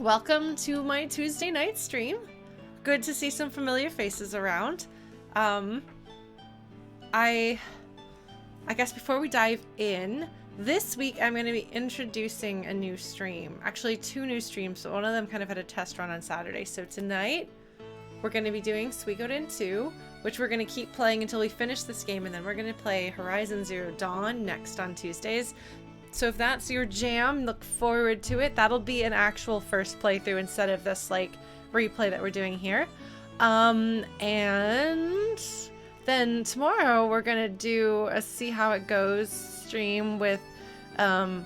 Welcome to my Tuesday night stream. Good to see some familiar faces around. I guess before we dive in, this week I'm going to be introducing a new stream. Actually, 2 new streams, so one of them kind of had a test run on Saturday. So tonight, we're going to be doing Suikoden 2, which we're going to keep playing until we finish this game, and then we're going to play Horizon Zero Dawn next on Tuesdays. So if that's your jam, look forward to it. That'll be an actual first playthrough instead of this like replay that we're doing here. And then tomorrow we're gonna do a see how it goes stream with Stormblood,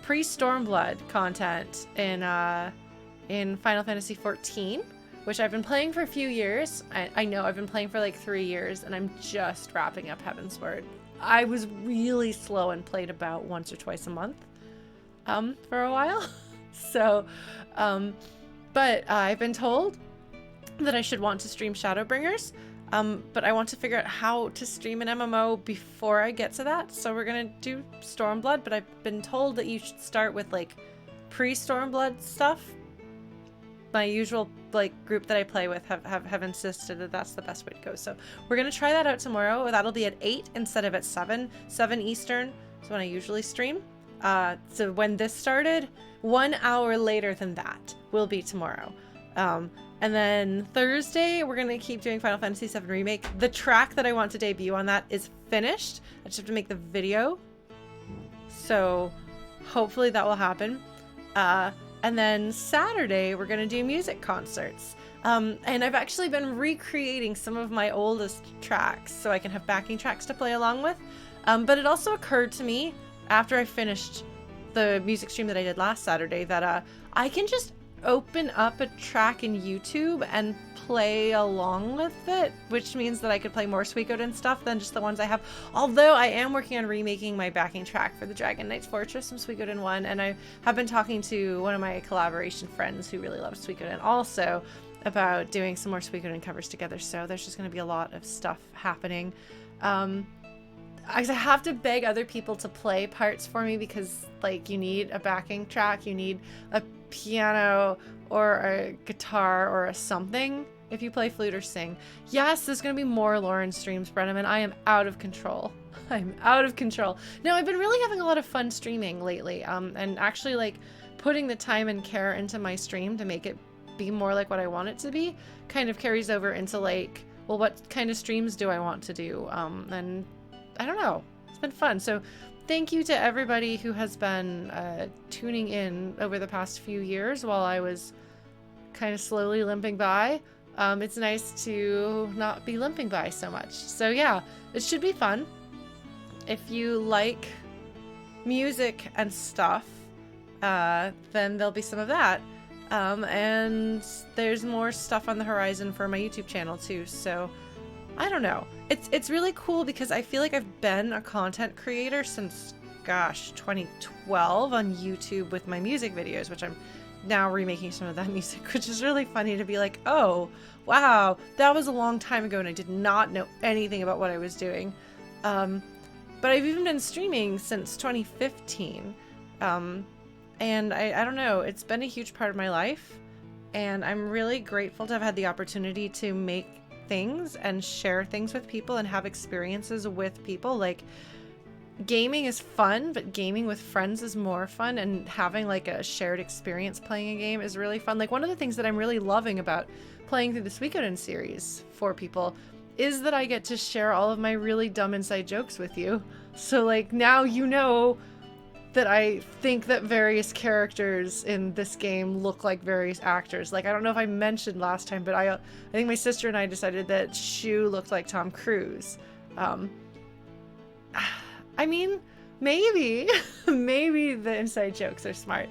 pre-Stormblood content in Final Fantasy XIV, which I've been playing for a few years. I know I've been playing for like 3 years, and I'm just wrapping up Heavensward. I was really slow and played about once or twice a month for a while. So, but I've been told that I should want to stream Shadowbringers, but I want to figure out how to stream an MMO before I get to that. So we're going to do Stormblood, but I've been told that you should start with like pre-Stormblood stuff. My usual like group that I play with have insisted that that's the best way to go. So we're going to try that out tomorrow. That'll be at 8 instead of at 7 Eastern. So when I usually stream. So when this started, 1 hour later than that will be tomorrow. And then Thursday, we're going to keep doing Final Fantasy VII Remake. The track that I want to debut on that is finished. I just have to make the video. So hopefully that will happen. And then Saturday, we're going to do music concerts. And I've actually been recreating some of my oldest tracks so I can have backing tracks to play along with. But it also occurred to me after I finished the music stream that I did last Saturday that I can just open up a track in YouTube and play along with it, which means that I could play more Suikoden stuff than just the ones I have. Although I am working on remaking my backing track for the Dragon Knight's Fortress from Suikoden 1, and I have been talking to one of my collaboration friends who really loves Suikoden also about doing some more Suikoden covers together, so there's just going to be a lot of stuff happening. I have to beg other people to play parts for me because like you need a backing track, you need a piano or a guitar or a something if you play flute or sing. Yes, there's going to be more Lauren streams, Brenneman. I am out of control. I'm out of control. No, I've been really having a lot of fun streaming lately, and actually like putting the time and care into my stream to make it be more like what I want it to be kind of carries over into like, well, what kind of streams do I want to do? And I don't know. It's been fun. So thank you to everybody who has been tuning in over the past few years while I was kind of slowly limping by. It's nice to not be limping by so much. So yeah, it should be fun. If you like music and stuff, then there'll be some of that. And there's more stuff on the horizon for my YouTube channel too. So I don't know. It's really cool because I feel like I've been a content creator since, gosh, 2012 on YouTube with my music videos, which I'm now remaking some of that music, which is really funny to be like, oh, wow, that was a long time ago and I did not know anything about what I was doing. But I've even been streaming since 2015. And I don't know, it's been a huge part of my life. And I'm really grateful to have had the opportunity to make things and share things with people and have experiences with people. Like, gaming is fun, but gaming with friends is more fun, and having like a shared experience playing a game is really fun. Like, one of the things that I'm really loving about playing through the Suikoden series for people is that I get to share all of my really dumb inside jokes with you. So like now you know that I think that various characters in this game look like various actors. Like, I don't know if I mentioned last time, but I think my sister and I decided that Shu looked like Tom Cruise. I mean, maybe the inside jokes are smart,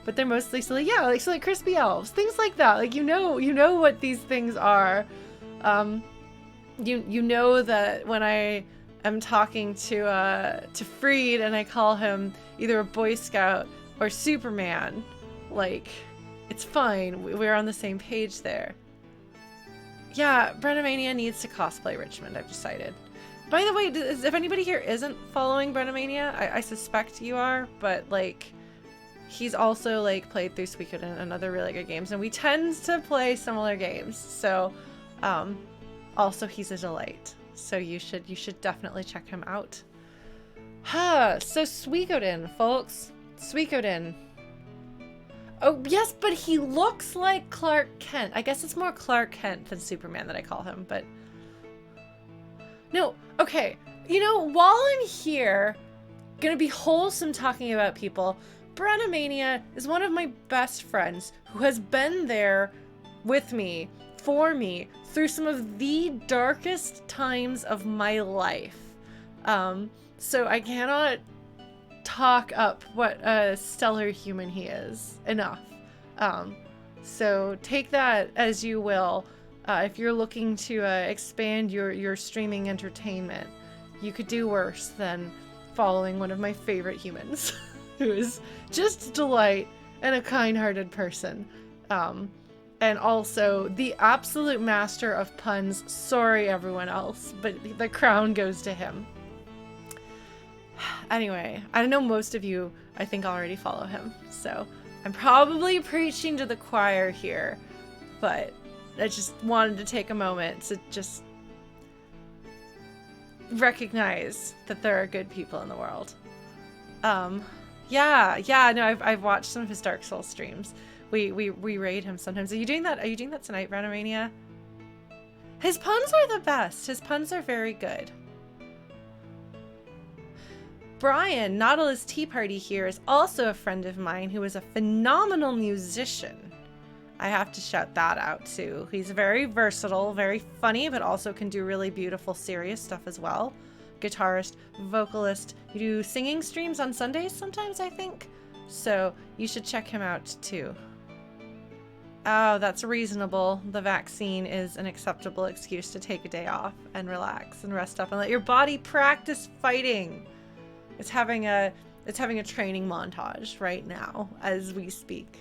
but they're mostly silly. Yeah, like, so like crispy elves, things like that. Like, you know what these things are. You know that when I am talking to Freed and I call him either a Boy Scout or Superman, like, it's fine. We're on the same page there. Yeah, Brennomania needs to cosplay Richmond, I've decided. By the way, if anybody here isn't following Brennomania, I suspect you are, but like, he's also like played through Suikoden and other really good games, and we tend to play similar games. So, also he's a delight. So you should definitely check him out. So Suikoden, folks. Suikoden. Oh, yes, but he looks like Clark Kent. I guess it's more Clark Kent than Superman that I call him, but... No, okay. You know, while I'm here, gonna be wholesome talking about people, Brennomania is one of my best friends who has been there with me, for me, through some of the darkest times of my life. So I cannot talk up what a stellar human he is enough. So take that as you will. If you're looking to expand your streaming entertainment, you could do worse than following one of my favorite humans, who is just a delight and a kind-hearted person. And also the absolute master of puns. Sorry, everyone else, but the crown goes to him. Anyway, I know most of you, I think, already follow him, so I'm probably preaching to the choir here, but I just wanted to take a moment to just recognize that there are good people in the world. Yeah, no, I've watched some of his Dark Souls streams. We raid him sometimes. Are you doing that? Are you doing that tonight, Randomania? His puns are the best. His puns are very good. Brian, Nautilus Tea Party here, is also a friend of mine who is a phenomenal musician. I have to shout that out too. He's very versatile, very funny, but also can do really beautiful, serious stuff as well. Guitarist, vocalist. You do singing streams on Sundays sometimes, I think. So you should check him out too. Oh, that's reasonable. The vaccine is an acceptable excuse to take a day off and relax and rest up and let your body practice fighting. It's having a training montage right now as we speak.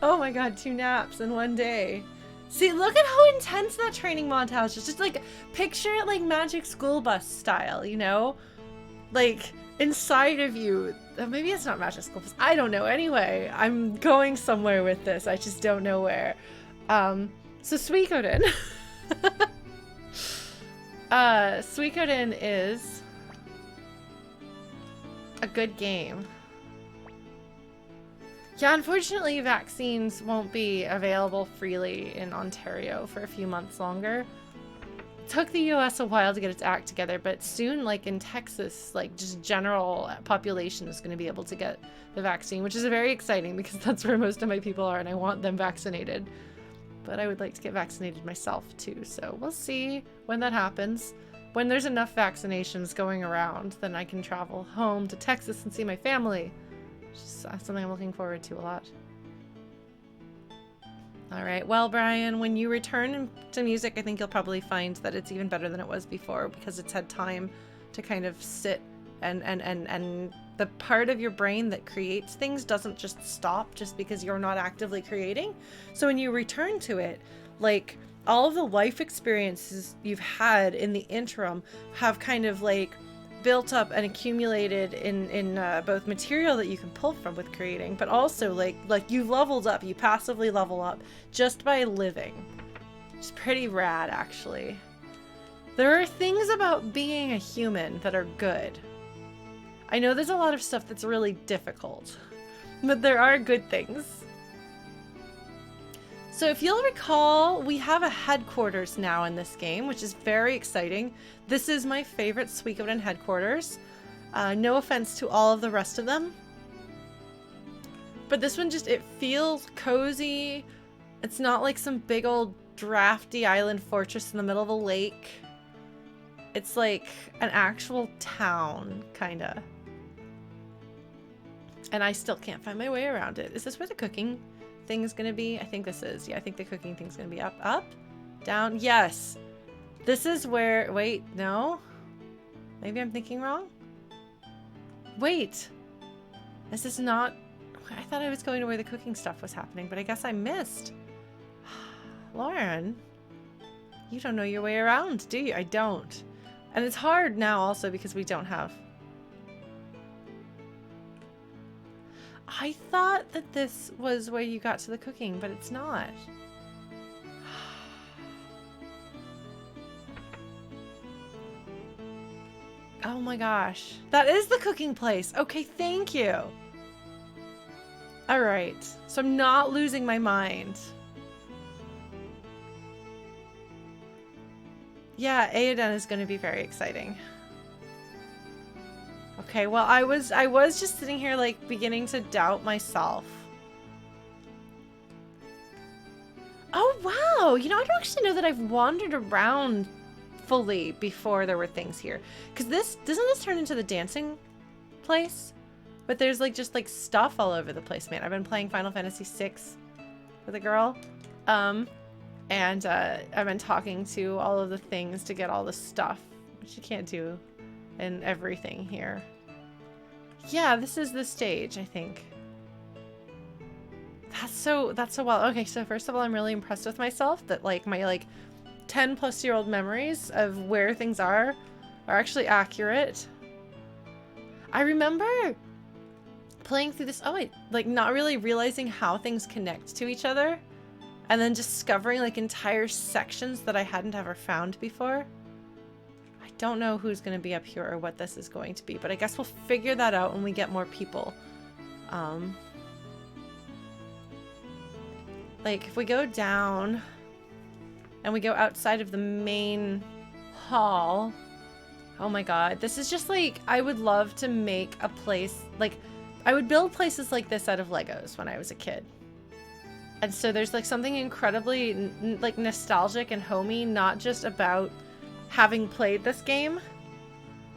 Oh my god, 2 naps in one day. See, look at how intense that training montage is. Just like picture it like Magic School Bus style, you know? Like inside of you. Maybe it's not Magic School Bus. I don't know. Anyway, I'm going somewhere with this. I just don't know where. So Suikoden. Suikoden is a good game. Yeah, unfortunately, vaccines won't be available freely in Ontario for a few months longer. It took the US a while to get its act together, but soon, like in Texas, like just general population is going to be able to get the vaccine, which is very exciting because that's where most of my people are and I want them vaccinated. But I would like to get vaccinated myself too, so we'll see when that happens. When there's enough vaccinations going around, then I can travel home to Texas and see my family. Which is something I'm looking forward to a lot. Alright, well Brian, when you return to music, I think you'll probably find that it's even better than it was before because it's had time to kind of sit and the part of your brain that creates things doesn't just stop just because you're not actively creating. So when you return to it, like all of the life experiences you've had in the interim have kind of like built up and accumulated in both material that you can pull from with creating, but also like you've leveled up, you passively level up just by living. It's pretty rad, actually. There are things about being a human that are good. I know there's a lot of stuff that's really difficult, but there are good things. So if you'll recall, we have a headquarters now in this game, which is very exciting. This is my favorite Suikoden headquarters. No offense to all of the rest of them. But this one just, it feels cozy. It's not like some big old drafty island fortress in the middle of a lake. It's like an actual town, kinda. And I still can't find my way around it. Is this where the cooking thing's gonna be? I think this is. Yeah, I think the cooking thing's gonna be up, down. Yes. This is where, wait, no? Maybe I'm thinking wrong? Wait. This is not, I thought I was going to where the cooking stuff was happening, but I guess I missed. Lauren, you don't know your way around, do you? I don't. And it's hard now also because we don't have. I thought that this was where you got to the cooking, but it's not. Oh my gosh. That is the cooking place. Okay, thank you. All right. So I'm not losing my mind. Yeah, Aoden is going to be very exciting. Okay, well, I was just sitting here like beginning to doubt myself. Oh, wow. You know, I don't actually know that I've wandered around fully before there were things here. Because doesn't this turn into the dancing place? But there's like just like stuff all over the place, man. I've been playing Final Fantasy VI with a girl. And I've been talking to all of the things to get all the stuff, which you can't do in everything here. Yeah, this is the stage, I think. That's so well. Okay, so first of all, I'm really impressed with myself that like my like 10-plus-year-old memories of where things are actually accurate. I remember playing through this, like not really realizing how things connect to each other, and then discovering like entire sections that I hadn't ever found before. I don't know who's going to be up here or what this is going to be, but I guess we'll figure that out when we get more people. Like if we go down and we go outside of the main hall, oh my god, this is just like, I would love to make a place, like I would build places like this out of Legos when I was a kid. And so there's like something incredibly like nostalgic and homey, not just about having played this game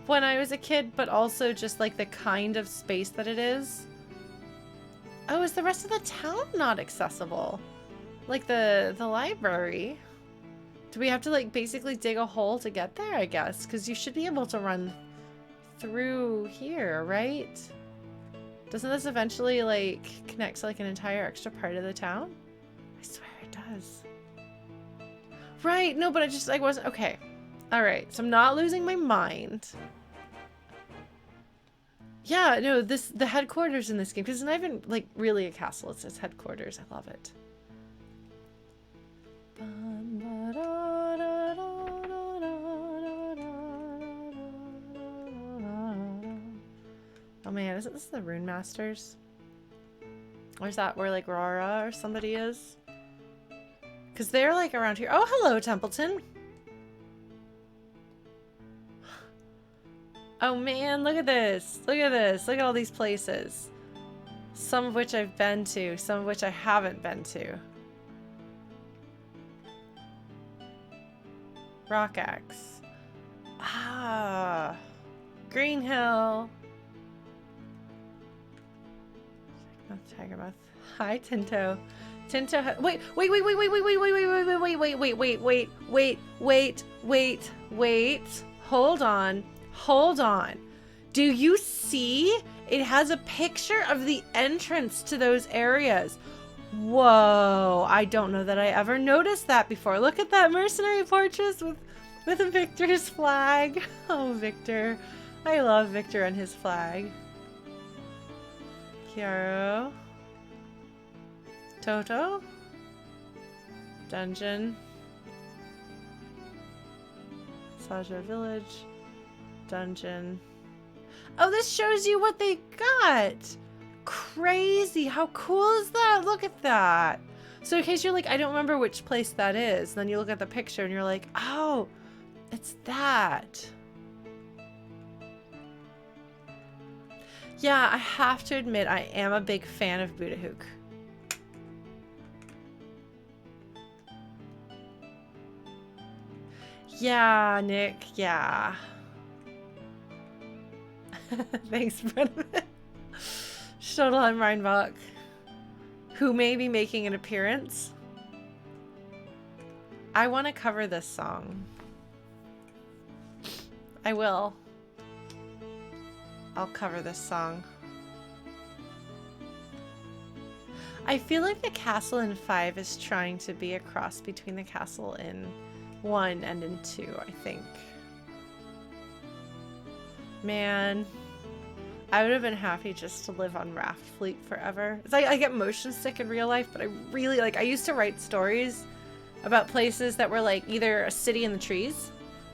when I was a kid, but also just like the kind of space that it is. Oh, is the rest of the town not accessible? Like the library? Do we have to like basically dig a hole to get there, I guess? Because you should be able to run through here, right? Doesn't this eventually like connect to like an entire extra part of the town? I swear it does. Right, no, but I wasn't, okay. All right, so I'm not losing my mind. Yeah, no, the headquarters in this game, because it's not even like really a castle, it's its headquarters. I love it. Oh man, isn't this the Rune Masters? Or is that where like Rara or somebody is? Because they're like around here. Oh, hello, Templeton. Oh man, look at this. Look at this. Look at all these places. Some of which I've been to, some of which I haven't been to. Rock Axe. Ah. Green Hill. Tigermouth. Hi, Tinto. Tinto. Wait. Hold on. Do you see? It has a picture of the entrance to those areas. Whoa. I don't know that I ever noticed that before. Look at that mercenary fortress with a Victor's flag. Oh, Victor. I love Victor and his flag. Kiaro. Toto. Dungeon. Saja Village. Dungeon. Oh, this shows you what they got. Crazy. How cool is that? Look at that. So in case you're like, I don't remember which place that is, then you look at the picture and you're like, oh, it's that. Yeah, I have to admit, I am a big fan of Budahook. Yeah, Nick, yeah. Thanks, Brennan. Shodelheim Reinbach, who may be making an appearance. I want to cover this song. I will. I'll cover this song. I feel like the castle in 5 is trying to be a cross between the castle in 1 and in 2, I think. Man. I would have been happy just to live on Raft Fleet forever. It's like I get motion sick in real life, but I really like, I used to write stories about places that were like either a city in the trees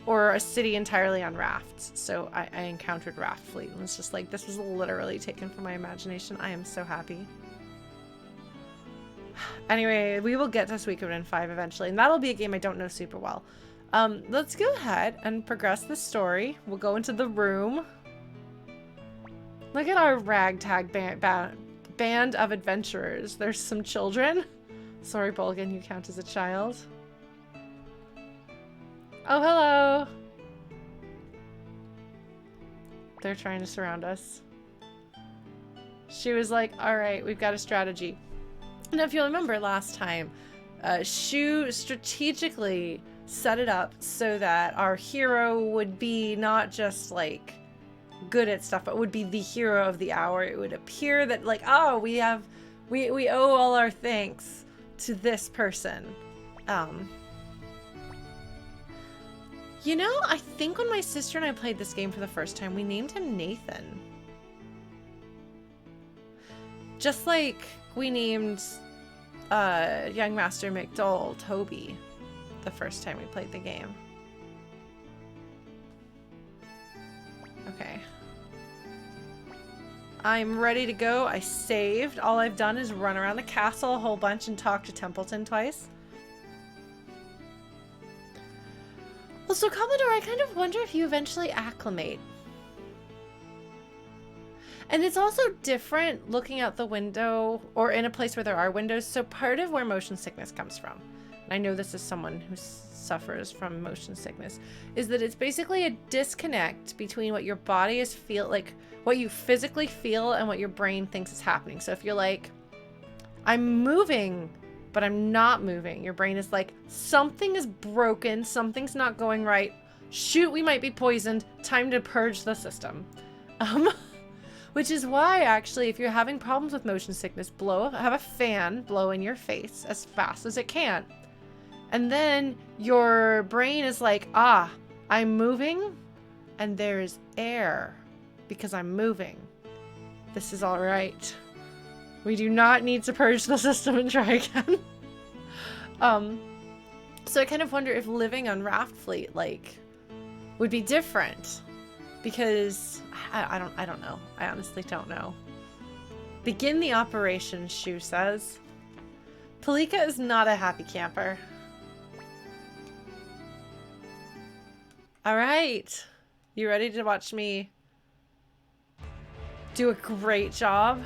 or a city entirely on rafts. So I encountered Raft Fleet and was just like, this was literally taken from my imagination. I am so happy. Anyway, we will get to Suikoden 5 eventually, and that'll be a game I don't know super well. Let's go ahead and progress the story. We'll go into the room. Look at our ragtag band of adventurers. There's some children. Sorry, Bolgan, you count as a child. Oh, hello. They're trying to surround us. She was like, all right, we've got a strategy. Now, if you'll remember last time, Shu strategically set it up so that our hero would be not just like good at stuff, but would be the hero of the hour. It would appear that like, oh, we owe all our thanks to this person. You know, I think when my sister and I played this game for the first time, we named him Nathan. Just like we named young Master McDowell Toby the first time we played the game. Okay. I'm ready to go. I saved. All I've done is run around the castle a whole bunch and talk to Templeton twice. Well, so Commodore, I kind of wonder if you eventually acclimate. And it's also different looking out the window or in a place where there are windows. So part of where motion sickness comes from, and I know this is someone who suffers from motion sickness, is that it's basically a disconnect between what your body is like what you physically feel and what your brain thinks is happening. So if you're like, I'm moving, but I'm not moving, your brain is like, something is broken, something's not going right. Shoot, we might be poisoned. Time to purge the system. Which is why, actually, if you're having problems with motion sickness, have a fan blow in your face as fast as it can. And then your brain is like, ah, I'm moving, and there is air because I'm moving. This is all right. We do not need to purge the system and try again. So I kind of wonder if living on Raft Fleet, like, would be different. Because I don't know. I honestly don't know. Begin the operation, Shu says. Palika is not a happy camper. All right. You ready to watch me do a great job?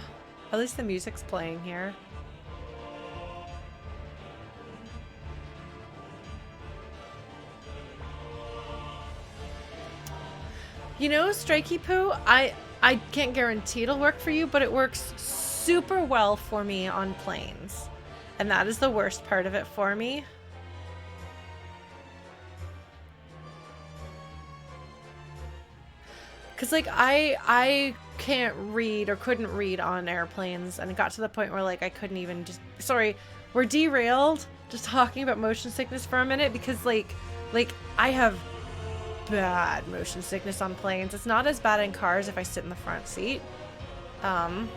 At least the music's playing here. You know, Strikey Poo, I can't guarantee it'll work for you, but it works super well for me on planes. And that is the worst part of it for me. Because, like, I can't read or couldn't read on airplanes, and it got to the point where, like, I couldn't even just... Sorry, we're derailed just talking about motion sickness for a minute because, like I have bad motion sickness on planes. It's not as bad in cars if I sit in the front seat. And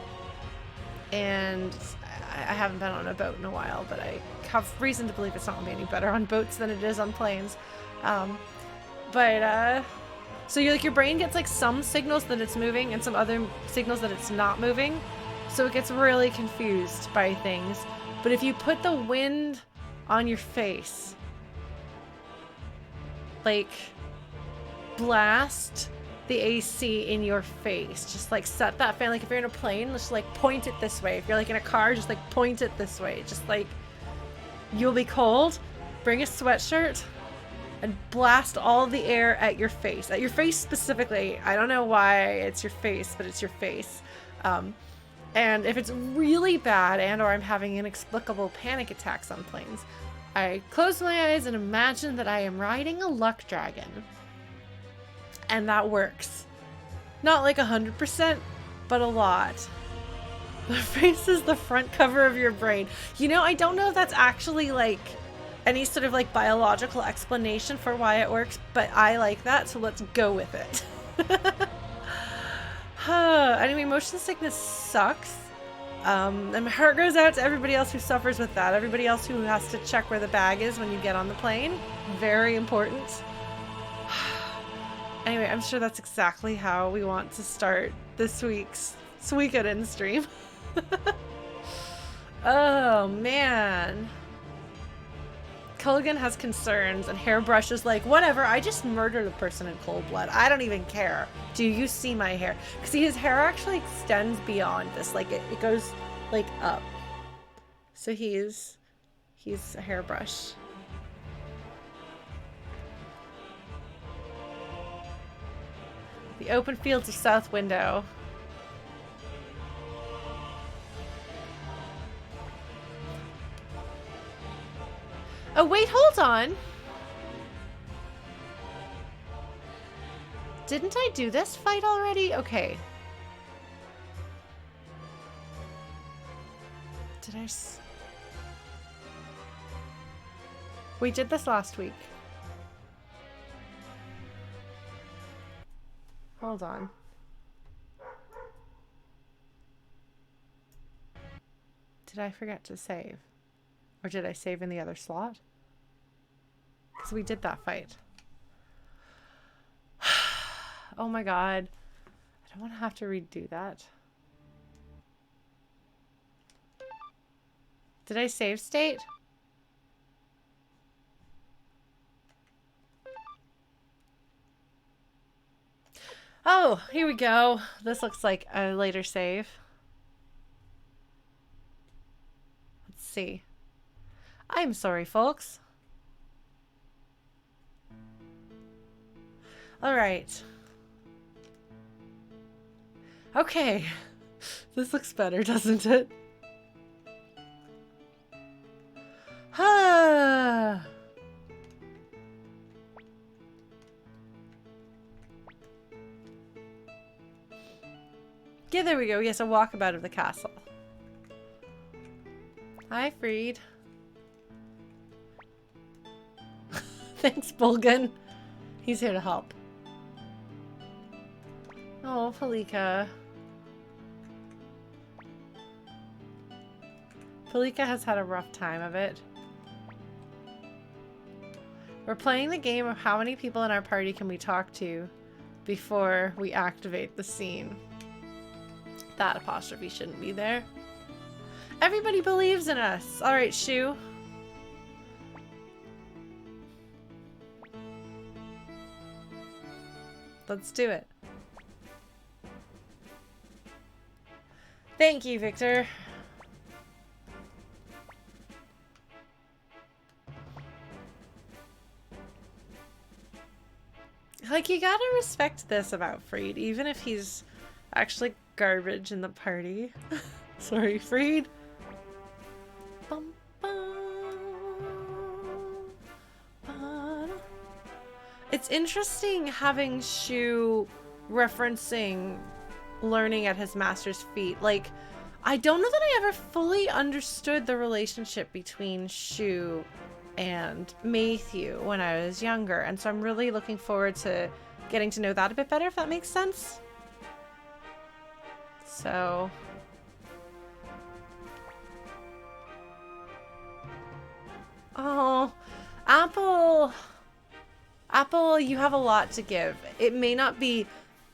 I haven't been on a boat in a while, but I have reason to believe it's not going to be any better on boats than it is on planes. So you're like, your brain gets like some signals that it's moving and some other signals that it's not moving. So it gets really confused by things. But if you put the wind on your face, like blast the AC in your face, just like set that fan, like if you're in a plane, just like point it this way. If you're like in a car, just like point it this way. Just like, you'll be cold, bring a sweatshirt and blast all the air at your face specifically. I don't know why it's your face, but it's your face. And if it's really bad and or I'm having inexplicable panic attacks on planes, I close my eyes and imagine that I am riding a luck dragon. And that works. Not like 100%, but a lot. The face is the front cover of your brain. You know, I don't know if that's actually like any sort of like biological explanation for why it works, but I like that, so let's go with it. Anyway, motion sickness sucks. And my heart goes out to everybody else who suffers with that. Everybody else who has to check where the bag is when you get on the plane. Very important. Anyway, I'm sure that's exactly how we want to start this week's Suikoden stream. Oh, man. Culligan has concerns, and Hairbrush is like, whatever, I just murdered a person in cold blood. I don't even care. Do you see my hair? Because see, his hair actually extends beyond this. Like, it goes, like, up. So he's a Hairbrush. The open fields of South Window. Oh, wait, hold on. Didn't I do this fight already? Okay. Did I? We did this last week. Hold on. Did I forget to save? Or did I save in the other slot? Because we did that fight. Oh my god. I don't want to have to redo that. Did I save state? Oh, here we go. This looks like a later save. Let's see. I'm sorry, folks. All right. Okay. This looks better, doesn't it? Ah. Yeah, there we go. Yes, a walkabout of the castle. Hi, Freed. Thanks, Bulgan. He's here to help. Oh, Palika. Palika has had a rough time of it. We're playing the game of how many people in our party can we talk to before we activate the scene. That apostrophe shouldn't be there. Everybody believes in us. All right, Shu. Let's do it. Thank you, Victor. Like, you gotta respect this about Freed, even if he's actually garbage in the party. Sorry, Freed. Bum, bum, bum. It's interesting having Shu referencing learning at his master's feet. Like, I don't know that I ever fully understood the relationship between Shu and Matthew when I was younger, and so I'm really looking forward to getting to know that a bit better, if that makes sense. So oh, Apple, you have a lot to give. It may not be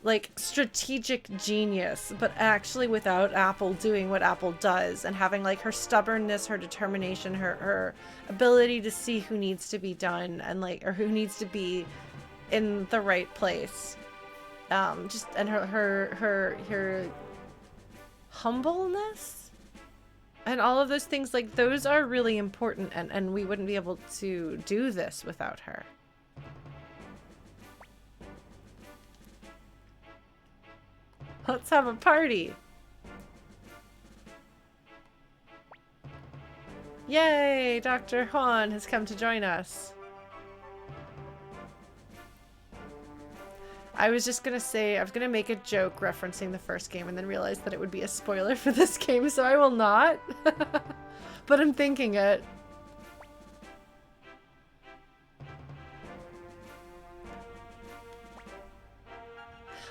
like strategic genius, but actually without Apple doing what Apple does and having like her stubbornness, her determination, her ability to see who needs to be done and like, or who needs to be in the right place. Just, and her humbleness and all of those things, like those are really important, and we wouldn't be able to do this without her. Let's have a party. Yay, Dr. Juan has come to join us. I was just gonna say, I was gonna make a joke referencing the first game and then realized that it would be a spoiler for this game, so I will not. But I'm thinking it.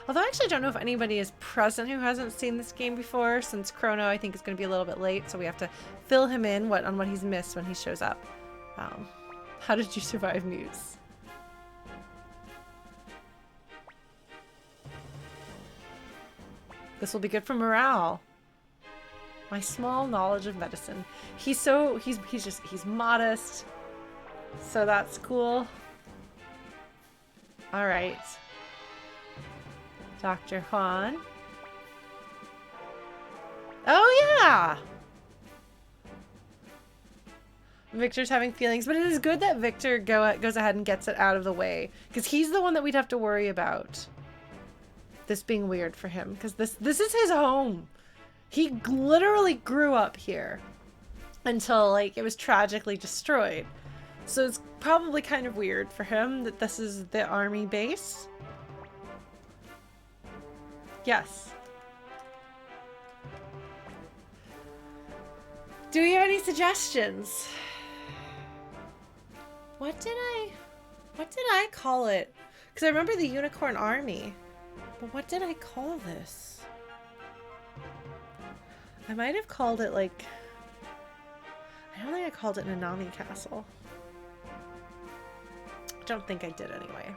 Although I actually don't know if anybody is present who hasn't seen this game before, since Chrono I think is going to be a little bit late, so we have to fill him in on what he's missed when he shows up. How did you survive Muse? This will be good for morale. My small knowledge of medicine. He's modest. So that's cool. All right. Dr. Juan. Oh yeah. Victor's having feelings, but it is good that Victor goes ahead and gets it out of the way, because he's the one that we'd have to worry about this being weird for him, because this is his home. He literally grew up here until like it was tragically destroyed. So it's probably kind of weird for him that this is the army base. Yes. Do you have any suggestions? What did I call it? Because I remember the Unicorn Army. But what did I call this? I might have called it like... I don't think I called it Nanami Castle. I don't think I did anyway.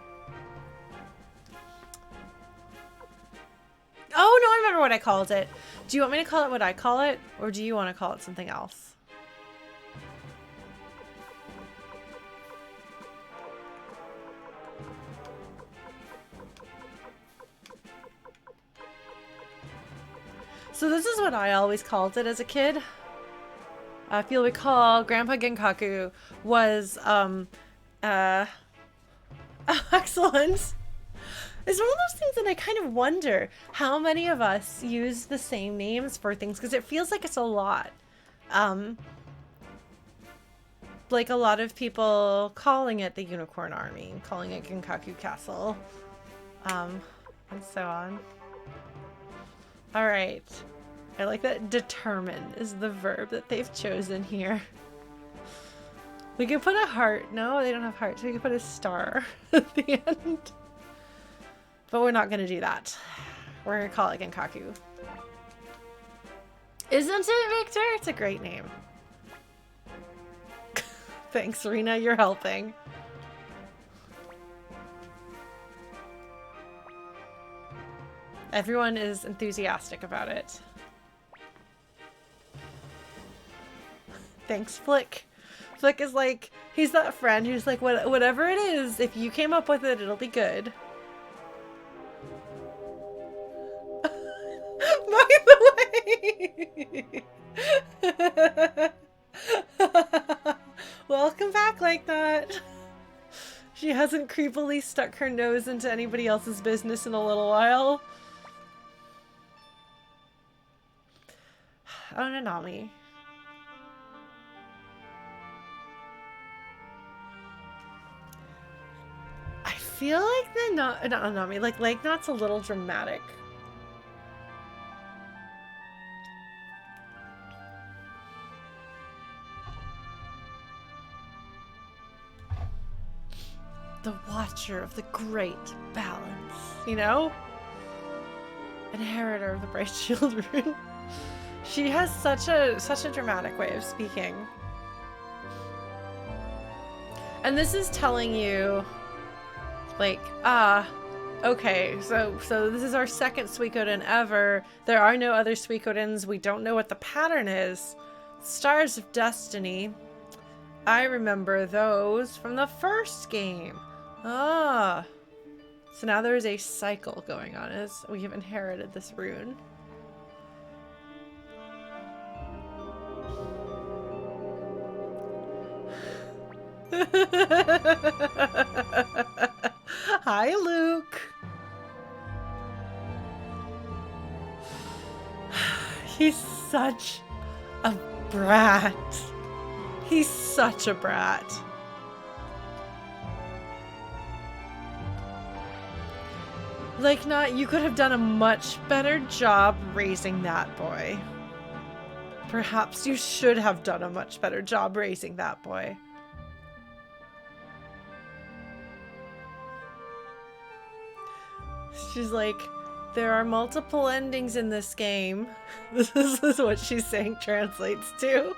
Oh, no, I remember what I called it. Do you want me to call it what I call it? Or do you want to call it something else? So this is what I always called it as a kid. If you'll recall, Grandpa Genkaku was, excellent. It's one of those things that I kind of wonder how many of us use the same names for things, because it feels like it's a lot. Like a lot of people calling it the Unicorn Army, calling it Genkaku Castle, and so on. All right. I like that determine is the verb that they've chosen here. We could put a heart. No, they don't have hearts. We could put a star at the end. But we're not going to do that. We're going to call it Genkaku. Isn't it, Victor? It's a great name. Thanks, Rena. You're helping. Everyone is enthusiastic about it. Thanks, Flick. Flick is like, he's that friend who's like, whatever it is, if you came up with it, it'll be good. By the way! Welcome back like that. She hasn't creepily stuck her nose into anybody else's business in a little while. Oh, Nanami. I feel like the not Nanami, like Lake Knot's a little dramatic. The Watcher of the Great Balance, you know? Inheritor of the Bright Shield Rune. She has such a dramatic way of speaking. And this is telling you, like, okay, so this is our second Suikoden ever. There are no other Suikodens. We don't know what the pattern is. Stars of Destiny. I remember those from the first game. So now there is a cycle going on as we have inherited this rune. Hi, Luke. He's such a brat. He's such a brat. Like, you could have done a much better job raising that boy. Perhaps you should have done a much better job raising that boy. She's like, There are multiple endings in this game. This is what she's saying translates to.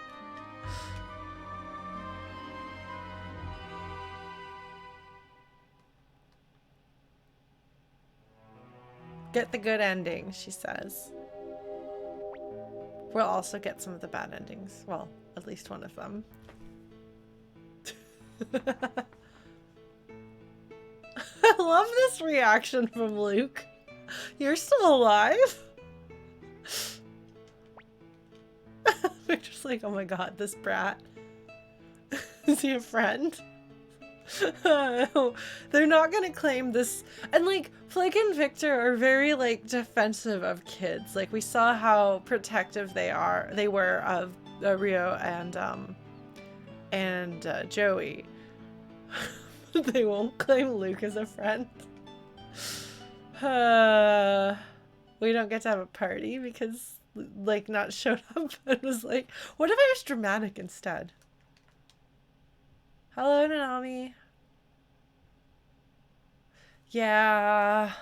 Get the good ending, she says. We'll also get some of the bad endings. Well, at least one of them. I love this reaction from Luke. You're still alive? We're just like, oh my god, this brat. Is he a friend? They're not gonna claim this. And like, Flake and Victor are very like defensive of kids. Like, we saw how protective they were of Rio and Joey. They won't claim Luke as a friend. We don't get to have a party because like not showed up and was like, what if I was dramatic instead? Hello, Nanami. Yeah.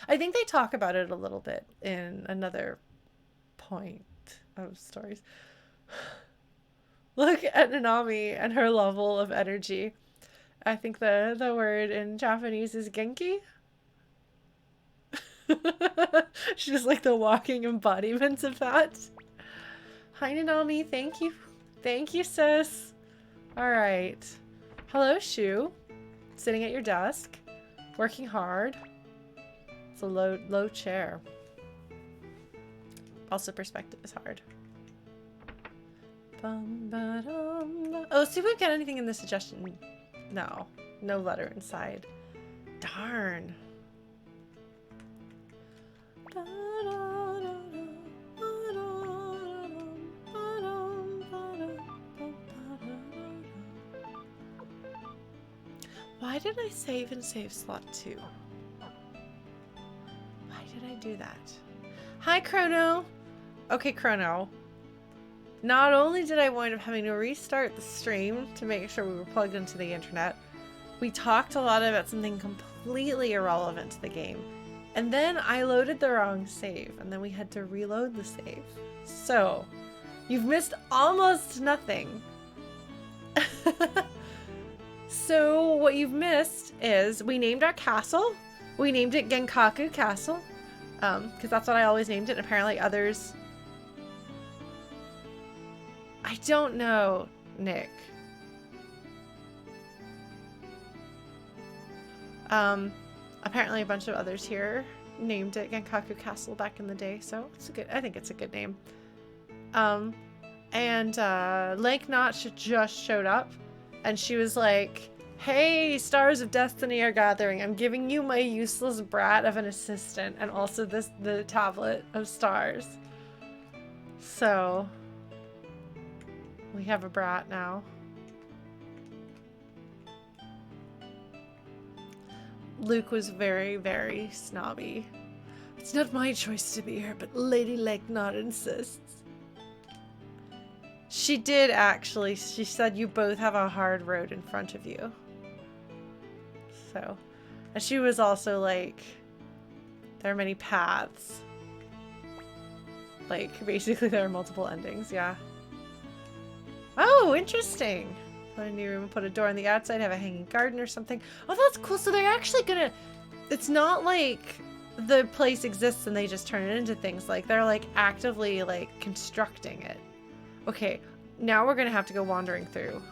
I think they talk about it a little bit in another point of stories. Look at Nanami and her level of energy. I think the word in Japanese is genki. She's like the walking embodiment of that. Hi, Nanami. Thank you. Thank you, sis. All right. Hello, Shu. Sitting at your desk. Working hard. It's a low chair. Also, perspective is hard. Oh, see if we get anything in the suggestion. No. No letter inside. Darn. Why did I save in save slot 2? Why did I do that? Hi, Chrono. Okay, Chrono. Not only did I wind up having to restart the stream to make sure we were plugged into the internet, we talked a lot about something completely irrelevant to the game. And then I loaded the wrong save, and then we had to reload the save. So, you've missed almost nothing. So, what you've missed is we named our castle. We named it Genkaku Castle, because that's what I always named it. Apparently others... I don't know, Nick. Apparently a bunch of others here named it Genkaku Castle back in the day, so it's a good. I think it's a good name. Lake Notch just showed up, and she was like, "Hey, Stars of Destiny are gathering. I'm giving you my useless brat of an assistant, and also the tablet of stars." So we have a brat now. Luke was very, very snobby. It's not my choice to be here, but Lady Lakenot insists. She did actually. She said you both have a hard road in front of you. So, and she was also like, there are many paths. Like, basically there are multiple endings, yeah. Oh, interesting. Put a new room, put a door on the outside, have a hanging garden or something. Oh, that's cool. So they're actually gonna... It's not like the place exists and they just turn it into things. Like, they're like actively like constructing it. Okay, now we're gonna have to go wandering through.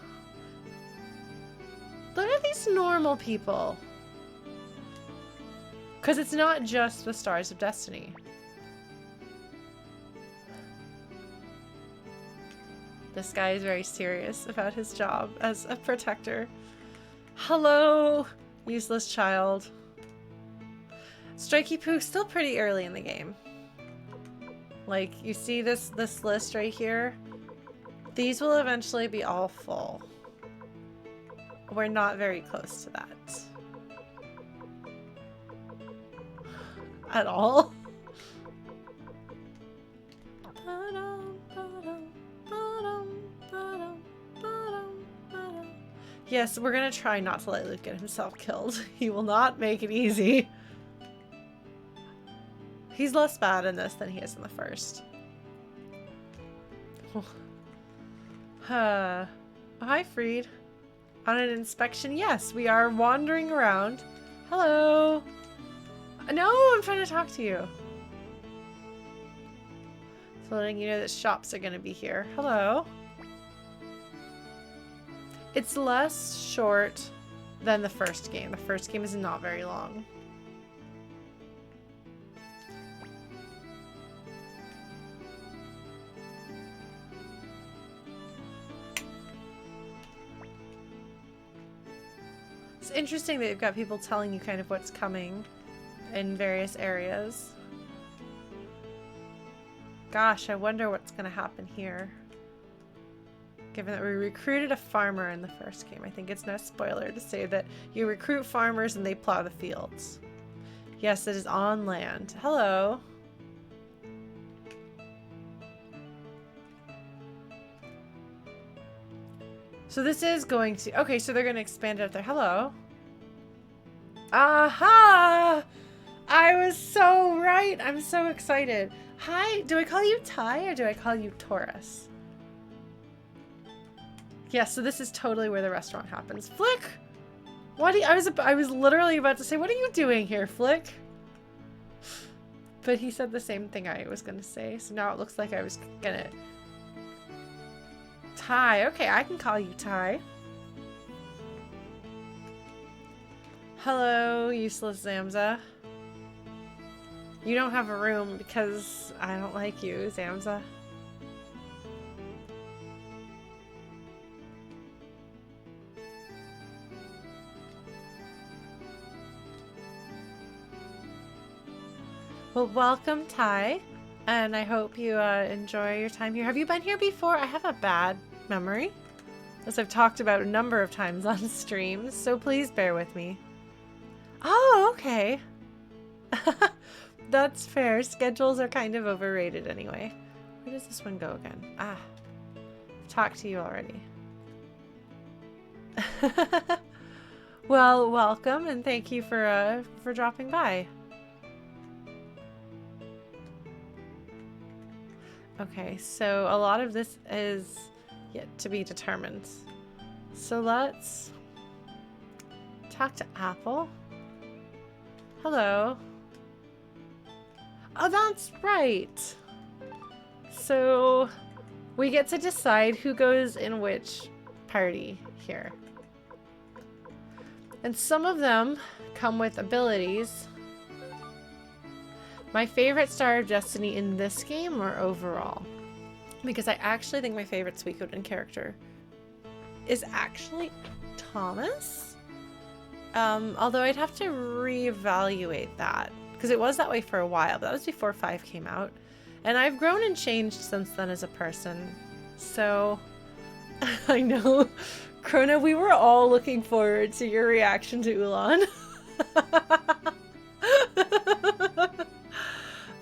Look at these normal people. Because it's not just the Stars of Destiny. This guy is very serious about his job as a protector. Hello, useless child. Strikey Poo, still pretty early in the game. Like, you see this list right here? These will eventually be all full. We're not very close to that. At all? Yes, we're gonna try not to let Luke get himself killed. He will not make it easy. He's less bad in this than he is in the first. Oh, hi, Freed. On an inspection? Yes, we are wandering around. Hello. No, I'm trying to talk to you. So letting you know that shops are going to be here. Hello. It's less short than the first game. The first game is not very long. It's interesting that you've got people telling you kind of what's coming in various areas. Gosh, I wonder what's going to happen here. Given that we recruited a farmer in the first game, I think it's no spoiler to say that you recruit farmers and they plow the fields. Yes, it is on land. Hello. So this is going to... Okay, so they're going to expand it out there. Hello. Aha! I was so right. I'm so excited. Hi. Do I call you Ty or do I call you Taurus? Yeah, so this is totally where the restaurant happens. Flick! What do you... I was literally about to say, what are you doing here, Flick? But he said the same thing I was going to say. So now it looks like I was going to... Ty. Okay, I can call you Ty. Hello, useless Zamza. You don't have a room because I don't like you, Zamza. Well, welcome, Ty. And I hope you enjoy your time here. Have you been here before? I have a bad memory, as I've talked about a number of times on streams, so please bear with me. Oh, okay. That's fair. Schedules are kind of overrated anyway. Where does this one go again? Ah, talked to you already. Well, welcome and thank you for dropping by. Okay, so a lot of this is yet to be determined. So let's talk to Apple. Hello. Oh, that's right. So we get to decide who goes in which party here. And some of them come with abilities. My favorite Star of Destiny in this game or overall? Because I actually think my favorite Suikoden character is actually Thomas. Although I'd have to reevaluate that. Because it was that way for a while, but that was before 5 came out. And I've grown and changed since then as a person. So, I know. Krona, we were all looking forward to your reaction to Ulan.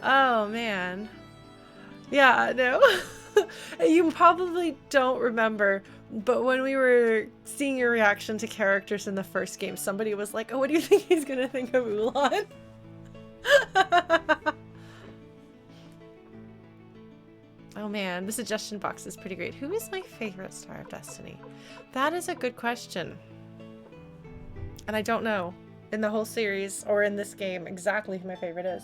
Oh, man. Yeah, no. You probably don't remember, but when we were seeing your reaction to characters in the first game, somebody was like, oh, what do you think he's gonna think of Ulan? Oh man, the suggestion box is pretty great. Who is my favorite Star of Destiny? That is a good question. And I don't know in the whole series or in this game exactly who my favorite is.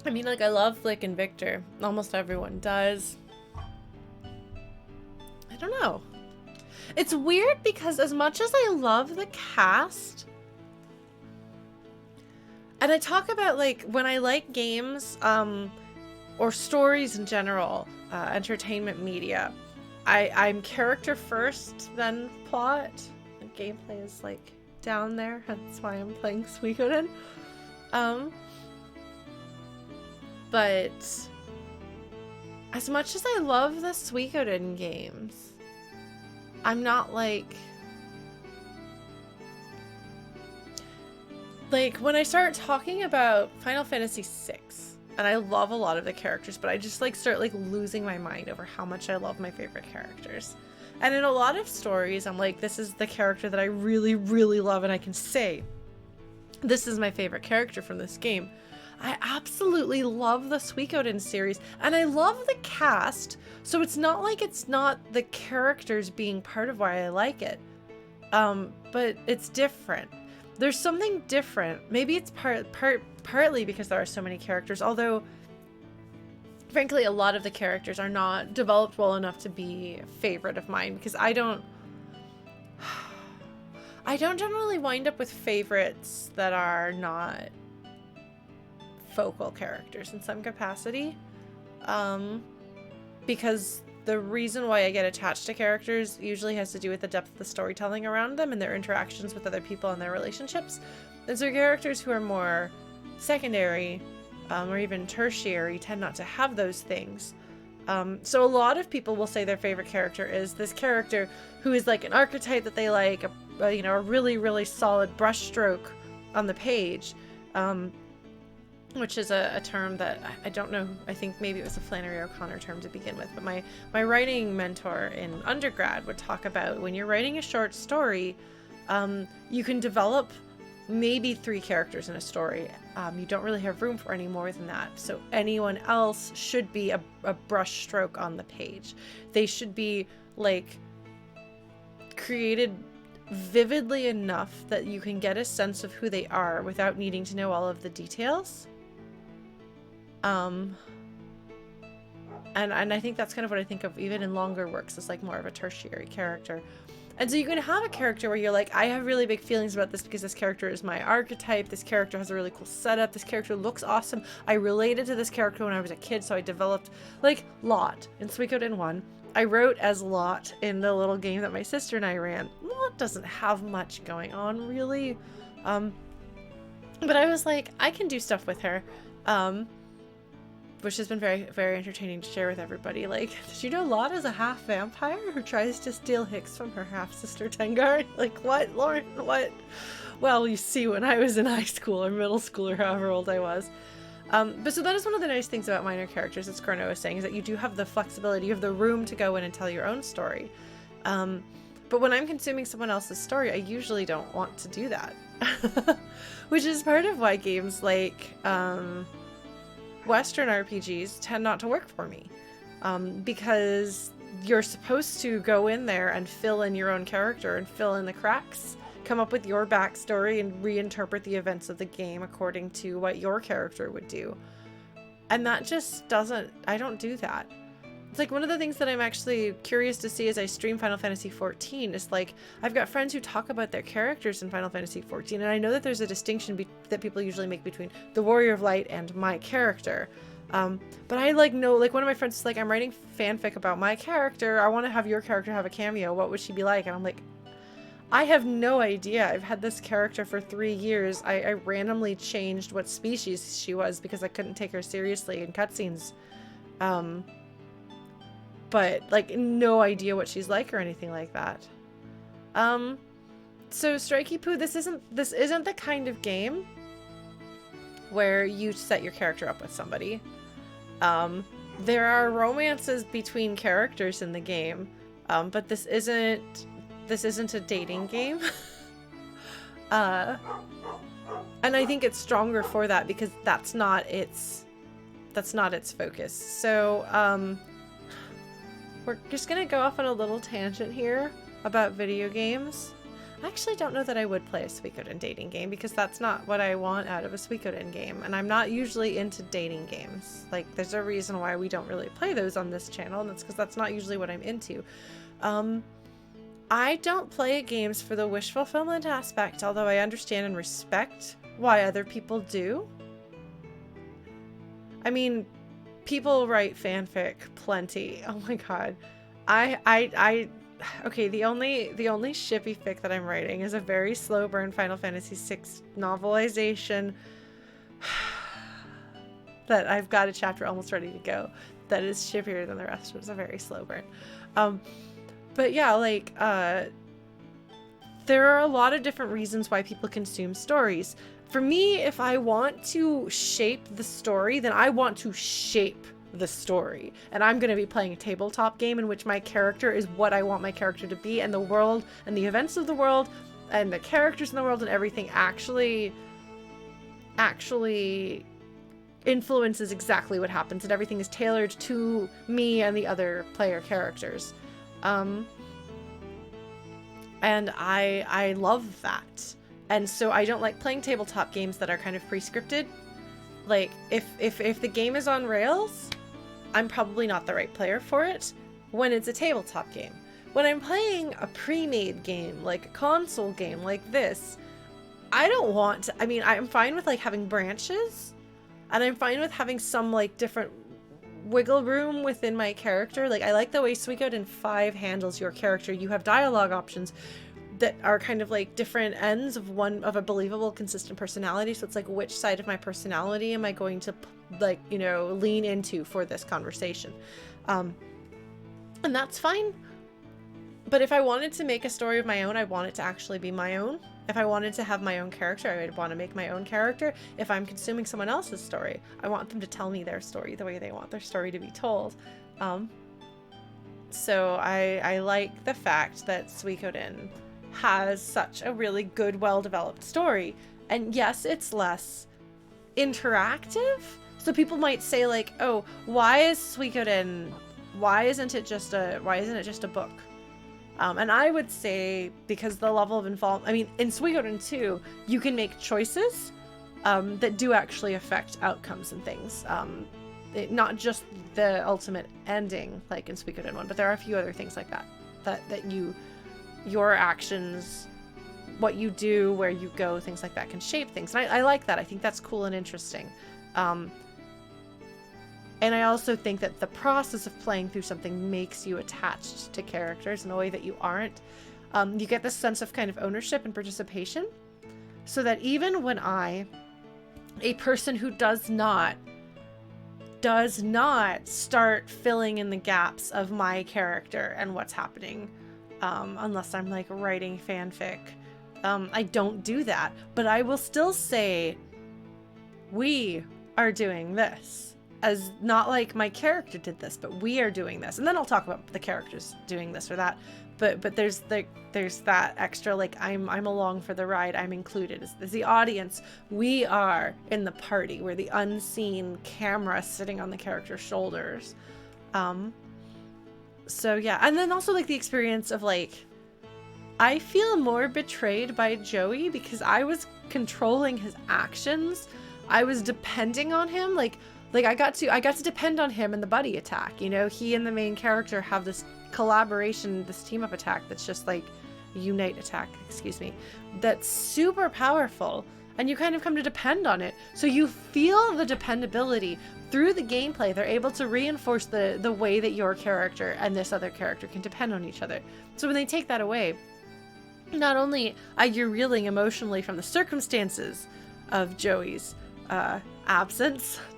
I mean, like, I love Flick and Victor. Almost everyone does. I don't know. It's weird because as much as I love the cast, and I talk about, like, when I like games, or stories in general, entertainment media, I'm character first, then plot. And gameplay is, like, down there. That's why I'm playing Suikoden. But as much as I love the Suikoden games, I'm not like when I start talking about Final Fantasy VI, and I love a lot of the characters, but I just like start like losing my mind over how much I love my favorite characters. And in a lot of stories, I'm like, this is the character that I really, really love, and I can say, this is my favorite character from this game. I absolutely love the Suikoden series, and I love the cast, so it's not like it's not the characters being part of why I like it. But it's different. There's something different. Maybe it's partly because there are so many characters, although frankly a lot of the characters are not developed well enough to be a favorite of mine, because I don't generally wind up with favorites that are not focal characters in some capacity, because the reason why I get attached to characters usually has to do with the depth of the storytelling around them and their interactions with other people and their relationships. And so characters who are more secondary or even tertiary tend not to have those things. So a lot of people will say their favorite character is this character who is like an archetype that they like, a really, really solid brushstroke on the page, which is a term that I don't know. I think maybe it was a Flannery O'Connor term to begin with, but my writing mentor in undergrad would talk about when you're writing a short story, you can develop maybe 3 characters in a story. You don't really have room for any more than that. So anyone else should be a brush stroke on the page. They should be like created vividly enough that you can get a sense of who they are without needing to know all of the details. And I think that's kind of what I think of even in longer works as like more of a tertiary character. And so you can have a character where you're like, I have really big feelings about this because this character is my archetype. This character has a really cool setup. This character looks awesome. I related to this character when I was a kid, so I developed, like Lot in Suikoden 1. I wrote as Lot in the little game that my sister and I ran. Lot doesn't have much going on, really. But I was like, I can do stuff with her. Which has been very, very entertaining to share with everybody. Like, did you know Lot is a half vampire who tries to steal Hicks from her half-sister Tengar? Like, what, Lauren? What? Well, you see, when I was in high school or middle school or however old I was. But so that is one of the nice things about minor characters, as Chrono was saying, is that you do have the flexibility, you have the room to go in and tell your own story. But when I'm consuming someone else's story, I usually don't want to do that. Which is part of why games like Western RPGs tend not to work for me, because you're supposed to go in there and fill in your own character and fill in the cracks, come up with your backstory and reinterpret the events of the game according to what your character would do. And that just doesn't, I don't do that. It's like one of the things that I'm actually curious to see as I stream Final Fantasy XIV is like, I've got friends who talk about their characters in Final Fantasy XIV, and I know that there's a distinction that people usually make between the Warrior of Light and my character. But I like know, like one of my friends is like, I'm writing fanfic about my character. I want to have your character have a cameo. What would she be like? And I'm like, I have no idea. I've had this character for 3 years. I randomly changed what species she was because I couldn't take her seriously in cutscenes. But like no idea what she's like or anything like that. So Strikey Poo, this isn't the kind of game where you set your character up with somebody. There are romances between characters in the game, but this isn't a dating game. And I think it's stronger for that because that's not its focus. So we're just gonna go off on a little tangent here about video games. I actually don't know that I would play a Suikoden dating game because that's not what I want out of a Suikoden game, and I'm not usually into dating games. Like, there's a reason why we don't really play those on this channel, and that's because that's not usually what I'm into. I don't play games for the wish fulfillment aspect, although I understand and respect why other people do. I mean, people write fanfic plenty. Oh my god. Okay, the only shippy fic that I'm writing is a very slow burn Final Fantasy VI novelization that I've got a chapter almost ready to go that is shippier than the rest. It was a very slow burn. But yeah, like, there are a lot of different reasons why people consume stories. For me, if I want to shape the story, then I want to shape the story. And I'm going to be playing a tabletop game in which my character is what I want my character to be, and the world and the events of the world and the characters in the world and everything actually influences exactly what happens, and everything is tailored to me and the other player characters. And I love that. And so I don't like playing tabletop games that are kind of pre-scripted. Like, if the game is on rails, I'm probably not the right player for it when it's a tabletop game. When I'm playing a pre-made game, like a console game like this, I don't want to, I mean, I'm fine with like having branches, and I'm fine with having some like different wiggle room within my character. Like, I like the way Suikoden 5 handles your character. You have dialogue options that are kind of like different ends of a believable, consistent personality. So it's like, which side of my personality am I going to like, you know, lean into for this conversation? And that's fine. But if I wanted to make a story of my own, I want it to actually be my own. If I wanted to have my own character, I would want to make my own character. If I'm consuming someone else's story, I want them to tell me their story the way they want their story to be told. So I like the fact that Suikoden has such a really good, well-developed story. And yes, it's less interactive. So people might say like, oh, why isn't it just a book? And I would say because the level of involvement, I mean, in Suikoden 2, you can make choices that do actually affect outcomes and things. Not just the ultimate ending, like in Suikoden 1, but there are a few other things like that your actions, what you do, where you go, things like that can shape things. And I like that. I think that's cool and interesting. And I also think that the process of playing through something makes you attached to characters in a way that you aren't. You get this sense of kind of ownership and participation, so that even when a person who does not start filling in the gaps of my character and what's happening, unless I'm like writing fanfic, I don't do that. But I will still say, we are doing this. As not like my character did this, but we are doing this. And then I'll talk about the characters doing this or that. But there's that extra, like, I'm along for the ride. I'm included as the audience. We are in the party. We're the unseen camera sitting on the character's shoulders. So yeah. And then also like the experience of like, I feel more betrayed by Joey because I was controlling his actions. I was depending on him. Like I got to depend on him in the buddy attack. You know, he and the main character have this collaboration, this team up attack that's just like unite attack, excuse me, that's super powerful, and you kind of come to depend on it. So you feel the dependability through the gameplay. They're able to reinforce the way that your character and this other character can depend on each other. So when they take that away, not only are you reeling emotionally from the circumstances of Joey's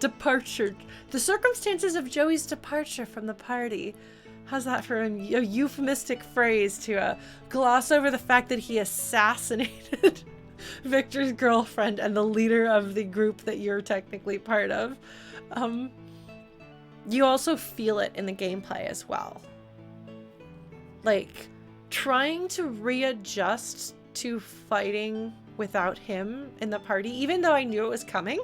departure, the circumstances of Joey's departure from the party. How's that for a euphemistic phrase to gloss over the fact that he assassinated Victor's girlfriend and the leader of the group that you're technically part of? You also feel it in the gameplay as well. Like, trying to readjust to fighting without him in the party, even though I knew it was coming.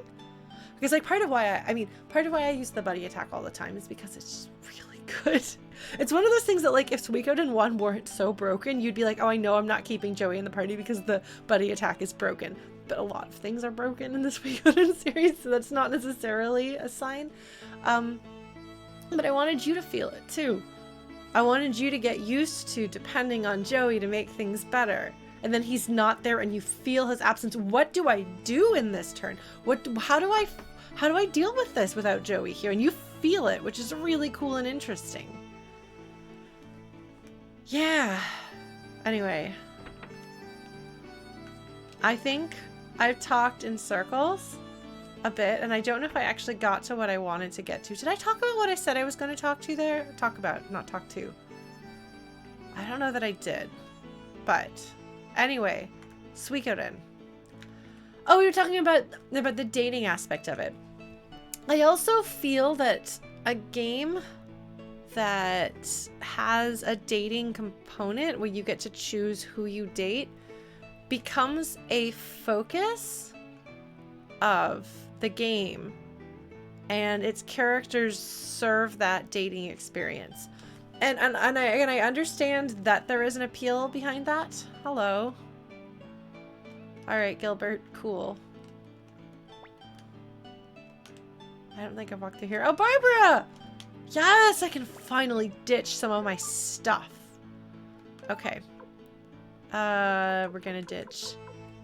Because like part of why I use the buddy attack all the time is because it's really good. It's one of those things that like if Suikoden 1 weren't so broken, you'd be like, oh, I know I'm not keeping Joey in the party because the buddy attack is broken. But a lot of things are broken in the Suikoden series, so that's not necessarily a sign. But I wanted you to feel it too. I wanted you to get used to depending on Joey to make things better. And then he's not there and you feel his absence. What do I do in this turn? How do I deal with this without Joey here? And you feel it, which is really cool and interesting. Yeah. Anyway. I think I've talked in circles a bit, and I don't know if I actually got to what I wanted to get to. Did I talk about what I said I was going to talk to there? Talk about, not talk to. I don't know that I did. But anyway, Suikoden. Oh, we were talking about the dating aspect of it. I also feel that a game that has a dating component where you get to choose who you date becomes a focus of the game, and its characters serve that dating experience. And I understand that there is an appeal behind that. Hello. All right, Gilbert, cool. I don't think I've walked through here. Oh, Barbara! Yes, I can finally ditch some of my stuff. Okay. We're gonna ditch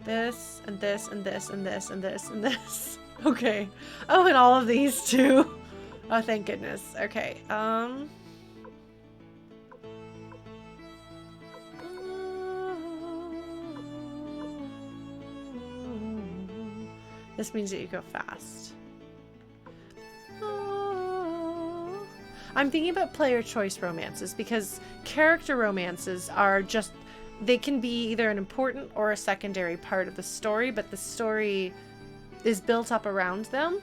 this and this and this and this and this and this. Okay. Oh, and all of these too. Oh, thank goodness. Okay. This means that you go fast. I'm thinking about player choice romances because character romances are just, they can be either an important or a secondary part of the story, but the story is built up around them.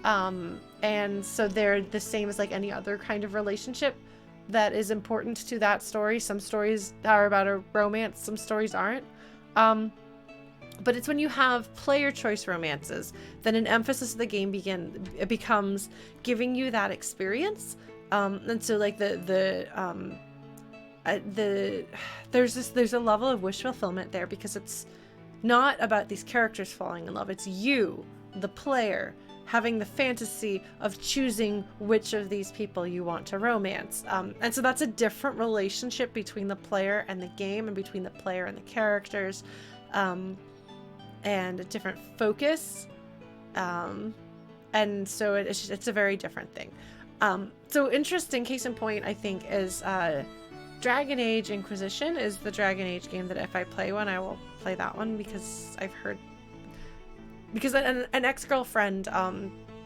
And so they're the same as like any other kind of relationship that is important to that story. Some stories are about a romance, some stories aren't. But it's when you have player choice romances, then an emphasis of the game becomes giving you that experience. And so like there's a level of wish fulfillment there because it's not about these characters falling in love. It's you, the player, having the fantasy of choosing which of these people you want to romance. And so that's a different relationship between the player and the game, and between the player and the characters, and a different focus. And so it's a very different thing. So interesting case in point, I think, is Dragon Age Inquisition is the Dragon Age game that if I play one, I will play that one because I've heard... Because an ex-girlfriend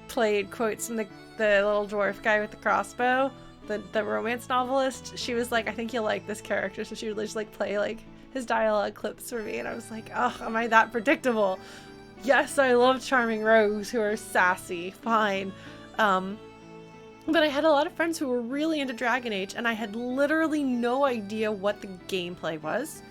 played quotes from the little dwarf guy with the crossbow, the romance novelist. She was like, I think you'll like this character. So she would just like play like his dialogue clips for me. And I was like, oh, am I that predictable? Yes, I love charming rogues who are sassy. Fine. But I had a lot of friends who were really into Dragon Age, and I had literally no idea what the gameplay was,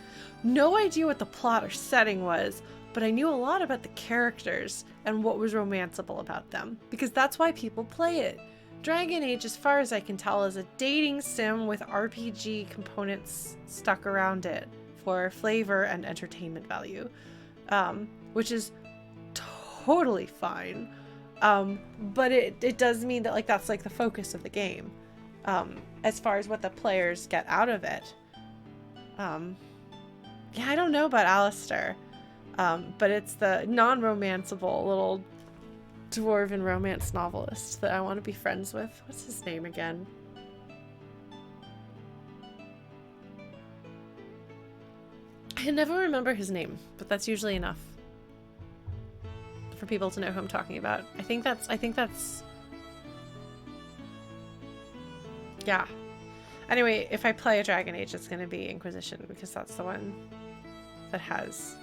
no idea what the plot or setting was, but I knew a lot about the characters and what was romanceable about them, because that's why people play it. Dragon Age, as far as I can tell, is a dating sim with RPG components stuck around it for flavor and entertainment value, which is totally fine. But it does mean that like that's like the focus of the game, as far as what the players get out of it. Yeah, I don't know about Alistair, but it's the non-romanceable little dwarven romance novelist that I want to be friends with. What's his name again? I never remember his name, but that's usually enough for people to know who I'm talking about. I think that's yeah. Anyway, if I play a Dragon Age, it's going to be Inquisition because that's the one that has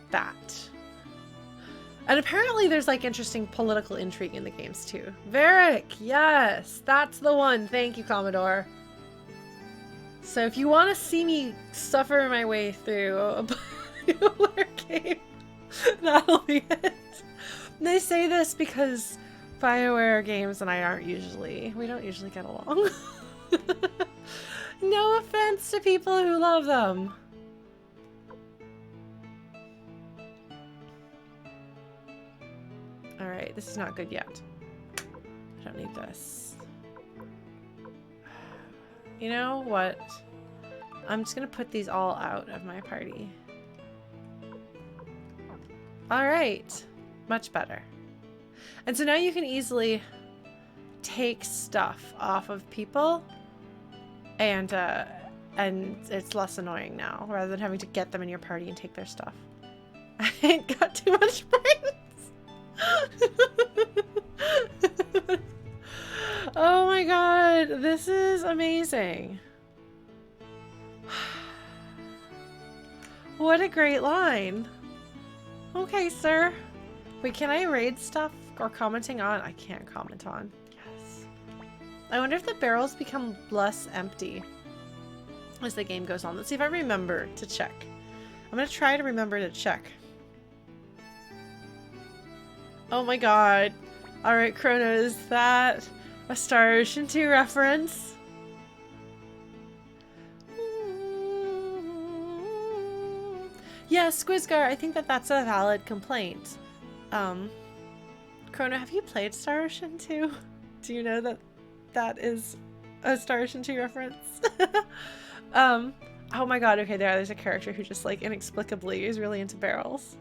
that. And apparently there's like interesting political intrigue in the games too. Varric, yes, that's the one. Thank you, Commodore. So if you want to see me suffer my way through a BioWare game, that'll be it. They say this because BioWare games and I we don't usually get along. No offense to people who love them. Alright, this is not good yet. I don't need this. You know what? I'm just gonna put these all out of my party. Alright. Much better. And so now you can easily take stuff off of people, and it's less annoying now, rather than having to get them in your party and take their stuff. I ain't got too much brains. Oh my god, this is amazing. What a great line. Okay, sir. Wait, can I raid stuff or commenting on? I can't comment on. Yes. I wonder if the barrels become less empty as the game goes on. Let's see if I remember to check. I'm gonna try to remember to check. Oh my god. Alright, Chrono, is that a Star Ocean 2 reference? Yeah, Squizgar, I think that that's a valid complaint. Chrono, have you played Star Ocean 2? Do you know that that is a Star Ocean 2 reference? Oh my god, okay, there's a character who just, like, inexplicably is really into barrels.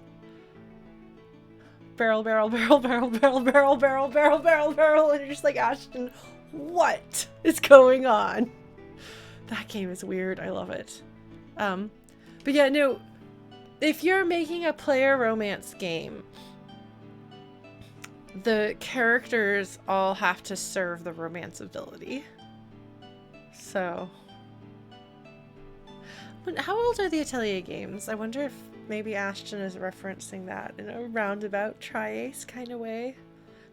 Barrel, barrel, barrel, barrel, barrel, barrel, barrel, barrel, barrel, barrel, and you're just like, Ashton, what is going on? That game is weird. I love it. But yeah, no, if you're making a player romance game, the characters all have to serve the romance ability. So, how old are the Atelier games? I wonder if maybe Ashton is referencing that in a roundabout tri-ace kind of way.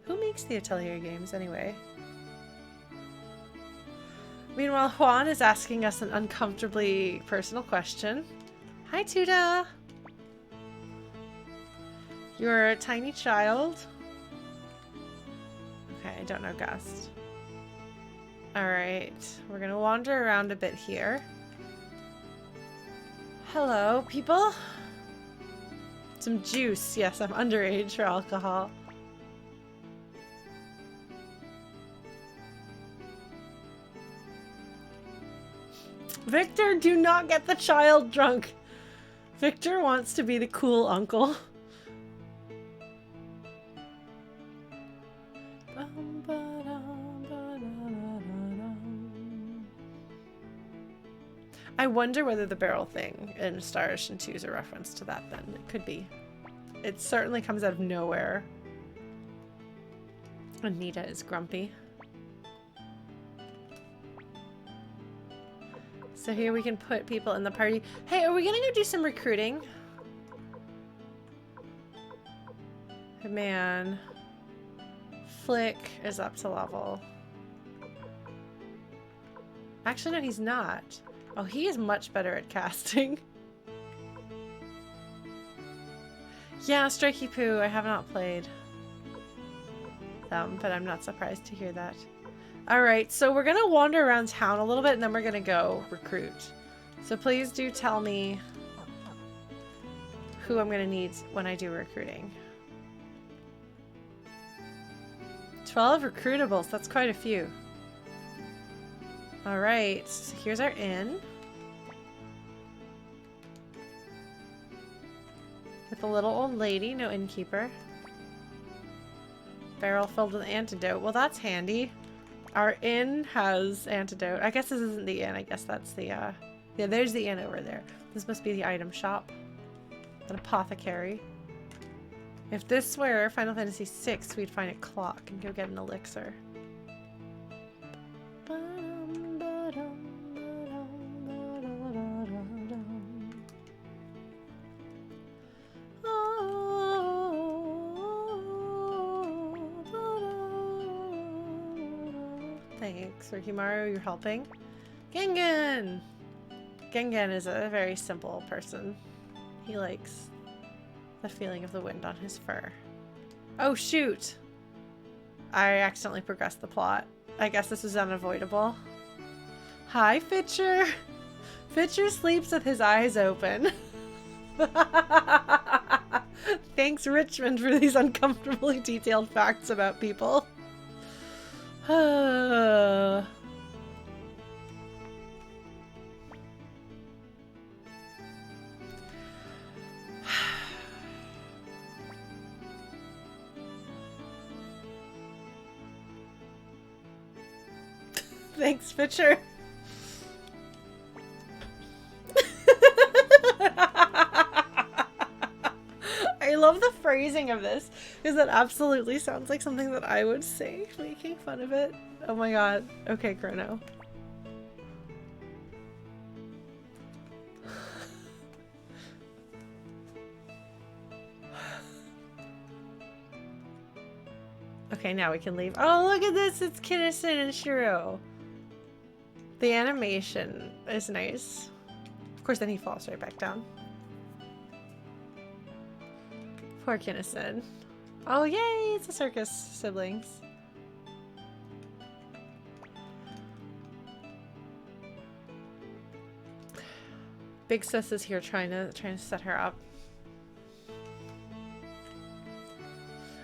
Who makes the Atelier games anyway? Meanwhile, Juan is asking us an uncomfortably personal question. Hi, Tuda! You're a tiny child? Okay, I don't know Gust. Alright, we're gonna wander around a bit here. Hello, people. Some juice. Yes, I'm underage for alcohol. Victor, do not get the child drunk. Victor wants to be the cool uncle. I wonder whether the barrel thing in Star Ocean 2 is a reference to that then. It could be. It certainly comes out of nowhere. Anita is grumpy. So here we can put people in the party. Hey, are we gonna go do some recruiting? Man. Flick is up to level. Actually, no, he's not. Oh, he is much better at casting. Yeah, Strikey Poo, I have not played them, but I'm not surprised to hear that. Alright, so we're gonna wander around town a little bit and then we're gonna go recruit. So please do tell me who I'm gonna need when I do recruiting. 12 recruitables, that's quite a few. Alright, so here's our inn. With a little old lady, no innkeeper. Barrel filled with antidote. Well, that's handy. Our inn has antidote. I guess this isn't the inn. I guess that's the, yeah, there's the inn over there. This must be the item shop. An apothecary. If this were Final Fantasy VI, we'd find a clock and go get an elixir. Thanks, Rikimaru, you're helping. Gengen! Gengen is a very simple person. He likes the feeling of the wind on his fur. Oh shoot! I accidentally progressed the plot. I guess this is unavoidable. Hi, Fitcher! Fitcher sleeps with his eyes open. Thanks, Richmond, for these uncomfortably detailed facts about people. Thanks, Fitcher. I love the phrasing of this, because it absolutely sounds like something that I would say, making fun of it. Oh my god. Okay, Chrono. Okay, now we can leave. Oh, look at this! It's Kinnison and Shiro. The animation is nice. Of course, then he falls right back down. Poor Kinnison. Oh, yay! It's a circus siblings. Big Sis is here trying to set her up.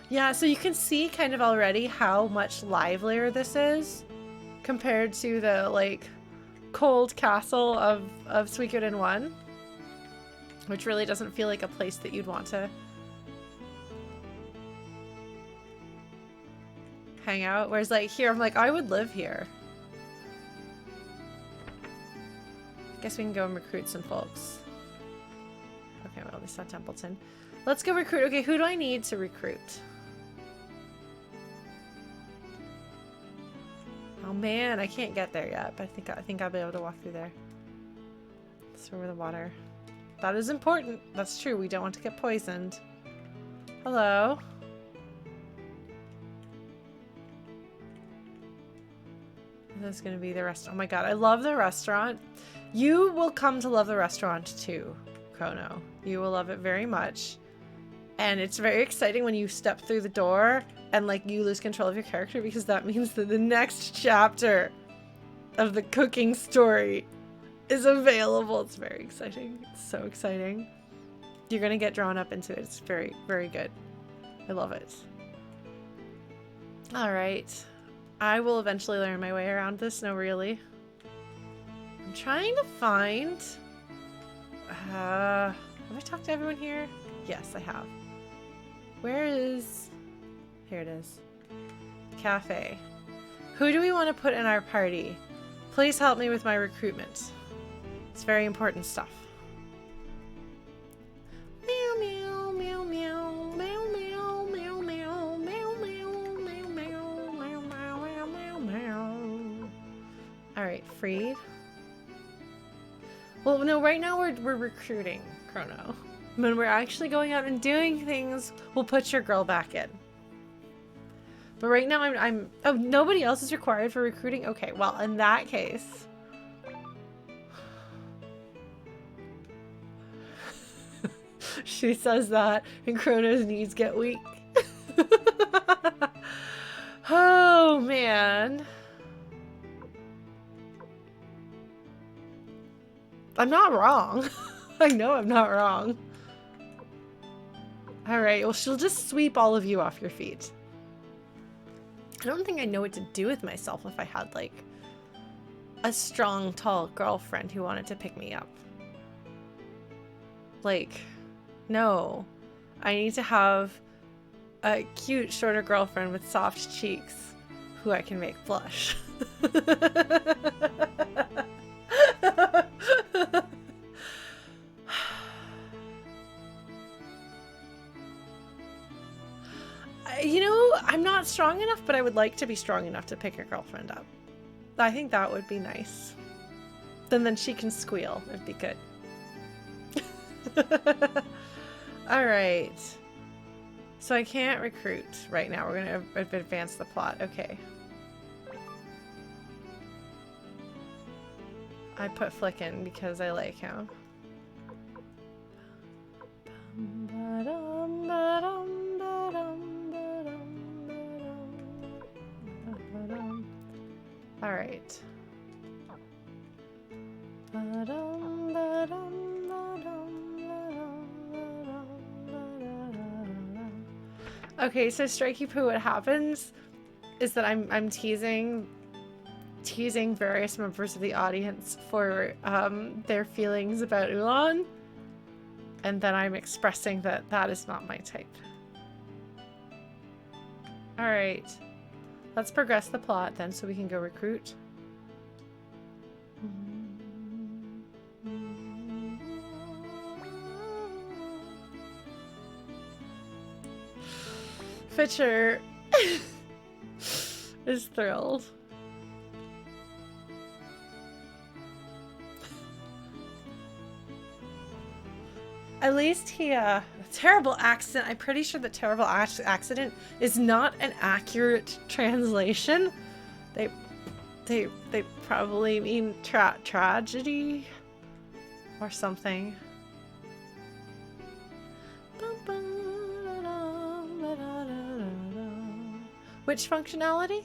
Yeah, so you can see kind of already how much livelier this is compared to the like cold castle of Suikoden 1, which really doesn't feel like a place that you'd want to hang out. Whereas like here, I'm like, I would live here. Guess we can go and recruit some folks. Okay, well, we saw Templeton. Let's go recruit. Okay, who do I need to recruit? Oh man, I can't get there yet, but I think I'll be able to walk through there. That's over the water. That is important. That's true. We don't want to get poisoned. Hello. This is gonna be the restaurant. Oh my god, I love the restaurant. You will come to love the restaurant too, Chrono. You will love it very much. And it's very exciting when you step through the door and like you lose control of your character, because that means that the next chapter of the cooking story is available. It's very exciting. It's so exciting. You're gonna get drawn up into it. It's very, very good. I love it. All right. I will eventually learn my way around this. No, really. I'm trying to find... have I talked to everyone here? Yes, I have. Where is... Here it is. Cafe. Who do we want to put in our party? Please help me with my recruitment. It's very important stuff. Meow, meow, meow, meow, meow, meow, meow, meow, meow, meow, meow, meow, meow, meow, meow. All right, Freed. Well, no, right now we're recruiting Chrono. When we're actually going out and doing things, we'll put your girl back in. But right now I'm oh, nobody else is required for recruiting? Okay, well, in that case. She says that and Chrono's knees get weak. Oh, man. I'm not wrong. I know I'm not wrong. Alright, well, she'll just sweep all of you off your feet. I don't think I know what to do with myself if I had, like, a strong, tall girlfriend who wanted to pick me up. Like, no. I need to have a cute, shorter girlfriend with soft cheeks who I can make blush. You know, I'm not strong enough, but I would like to be strong enough to pick your girlfriend up. I think that would be nice. Then she can squeal. It'd be good. Alright. So I can't recruit right now. We're going to advance the plot. Okay. I put Flick in because I like him. Alright. Okay, so Strikey Poo, what happens is that I'm teasing various members of the audience for their feelings about Ulan, and then I'm expressing that that is not my type. Alright. Let's progress the plot then so we can go recruit. Fitcher is thrilled. At least he Terrible accident. I'm pretty sure that terrible accident is not an accurate translation. They probably mean tragedy or something. Which functionality?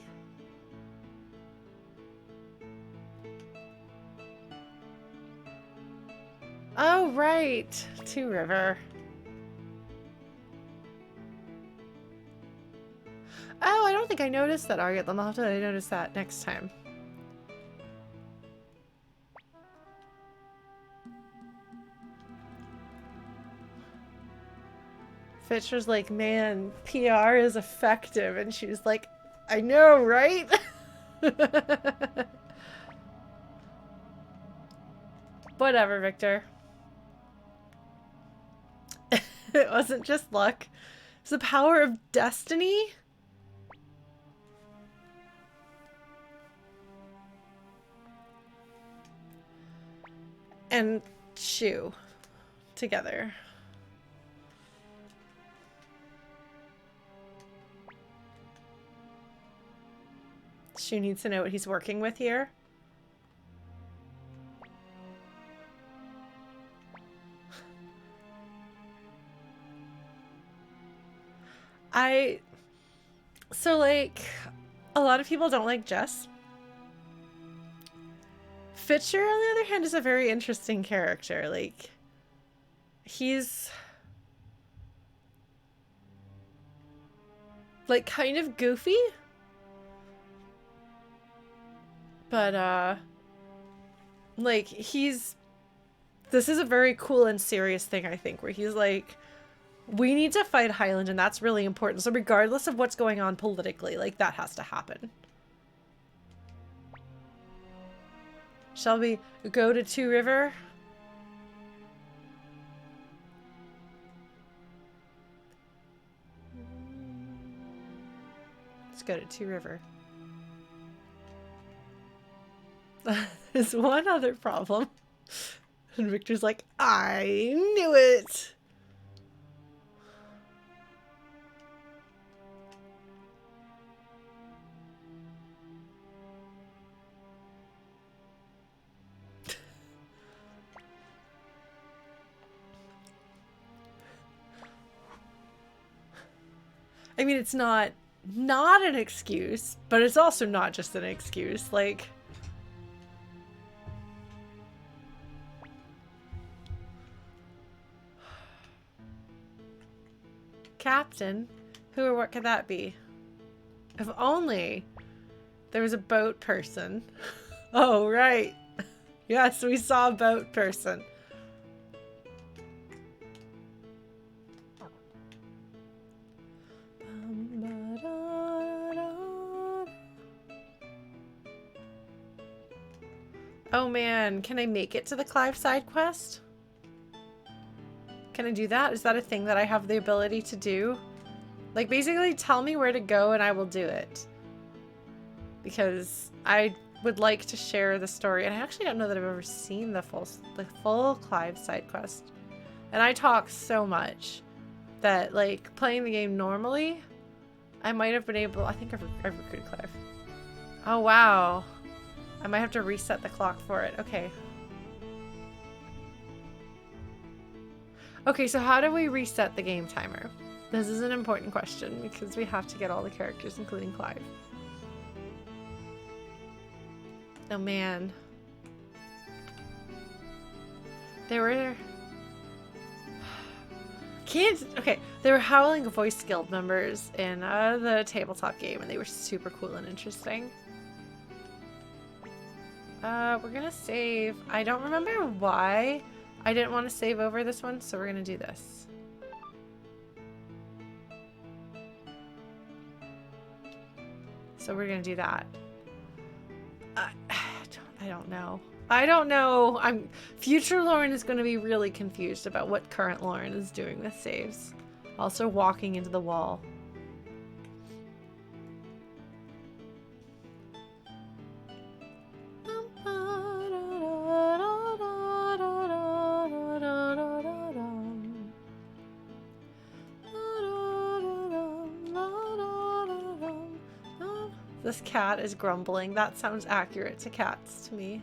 Oh, right. Two River. Oh, I don't think I noticed that, Argot. I'll have to notice that next time. Fitcher's like, man, PR is effective. And she was like, I know, right? Whatever, Victor. It wasn't just luck. It's the power of destiny. And Shu together. Shu needs to know what he's working with here. So like, a lot of people don't like Jess. Fitcher, on the other hand, is a very interesting character. Like, he's like kind of goofy, but like this is a very cool and serious thing, I think, where he's like, we need to fight Highland and that's really important. So regardless of what's going on politically, like, that has to happen. Shall we go to Two River? Let's go to Two River. There's one other problem. And Victor's like, I knew it! I mean, it's not an excuse, but it's also not just an excuse. Like, Captain? Who or what could that be? If only there was a boat person. Oh, right. Yes, we saw a boat person. Oh man, can I make it to the Clive side quest? Can I do that? Is that a thing that I have the ability to do? Like, basically tell me where to go and I will do it. Because I would like to share the story. And I actually don't know that I've ever seen the full Clive side quest. And I talk so much that, like, playing the game normally, I might have been able... I think I've recruited Clive. Oh, wow. I might have to reset the clock for it. Okay. Okay, so how do we reset the game timer? This is an important question because we have to get all the characters, including Clive. Oh, man. They were... Okay, they were Howling Voice Guild members in the tabletop game, and they were super cool and interesting. We're gonna save. I don't remember why I didn't want to save over this one, so we're gonna do this. So we're gonna do that. I don't know. I don't know. Future Lauren is gonna be really confused about what current Lauren is doing with saves. Also walking into the wall. This cat is grumbling. That sounds accurate to cats to me.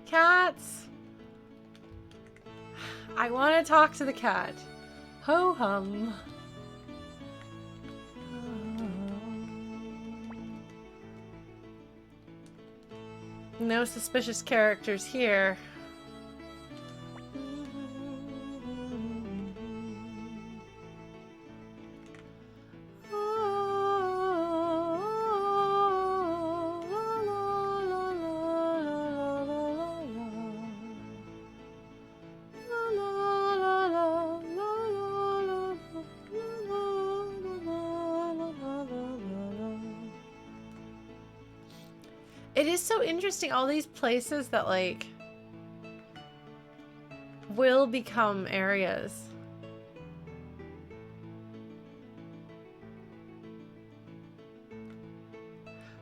Cats! I want to talk to the cat. Ho hum. No suspicious characters here. It is so interesting, all these places that, like, will become areas.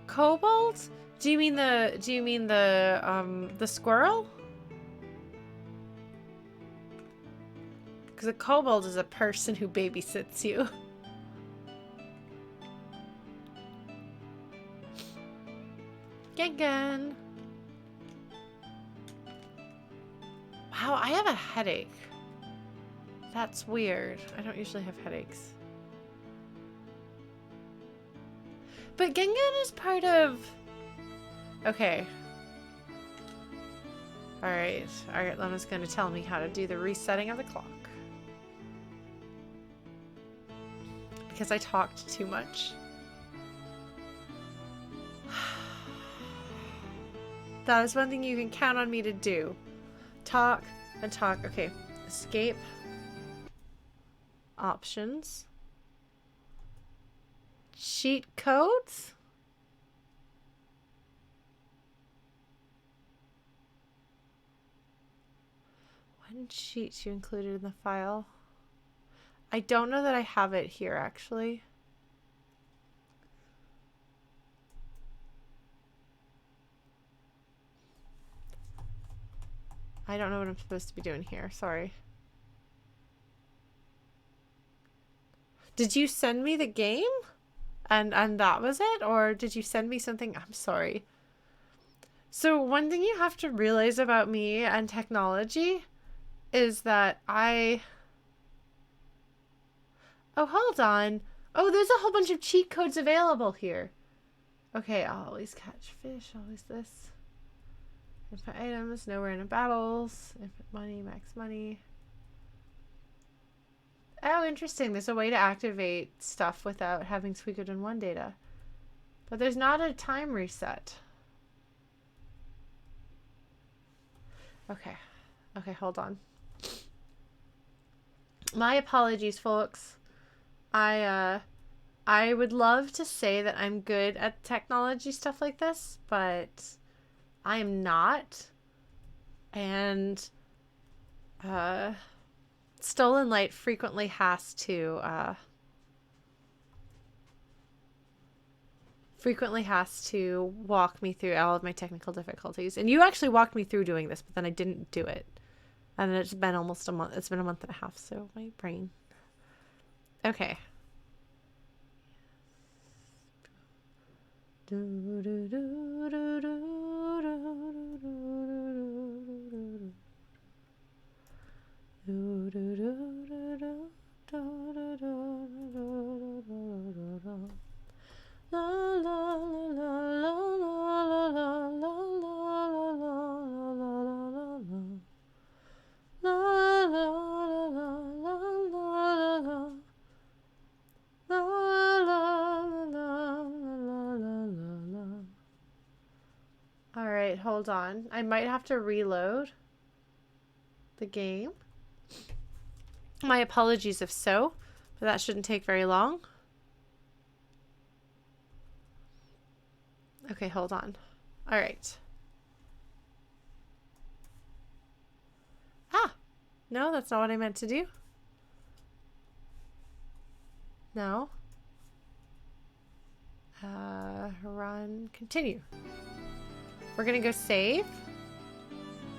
Kobold? Do you mean the squirrel? Because a kobold is a person who babysits you. Again. Wow, I have a headache. That's weird. I don't usually have headaches. But Gengan is part of... Okay. Alright. Alright, Lena's gonna tell me how to do the resetting of the clock. Because I talked too much. That is one thing you can count on me to do. Talk and talk. Okay. Escape. Options. Cheat codes? When sheets you included in the file? I don't know that I have it here, actually. I don't know what I'm supposed to be doing here. Sorry. Did you send me the game? And that was it? Or did you send me something? I'm sorry. So one thing you have to realize about me and technology is that Oh, hold on. Oh, there's a whole bunch of cheat codes available here. Okay, I'll always catch fish. Always this. Input items, no random battles, input money, max money. Oh, interesting. There's a way to activate stuff without having Suikoden 1 data. But there's not a time reset. Okay. Okay, hold on. My apologies, folks. I would love to say that I'm good at technology stuff like this, but I am not. And Stolen Light frequently has to walk me through all of my technical difficulties. And you actually walked me through doing this, but then I didn't do it. And it's been almost a month. It's been a month and a half, so my brain. Okay. Alright, hold on. I might have to reload the game. My apologies if so, but that shouldn't take very long. Okay, hold on. Alright. Ah! No, that's not what I meant to do. No. Run, continue. We're gonna go save.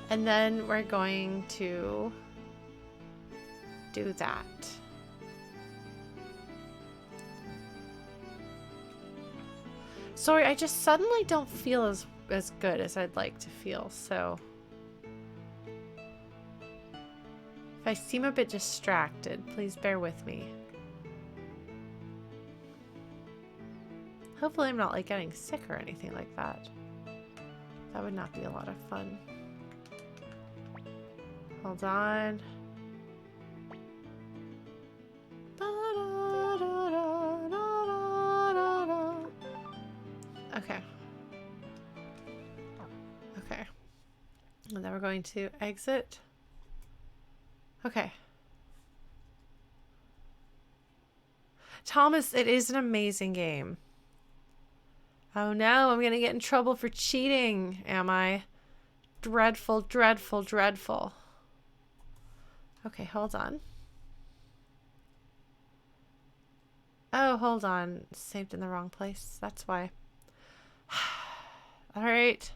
And then we're going to do that. Sorry, I just suddenly don't feel as good as I'd like to feel, so... If I seem a bit distracted, please bear with me. Hopefully I'm not like getting sick or anything like that. That would not be a lot of fun. Hold on. Okay. Okay. And then we're going to exit. Okay. Thomas, it is an amazing game. Oh no, I'm gonna get in trouble for cheating, am I? Dreadful, dreadful, dreadful. Okay, hold on. Oh, hold on. Saved in the wrong place. That's why. Alright.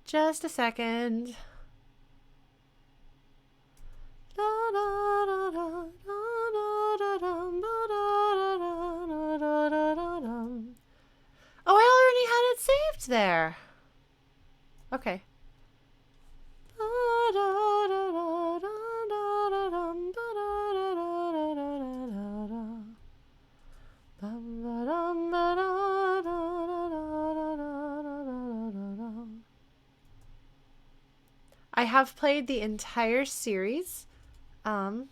Just a second. Oh, I already had it saved there. Okay. I have played the entire series. I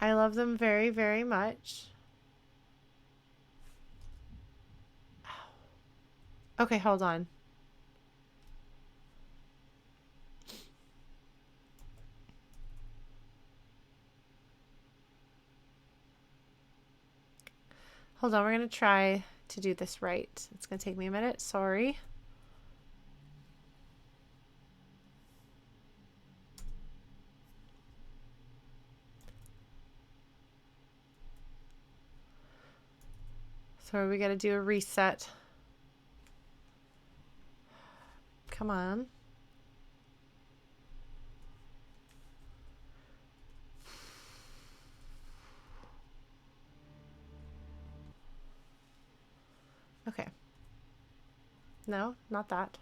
love them very, very much. Okay, hold on. Hold on, we're going to try to do this right. It's going to take me a minute. Sorry. So we got to do a reset. Come on. Okay. No, not that.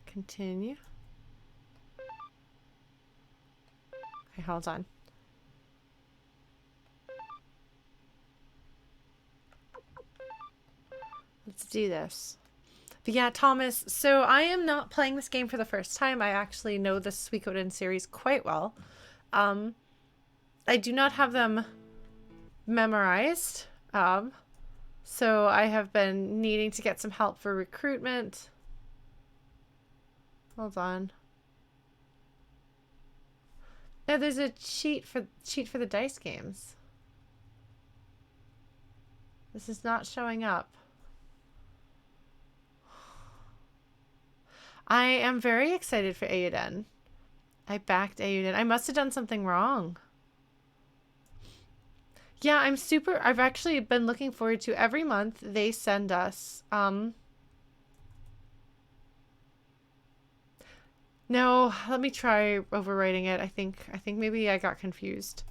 Continue. Okay, hold on. Let's do this. But yeah, Thomas, so I am not playing this game for the first time. I actually know the Suikoden series quite well. I do not have them memorized. So I have been needing to get some help for recruitment. Hold on. No, there's a cheat for the dice games. This is not showing up. I am very excited for Ayuden. I backed Ayuden. I must have done something wrong. Yeah, I've actually been looking forward to every month they send us, no, let me try overwriting it. I think maybe I got confused.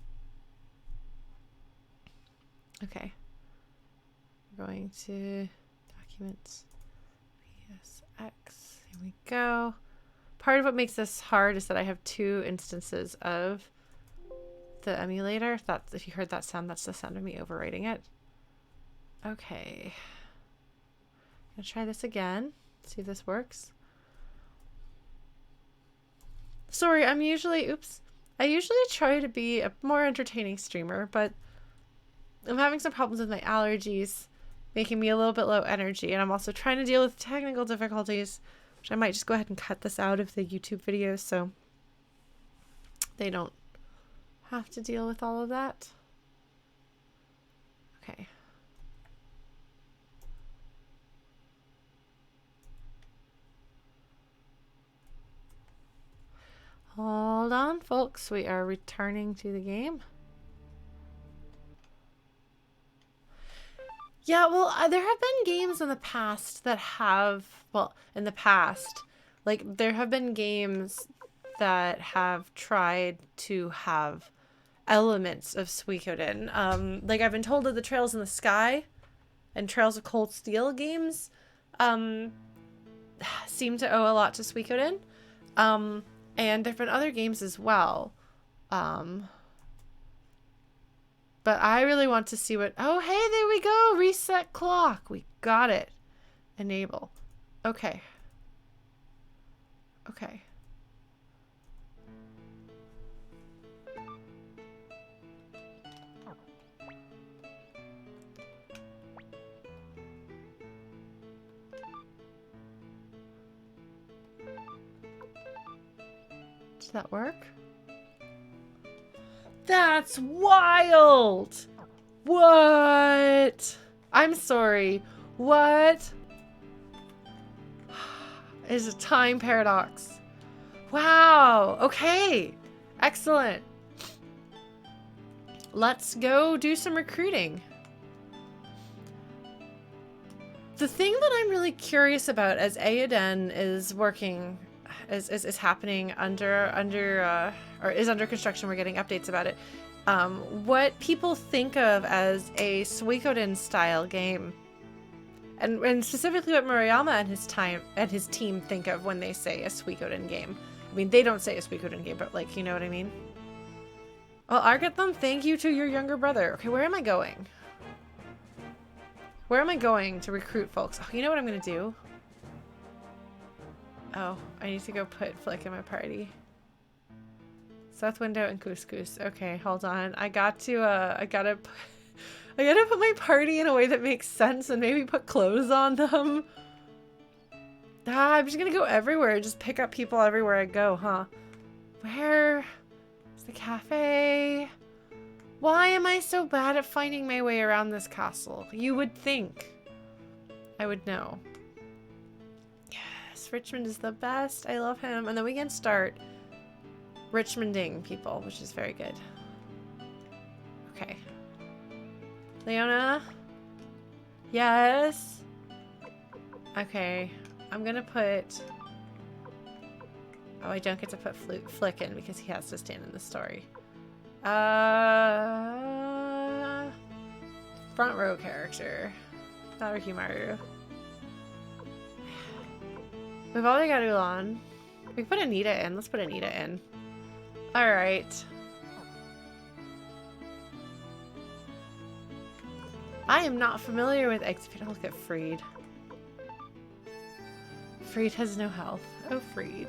Okay. We're going to documents, PSX. Here we go. Part of what makes this hard is that I have 2 instances of the emulator. If you heard that sound, that's the sound of me overwriting it. Okay. I'm gonna try this again. See if this works. Sorry, I usually try to be a more entertaining streamer, but I'm having some problems with my allergies, making me a little bit low energy, and I'm also trying to deal with technical difficulties, which I might just go ahead and cut this out of the YouTube videos so they don't have to deal with all of that. Okay. Hold on, folks. We are returning to the game. Yeah, well, there have been games in the past that have, like, there have been games that have tried to have elements of Suikoden. Like I've been told that the Trails in the Sky and Trails of Cold Steel games seem to owe a lot to Suikoden. And there've been other games as well. But I really want to see what... Oh, hey, there we go. Reset clock. We got it. Enable. Okay. Okay. Does that work? That's wild! What? I'm sorry. What? Is a time paradox. Wow. Okay. Excellent. Let's go do some recruiting. The thing that I'm really curious about as Aoden is working, is happening is under construction. We're getting updates about it. What people think of as a Suikoden style game, and specifically what Murayama and his team think of when they say a Suikoden game. I mean, they don't say a Suikoden game, but like, you know what I mean? Well, Argatham, thank you to your younger brother. Okay, where am I going? Where am I going to recruit folks? Oh, you know what I'm gonna do? Oh, I need to go put Flick in my party. South Window and Couscous. Okay, hold on. I gotta put my party in a way that makes sense and maybe put clothes on them. I'm just gonna go everywhere. Just pick up people everywhere I go, huh? Where's the cafe? Why am I so bad at finding my way around this castle? You would think I would know. Yes, Richmond is the best. I love him. And then we can start Richmonding people, which is very good. Okay. Leona? Yes? Okay. I'm gonna put... Oh, I don't get to put Flick in because he has to stand in the story. Front row character. Naruhimaru. We've already got Ulan. We can put Anita in. Let's put Anita in. Alright. I am not familiar with Execute. Look at Freed. Freed has no health. Oh, Freed.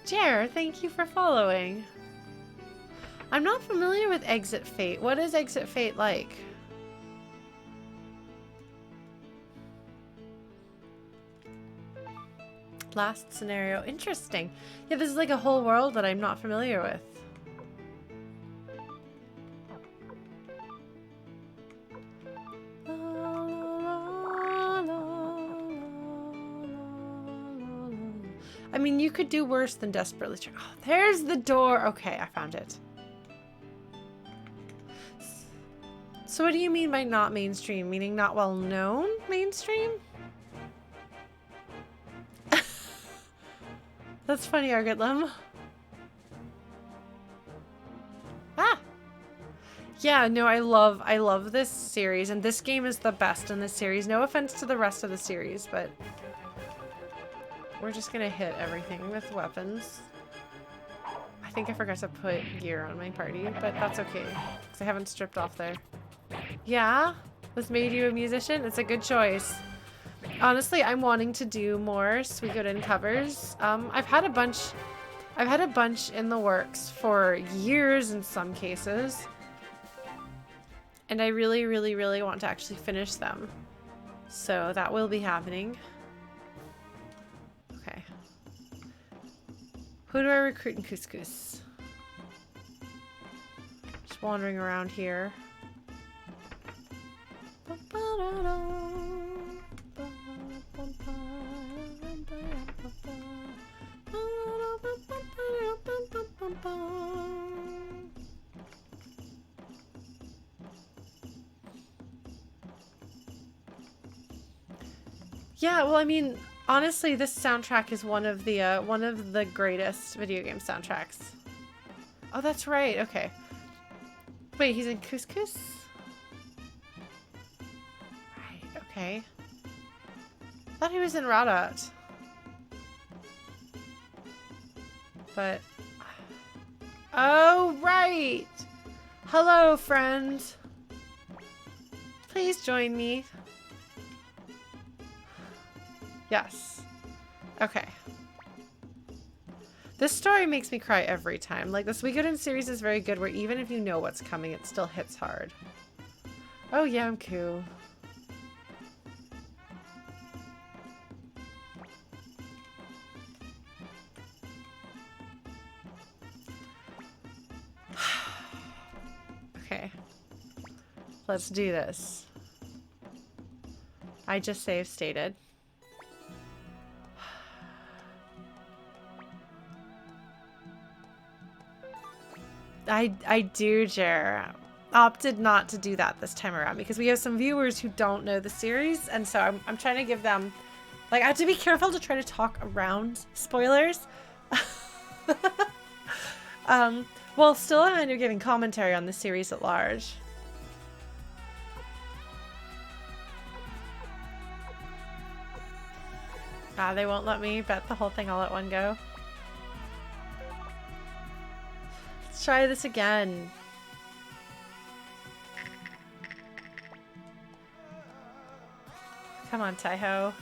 Jer, thank you for following. I'm not familiar with Exit Fate. What is Exit Fate like? Last scenario. Interesting. Yeah, this is like a whole world that I'm not familiar with. I mean, you could do worse than desperately try. Oh, there's the door. Okay, I found it. So what do you mean by not mainstream? Meaning not well known mainstream? That's funny, Argatlum. Ah! Yeah, no, I love this series, and this game is the best in this series. No offense to the rest of the series, but we're just gonna hit everything with weapons. I think I forgot to put gear on my party, but that's okay, because I haven't stripped off there. Yeah? This made you a musician? It's a good choice. Honestly, I'm wanting to do more Suikoden covers. I've had a bunch in the works for years in some cases. And I really, really, really want to actually finish them. So that will be happening. Okay. Who do I recruit in Couscous? Just wandering around here. Yeah, well, I mean, Honestly, this soundtrack is one of the greatest video game soundtracks. Oh, that's right. Okay. Wait, he's in Couscous? Right, okay. I thought he was in Radat. But... Oh, right! Hello, friend. Please join me. Yes. Okay. This story makes me cry every time. Like, the Suikoden series is very good where even if you know what's coming, it still hits hard. Oh, yeah, I'm cool. Okay. Let's do this. I just save stated. I do, Jer. Opted not to do that this time around because we have some viewers who don't know the series, and so I'm trying to give them, like, I have to be careful to try to talk around spoilers. Well, still I'm end up giving commentary on the series at large. Ah, they won't let me bet the whole thing all at one go. Let's try this again. Come on, Taiho.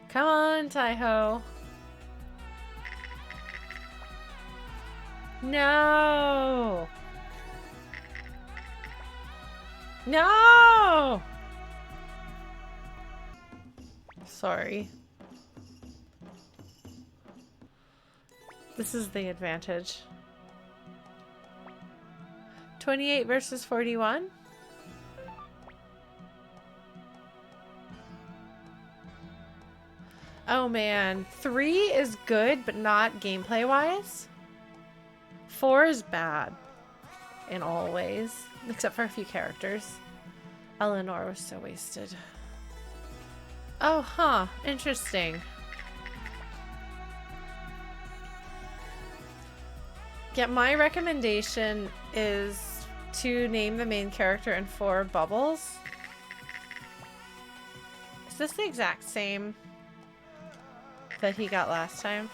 Come on, Taiho. No! No! Sorry. This is the advantage. 28 versus 41? Oh man. 3 is good, but not gameplay-wise. 4 is bad. In all ways. Except for a few characters. Eleanor was so wasted. Oh, huh. Interesting. Yeah, my recommendation is to name the main character in 4 bubbles. Is this the exact same that he got last time?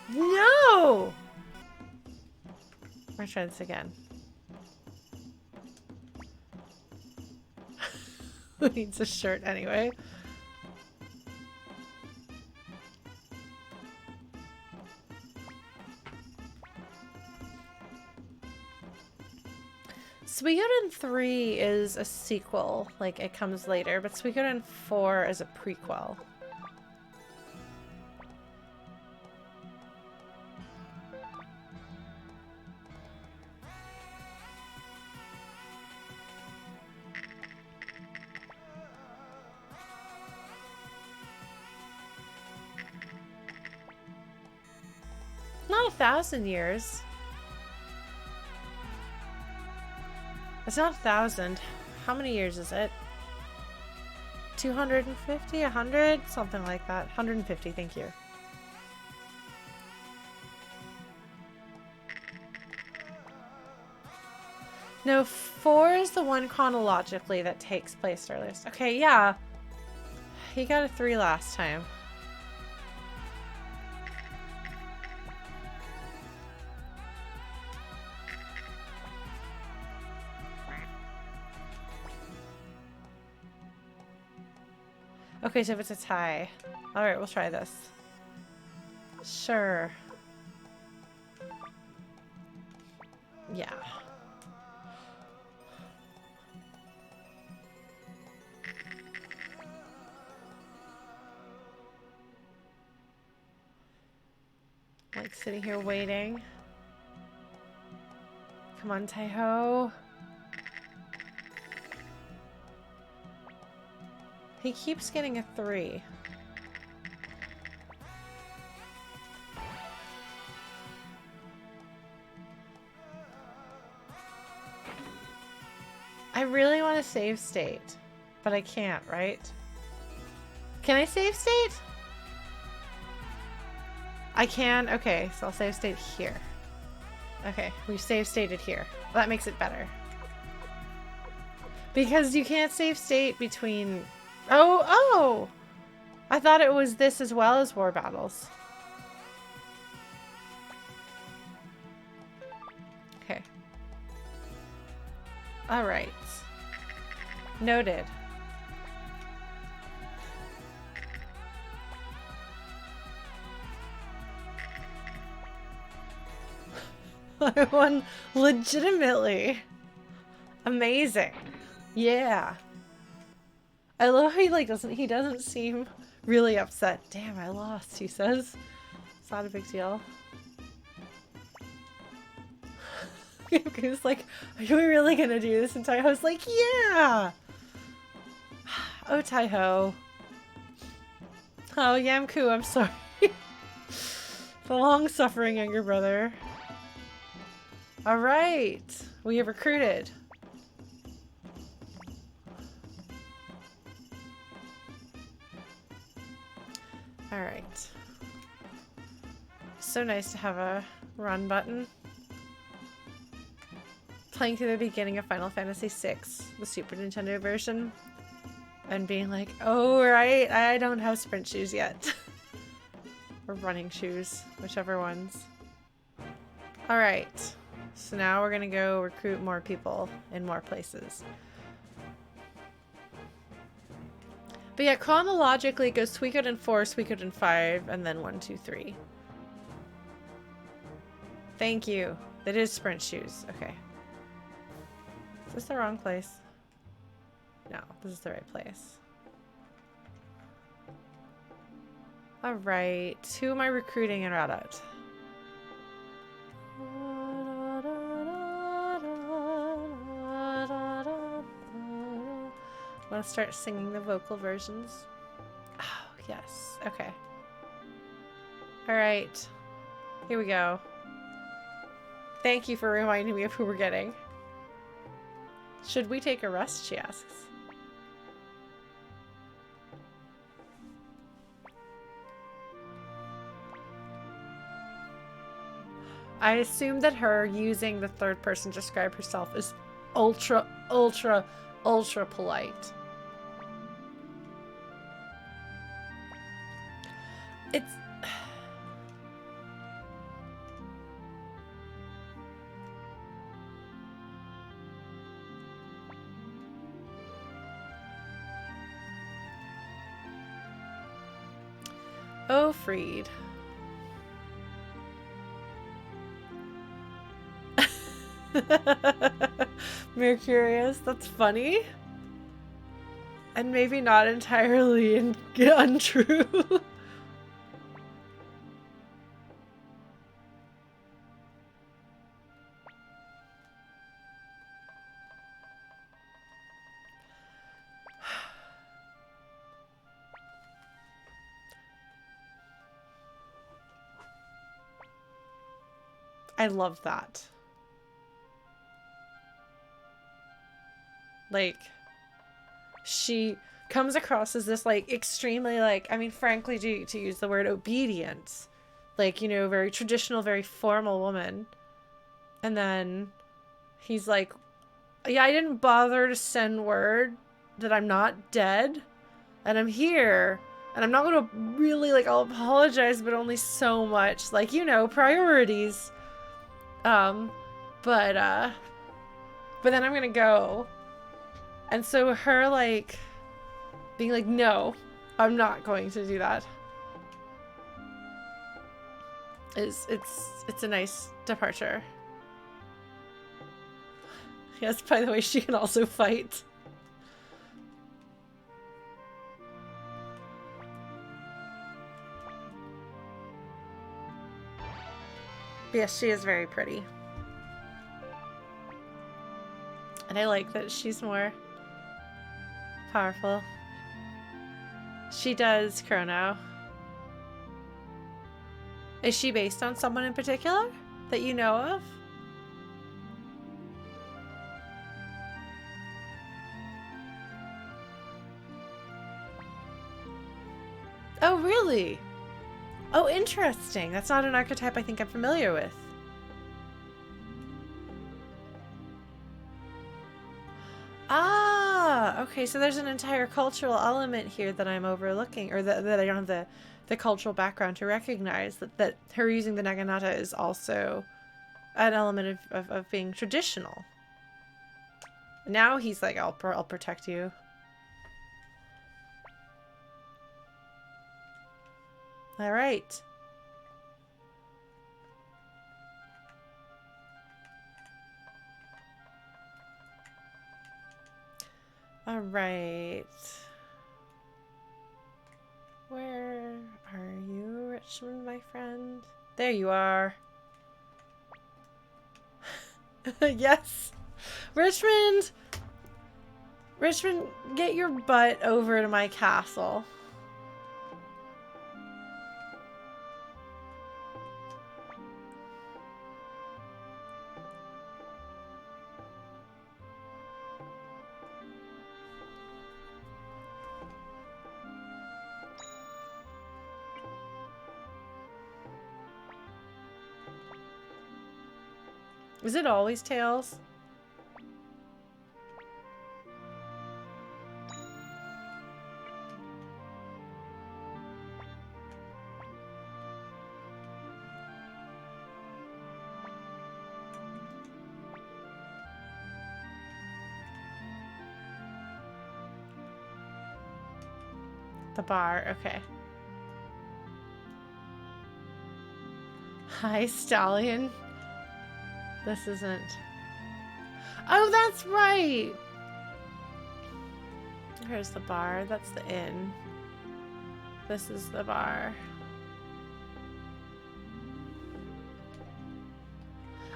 No! We're gonna try this again. Who needs a shirt anyway? Suikoden 3 is a sequel, like it comes later, but Suikoden 4 is a prequel. Not 1,000 years. It's not 1,000. How many years is it? 250? 100? Something like that. 150, thank you. No, 4 is the one chronologically that takes place earlier. Okay, yeah. He got a 3 last time. Okay, so if it's a tie. Alright, we'll try this. Sure. Yeah. Like sitting here waiting. Come on, Taiho. He keeps getting a 3. I really want to save state, but I can't, right? Can I save state? I can. Okay, so I'll save state here. Okay, we've save stated here. Well, that makes it better. Because you can't save state between... Oh! I thought it was this as well as war battles. Okay. Alright. Noted. I won legitimately. Amazing. Yeah. I love how he doesn't seem really upset. Damn, I lost, he says. It's not a big deal. He was like, are we really gonna do this? And Taiho's like, yeah! Oh, Taiho. Oh, Yamku, I'm sorry. The long-suffering younger brother. Alright. We have recruited. Alright. So nice to have a run button. Playing through the beginning of Final Fantasy VI, the Super Nintendo version, and being like, oh right, I don't have sprint shoes yet. Or running shoes, whichever ones. Alright, so now we're gonna go recruit more people in more places. But yeah, chronologically it goes Suikoden 4, Suikoden 5, and then 1, 2, 3. Thank you. That is sprint shoes. Okay. Is this the wrong place? No, this is the right place. Alright, who am I recruiting in Radot? I want to start singing the vocal versions. Oh, yes. Okay. Alright. Here we go. Thank you for reminding me of who we're getting. Should we take a rest, she asks. I assume that her using the third person to describe herself is ultra polite. It's... Oh, Freed. Mercurius, that's funny. And maybe not entirely untrue. I love that. Like, she comes across as this, like, extremely, like, I mean, frankly, to use the word obedient, like, you know, very traditional, very formal woman. And then he's like, yeah, I didn't bother to send word that I'm not dead and I'm here and I'm not gonna really, like, I'll apologize, but only so much, like, you know, priorities. But then I'm gonna go. And so her, like, being like, no, I'm not going to do that. It's a nice departure. Yes, by the way, she can also fight. Yes, she is very pretty. And I like that she's more powerful. She does Chrono. Is she based on someone in particular that you know of? Really? Oh, interesting. That's not an archetype I think I'm familiar with. Ah, okay, so there's an entire cultural element here that I'm overlooking, or that I don't have the cultural background to recognize, that her using the naginata is also an element of being traditional. Now he's like, I'll protect you. All right. All right. Where are you, Richmond, my friend? There you are. Yes. Richmond! Richmond, get your butt over to my castle. Is it always tails? The bar, okay. Hi, Stallion. This isn't... Oh, that's right! Here's the bar. That's the inn. This is the bar.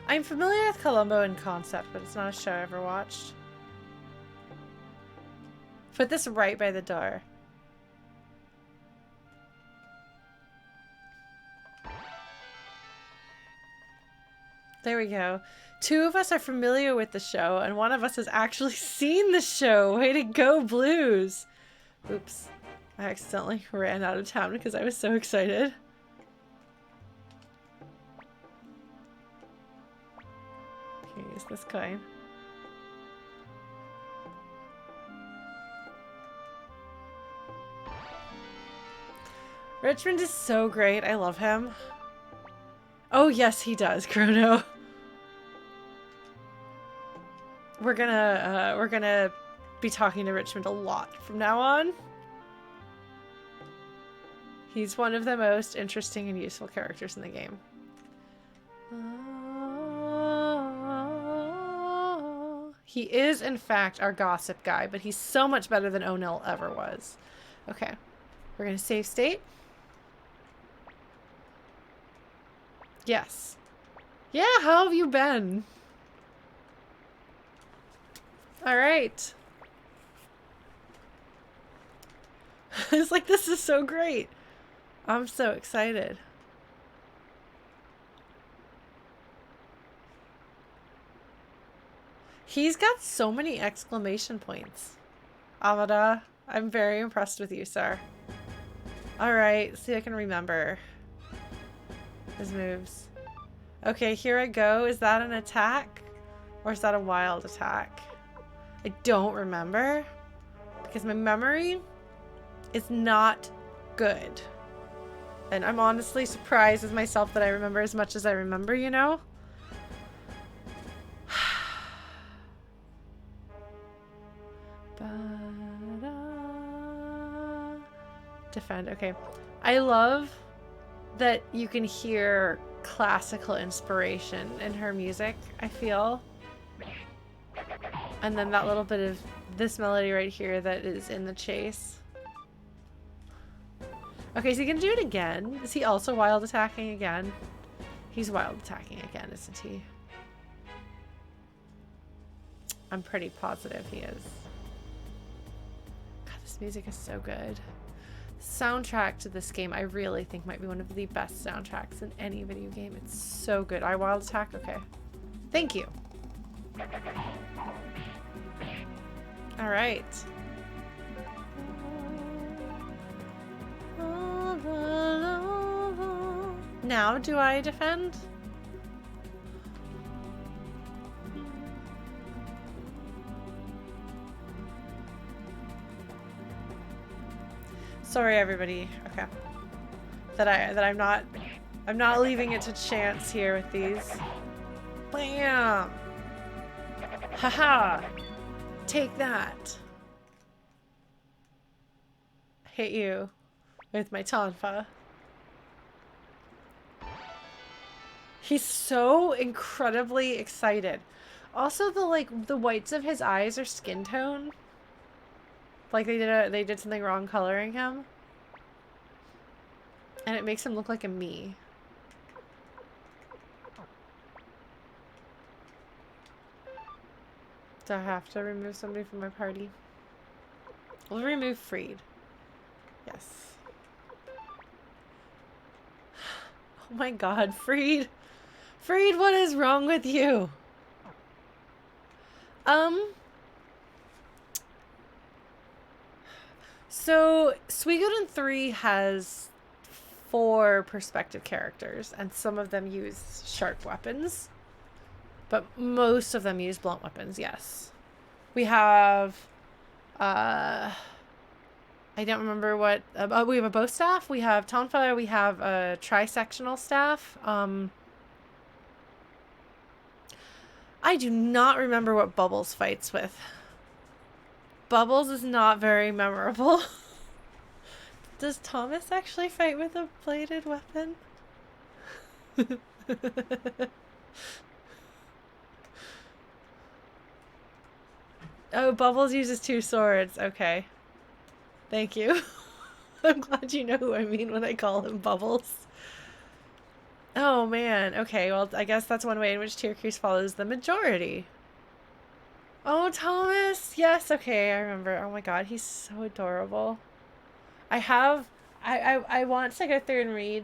I'm familiar with Columbo in concept, but it's not a show I ever watched. Put this right by the door. There we go. Two of us are familiar with the show, and one of us has actually seen the show. Way to go, Blues! Oops. I accidentally ran out of town because I was so excited. Okay, use this coin. Richmond is so great. I love him. Oh, yes, he does, Chrono. We're gonna be talking to Richmond a lot from now on. He's one of the most interesting and useful characters in the game. He is, in fact, our gossip guy, but he's so much better than O'Neill ever was. Okay, we're gonna save state. Yes. Yeah, how have you been? All right. It's like, this is so great. I'm so excited. He's got so many exclamation points. Amada, I'm very impressed with you, sir. All right, see if I can remember his moves. Okay, here I go. Is that an attack? Or is that a wild attack? I don't remember. Because my memory is not good. And I'm honestly surprised with myself that I remember as much as I remember, you know? Defend. Okay. I love that you can hear classical inspiration in her music, I feel. And then that little bit of this melody right here that is in the chase. Okay, is he gonna do it again? Is he also wild attacking again? He's wild attacking again, isn't he? I'm pretty positive he is. God, this music is so good. Soundtrack to this game I really think might be one of the best soundtracks in any video game. It's so good. I wild attack? Okay. Thank you. Alright. Alright. Now do I defend? Sorry everybody. Okay. I'm not leaving it to chance here with these. Bam! Haha! Take that! Hit you with my tonfa. He's so incredibly excited. Also, the whites of his eyes are skin tone. Like they did something wrong coloring him. And it makes him look like a me. Do I have to remove somebody from my party? We'll remove Freed. Yes. Oh my god, Freed. Freed, what is wrong with you? So Suikoden 3 has 4 perspective characters, and some of them use sharp weapons. But most of them use blunt weapons, yes. We have, I don't remember what, we have a bow staff, we have tonfa, we have a trisectional staff. I do not remember what Bubbles fights with. Bubbles is not very memorable. Does Thomas actually fight with a bladed weapon? Oh, Bubbles uses 2 swords. Okay. Thank you. I'm glad you know who I mean when I call him Bubbles. Oh man. Okay, well, I guess that's one way in which Tyrcrease follows the majority. Oh, Thomas! Yes, okay, I remember. Oh my god, he's so adorable. I want to go through and read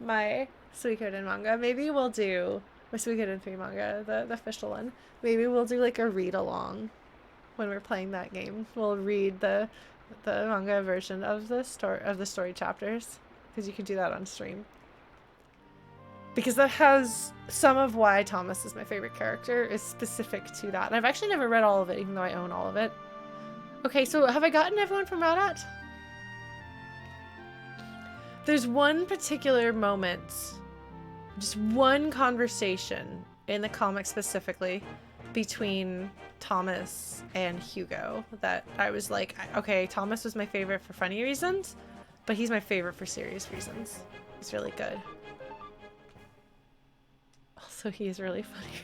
my Suikoden manga. Maybe we'll do my Suikoden 3 manga, the official one. Maybe we'll do like a read along when we're playing that game. We'll read the manga version of the story chapters, because you can do that on stream. Because that has some of why Thomas is my favorite character is specific to that. And I've actually never read all of it, even though I own all of it. Okay, so have I gotten everyone from Radat? There's one particular moment, just one conversation in the comic specifically between Thomas and Hugo that I was like, okay, Thomas was my favorite for funny reasons, but he's my favorite for serious reasons. He's really good. Also, he is really funny.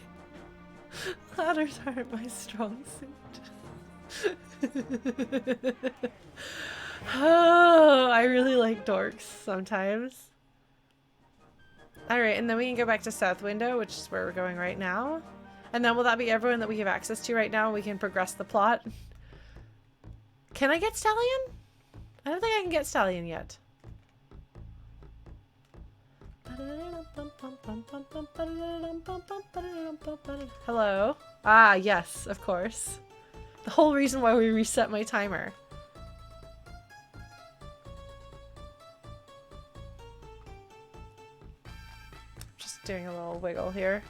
Ladders aren't my strong suit. Oh, I really like dorks sometimes. Alright, and then we can go back to South Window, which is where we're going right now. And then will that be everyone that we have access to right now? We can progress the plot. Can I get Stallion? I don't think I can get Stallion yet. Hello? Ah, yes, of course. The whole reason why we reset my timer. Just doing a little wiggle here.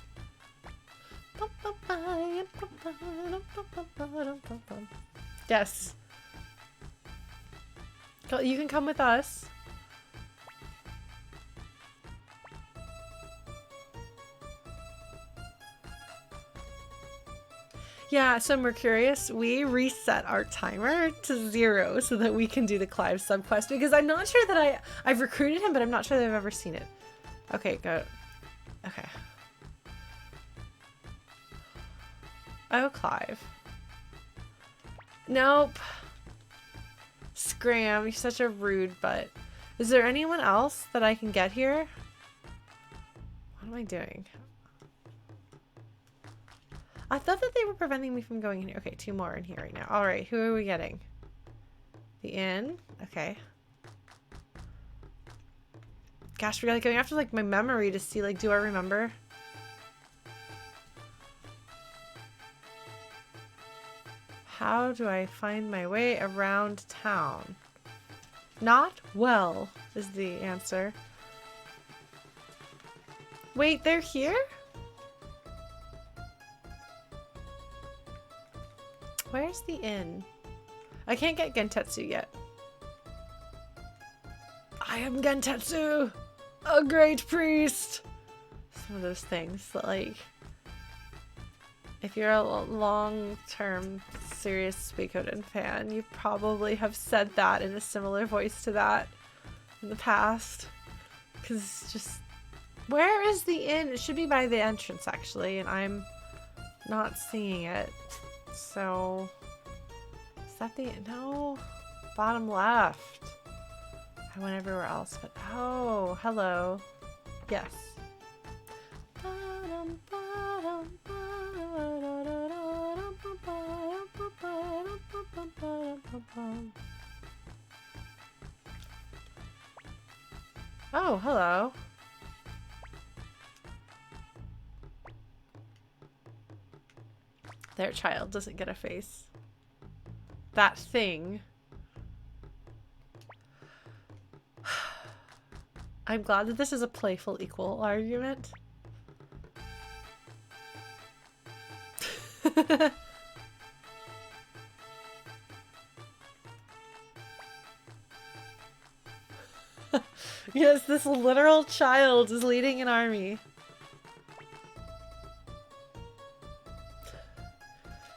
Yes. You can come with us. Yeah, so Mercurius, we reset our timer to 0 so that we can do the Clive subquest, because I'm not sure that I've recruited him, but I'm not sure that I've ever seen it. Okay, go. Okay. Oh, Clive. Nope. Scram, you're such a rude butt. Is there anyone else that I can get here? What am I doing? I thought that they were preventing me from going in here. Okay, 2 more in here right now. All right, who are we getting? The inn? Okay. Gosh, we're like going after like my memory to see like, do I remember? How do I find my way around town? Not well is the answer. Wait, they're here? Where's the inn? I can't get Gentetsu yet. I am Gentetsu! A great priest! Some of those things that, like, if you're a long-term serious Suikoden fan, you probably have said that in a similar voice to that in the past. Because just... Where is the inn? It should be by the entrance, actually, and I'm not seeing it. So... Is that the... No. Bottom left. I went everywhere else, but... Oh, hello. Yes. Oh, hello. Their child doesn't get a face. That thing. I'm glad that this is a playful equal argument. Yes, this literal child is leading an army.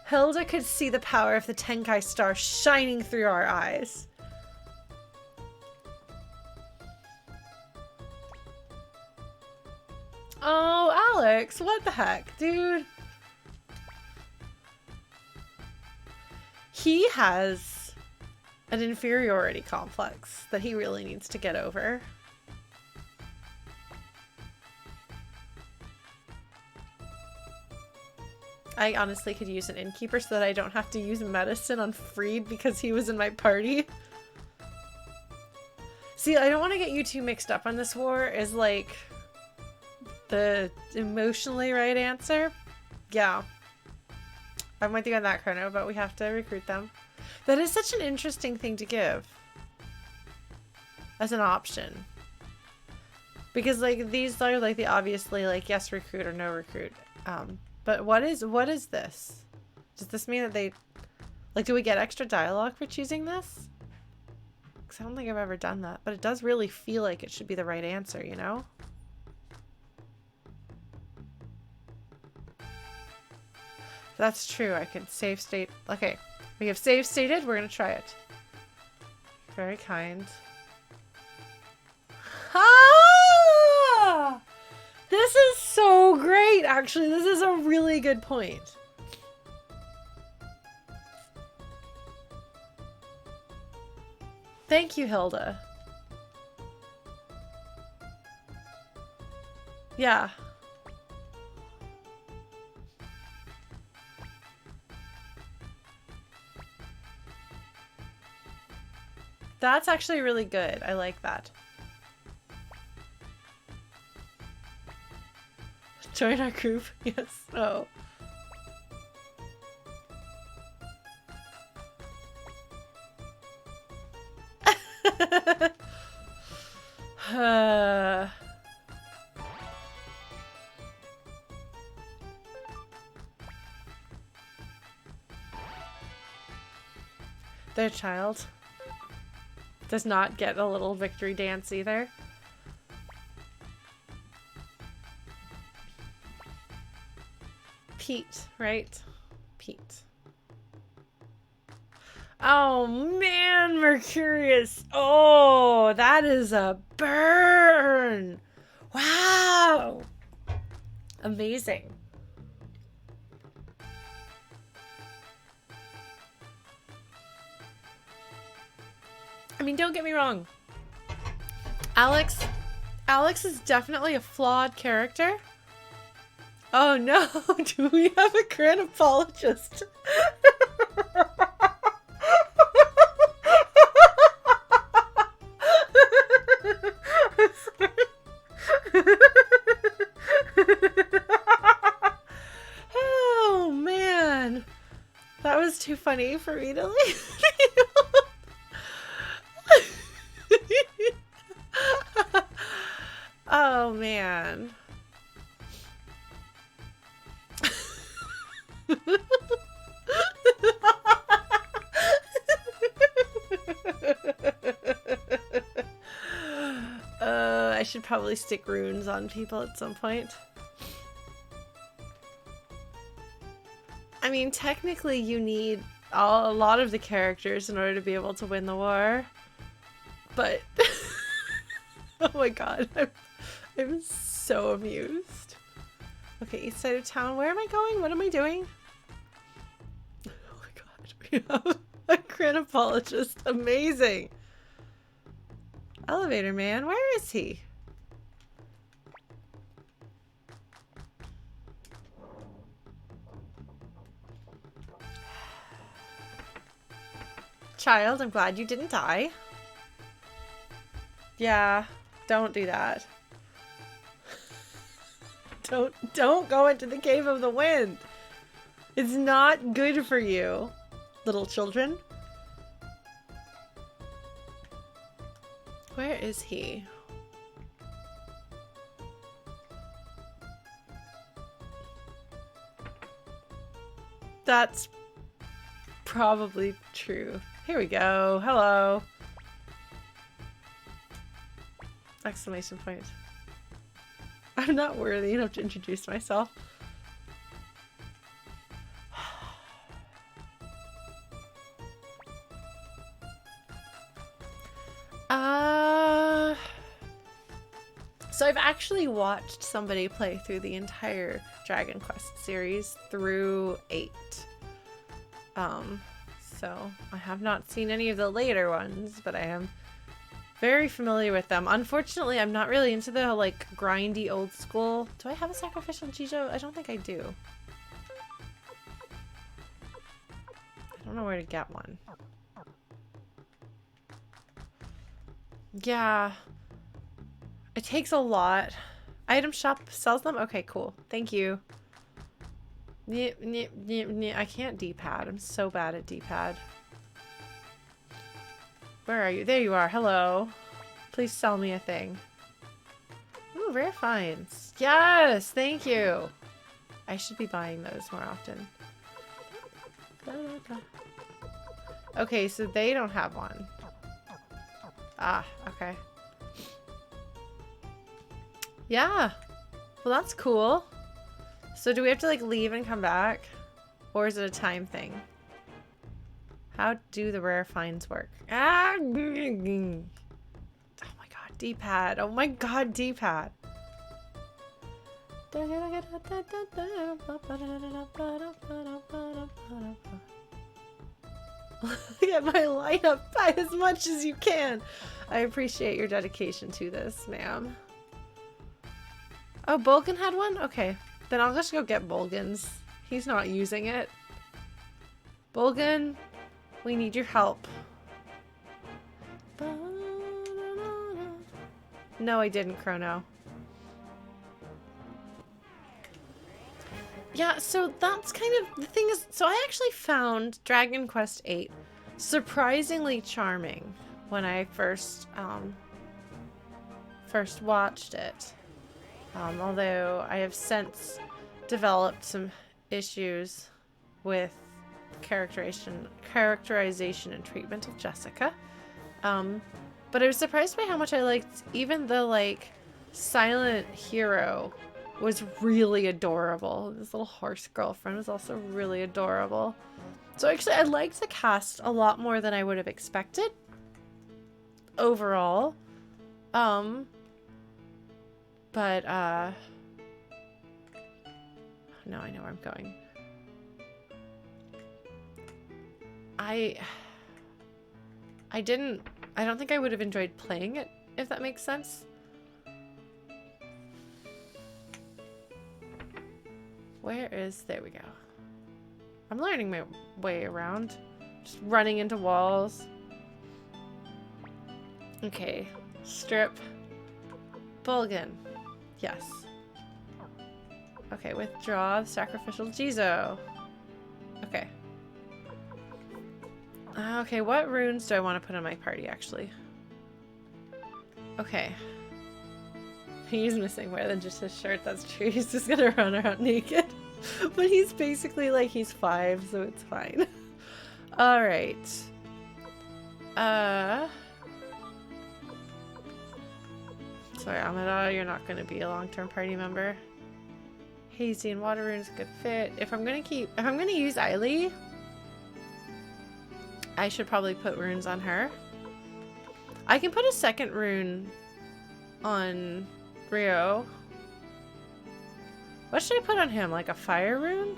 Hilda could see the power of the Tenkai star shining through our eyes. Oh, Alex, what the heck, dude? He has an inferiority complex that he really needs to get over. I honestly could use an innkeeper so that I don't have to use medicine on Freed because he was in my party. See, I don't want to get you two mixed up on this war is like the emotionally right answer. Yeah. I'm with you on that, Chrono, but we have to recruit them. That is such an interesting thing to give as an option. Because like these are like the obviously like yes recruit or no recruit. But what is this? Does this mean that they like do we get extra dialogue for choosing this? Because I don't think I've ever done that, but it does really feel like it should be the right answer, you know? That's true. I can save state. Okay, we have save stated. We're gonna try it. Very kind. Ah! This is so great, actually. This is a really good point. Thank you, Hilda. Yeah. That's actually really good. I like that. Join our group? Yes. Oh. Their child does not get a little victory dance either. Pete, right? Pete. Oh man, Mercurius. Oh, that is a burn. Wow. Amazing. I mean, don't get me wrong. Alex is definitely a flawed character. Oh no, do we have a current apologist? Oh man, that was too funny for me to leave. probably stick runes on people at some point. I mean, technically you need a lot of the characters in order to be able to win the war. But oh my god, I'm so amused. Okay, east side of town. Where am I going? What am I doing? Oh my god, we have a crinapologist. Amazing. Elevator man, where is he? Child, I'm glad you didn't die. Yeah, don't do that. Don't go into the cave of the wind. It's not good for you, little children. Where is he? That's probably true. Here we go. Hello. Exclamation point. I'm not worthy enough to introduce myself. So I've actually watched somebody play through the entire Dragon Quest series through 8. So I have not seen any of the later ones, but I am very familiar with them. Unfortunately, I'm not really into the like grindy old school. Do I have a sacrificial Jijo? I don't think I do. I don't know where to get one. Yeah. It takes a lot. Item shop sells them? Okay, cool. Thank you. I can't D-pad. I'm so bad at D-pad. Where are you? There you are. Hello. Please sell me a thing. Ooh, rare finds. Yes! Thank you! I should be buying those more often. Okay, so they don't have one. Ah, okay. Yeah. Well, that's cool. So do we have to like leave and come back? Or is it a time thing? How do the rare finds work? Ah! Oh my god, D-pad. Oh my god, D-pad. Get my lineup by as much as you can. I appreciate your dedication to this, ma'am. Oh, Bolgan had one? Okay. Then I'll just go get Bolgan's. He's not using it. Bolgan, we need your help. No, I didn't, Chrono. Yeah, so that's kind of the thing is, so I actually found Dragon Quest VIII surprisingly charming when I first watched it. Although I have since developed some issues with characterization and treatment of Jessica. But I was surprised by how much I liked even the like silent hero was really adorable. This little horse girlfriend was also really adorable. So actually I liked the cast a lot more than I would have expected overall. But no, I know where I'm going. I don't think I would have enjoyed playing it, if that makes sense. There we go. I'm learning my way around. Just running into walls. Okay. Strip. Bolgan. Yes. Okay, withdraw the sacrificial Jizo. Okay. Okay, what runes do I want to put in my party, actually? Okay. He's missing more than just his shirt, that's true. He's just gonna run around naked. But he's basically like, he's 5, so it's fine. Alright. Sorry, Amada, you're not going to be a long-term party member. Hazy and water rune's a good fit. If I'm going to use Adlai, I should probably put runes on her. I can put a second rune on Rio. What should I put on him? Like a fire rune?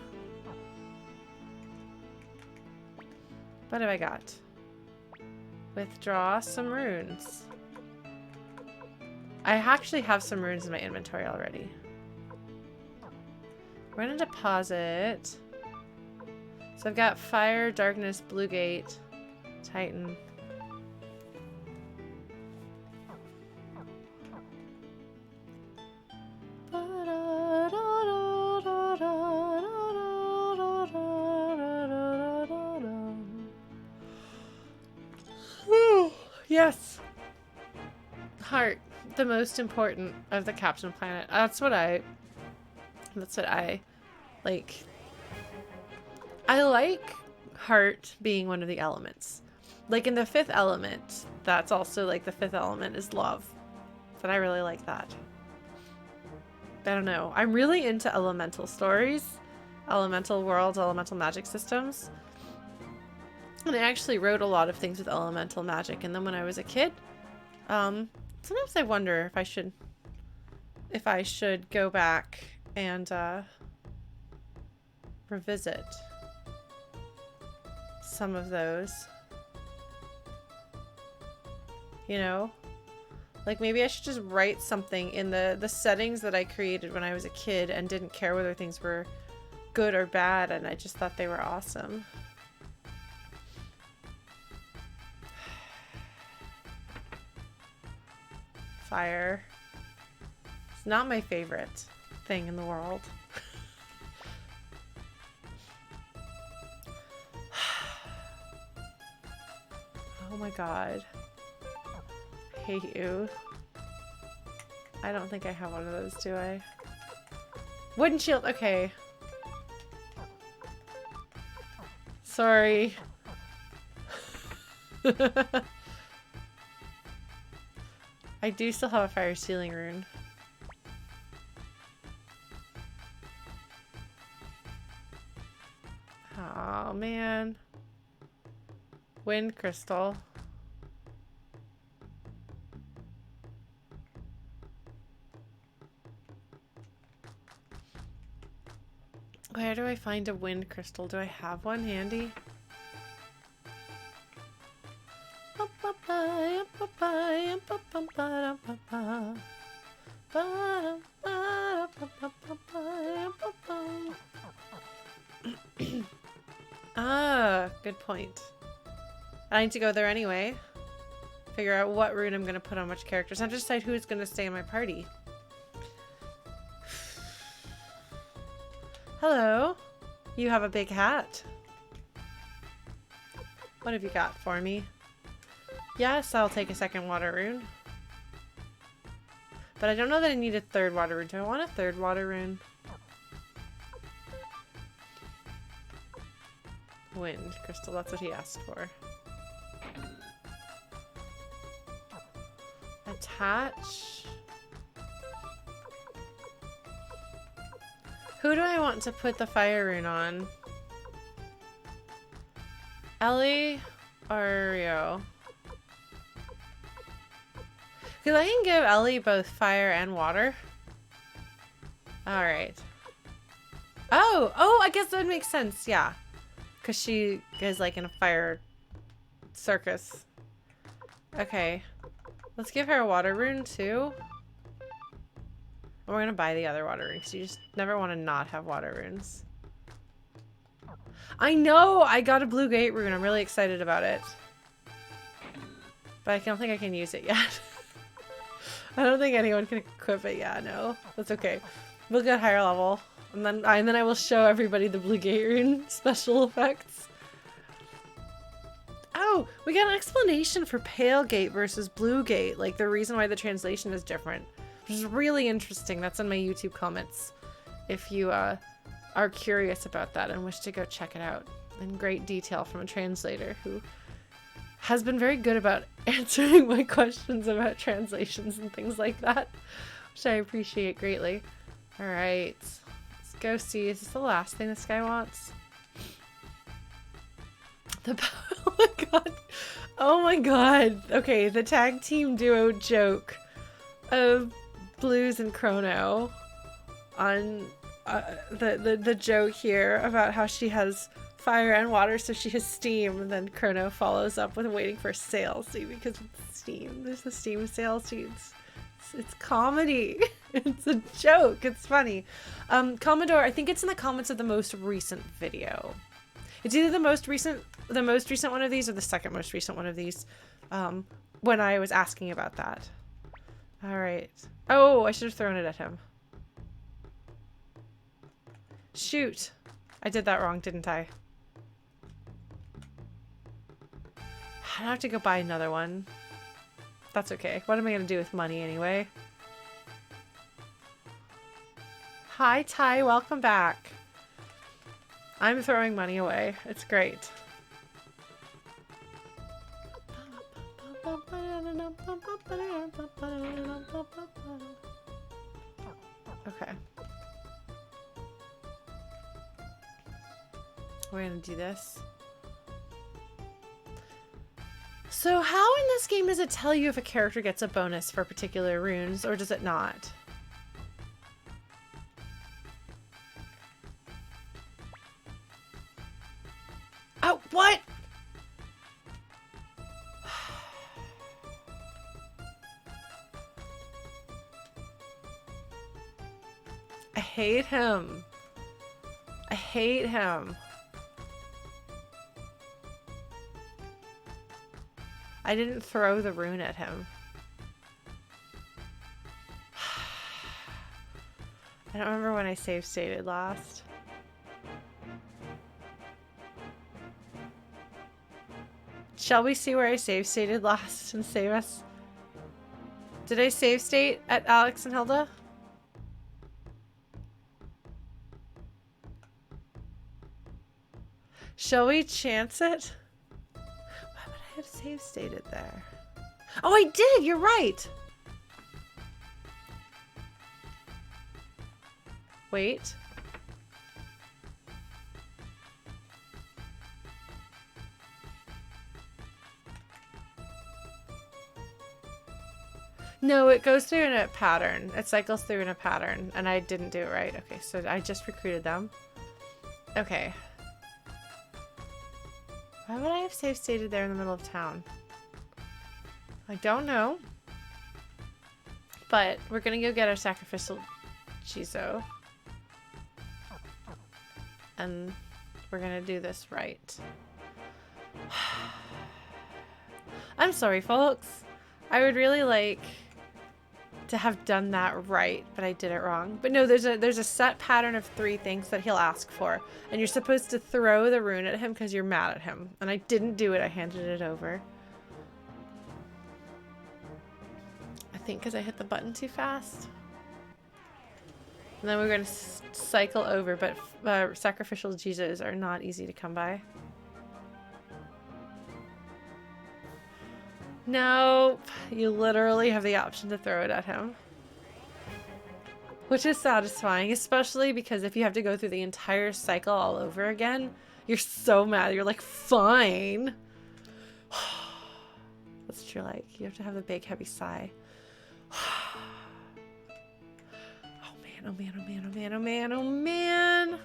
What have I got? Withdraw some runes. I actually have some runes in my inventory already. We're gonna deposit. So I've got Fire, Darkness, Blue Gate, Titan. Yes. Heart, the most important of the Captain Planet. That's what I like. I like heart being one of the elements. Like in the fifth element, that's also like the fifth element is love. But I really like that. I don't know. I'm really into elemental stories, elemental worlds, elemental magic systems. And I actually wrote a lot of things with elemental magic. And then when I was a kid, sometimes I wonder if I should go back and revisit some of those. You know? Like maybe I should just write something in the settings that I created when I was a kid and didn't care whether things were good or bad, and I just thought they were awesome. Fire. It's not my favorite thing in the world. Oh my god. I hate you. I don't think I have one of those, do I? Wooden shield, okay. Sorry. I do still have a fire sealing rune. Oh man. Wind crystal. Where do I find a wind crystal? Do I have one handy? Ah, good point. I need to go there anyway. Figure out what rune I'm going to put on which characters. I have to decide who's going to stay in my party. Hello. You have a big hat. What have you got for me? Yes, I'll take a second water rune. But I don't know that I need a third water rune. Do I want a third water rune? Wind crystal, that's what he asked for. Attach. Who do I want to put the fire rune on? Ellie or Rio? Because I can give Ellie both fire and water. Alright. Oh, I guess that would make sense, yeah. Because she is like in a fire circus. Okay. Let's give her a water rune too. We're gonna buy the other water rune because you just never want to not have water runes. I know! I got a blue gate rune. I'm really excited about it. But I don't think I can use it yet. I don't think anyone can equip it. Yeah, no. That's okay. We'll get higher level. And then I will show everybody the blue gate rune special effects. Oh, we got an explanation for pale gate versus blue gate. Like the reason why the translation is different. Which is really interesting. That's in my YouTube comments. If you are curious about that and wish to go check it out in great detail from a translator who has been very good about answering my questions about translations and things like that, which I appreciate greatly. All right, let's go see. Is this the last thing this guy wants? Oh my god. Oh my god. Okay, the tag team duo joke of Blues and Chrono on the joke here about how she has fire and water, so she has steam, and then Chrono follows up with waiting for sail. See, because it's steam. There's the steam sail. See, it's comedy. It's a joke. It's funny. Commodore, I think it's in the comments of the most recent video. It's either the most recent one of these or the second most recent one of these, when I was asking about that. All right. Oh, I should have thrown it at him. Shoot. I did that wrong, didn't I? I have to go buy another one. That's okay. What am I going to do with money anyway? Hi, Ty. Welcome back. I'm throwing money away. It's great. Okay. We're gonna do this. So how in this game does it tell you if a character gets a bonus for particular runes, or does it not? Oh, what? I hate him. I hate him. I didn't throw the rune at him. I don't remember when I save stated last. Shall we see where I save stated last and save us? Did I save state at Alex and Hilda? Shall we chance it? Why would I have save stated there? Oh, I did! You're right! Wait. No, it goes through in a pattern. It cycles through in a pattern, and I didn't do it right. Okay, so I just recruited them. Okay. Why would I have save stated there in the middle of town? I don't know. But we're gonna go get our sacrificial Chizo. And we're gonna do this right. I'm sorry, folks. I would really like to have done that right, but I did it wrong. But no, there's a set pattern of 3 things that he'll ask for, and you're supposed to throw the rune at him because you're mad at him. And I didn't do it. I handed it over. I think because I hit the button too fast. And then we're going to cycle over, but sacrificial Jesus are not easy to come by. Nope. You literally have the option to throw it at him. Which is satisfying, especially because if you have to go through the entire cycle all over again, you're so mad. You're like, fine. That's what you're like. You have to have the big heavy sigh. Oh man, oh man, oh man, oh man, oh man, oh man.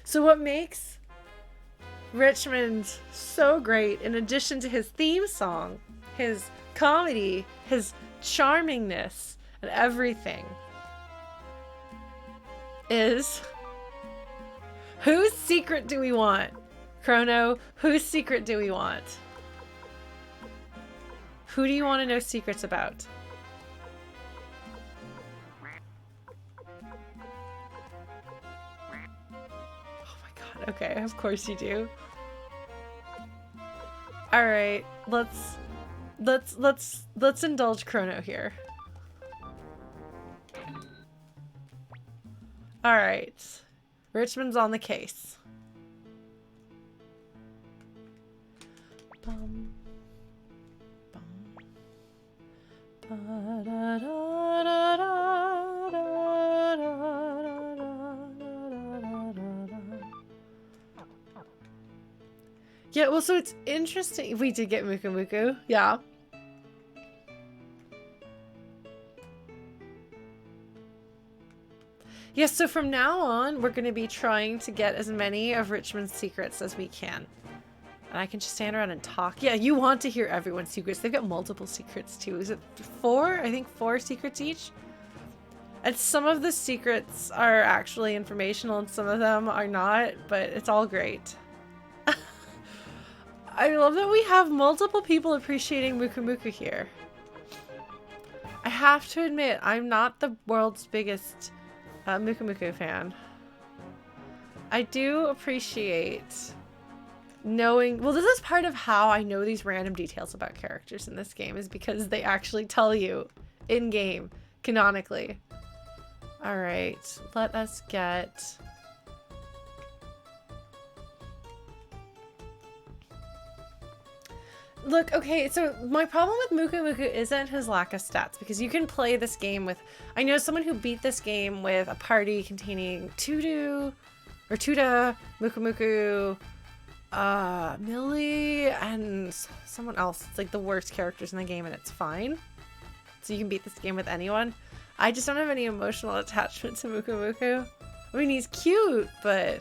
So what makes Richmond so great, in addition to his theme song, his comedy, his charmingness, and everything, is whose secret do we want? Chrono, whose secret do we want? Who do you want to know secrets about? Okay, of course you do. All right, let's indulge Chrono here. All right. Richmond's on the case. Bum, bum. Yeah, well, so it's interesting. We did get Muku Muku. Yeah. Yes, so from now on, we're going to be trying to get as many of Richmond's secrets as we can. And I can just stand around and talk. Yeah, you want to hear everyone's secrets. They've got multiple secrets too. Is it 4? I think 4 secrets each. And some of the secrets are actually informational and some of them are not, but it's all great. I love that we have multiple people appreciating Muku Muku here. I have to admit, I'm not the world's biggest Muku Muku fan. I do appreciate knowing, well, this is part of how I know these random details about characters in this game, is because they actually tell you in game, canonically. All right, let us get... Look, okay, so my problem with Muku Muku isn't his lack of stats, because you can play this game with... I know someone who beat this game with a party containing Tuda, Muku Muku, Millie, and someone else. It's like the worst characters in the game, and it's fine. So you can beat this game with anyone. I just don't have any emotional attachment to Muku Muku. I mean, he's cute, but...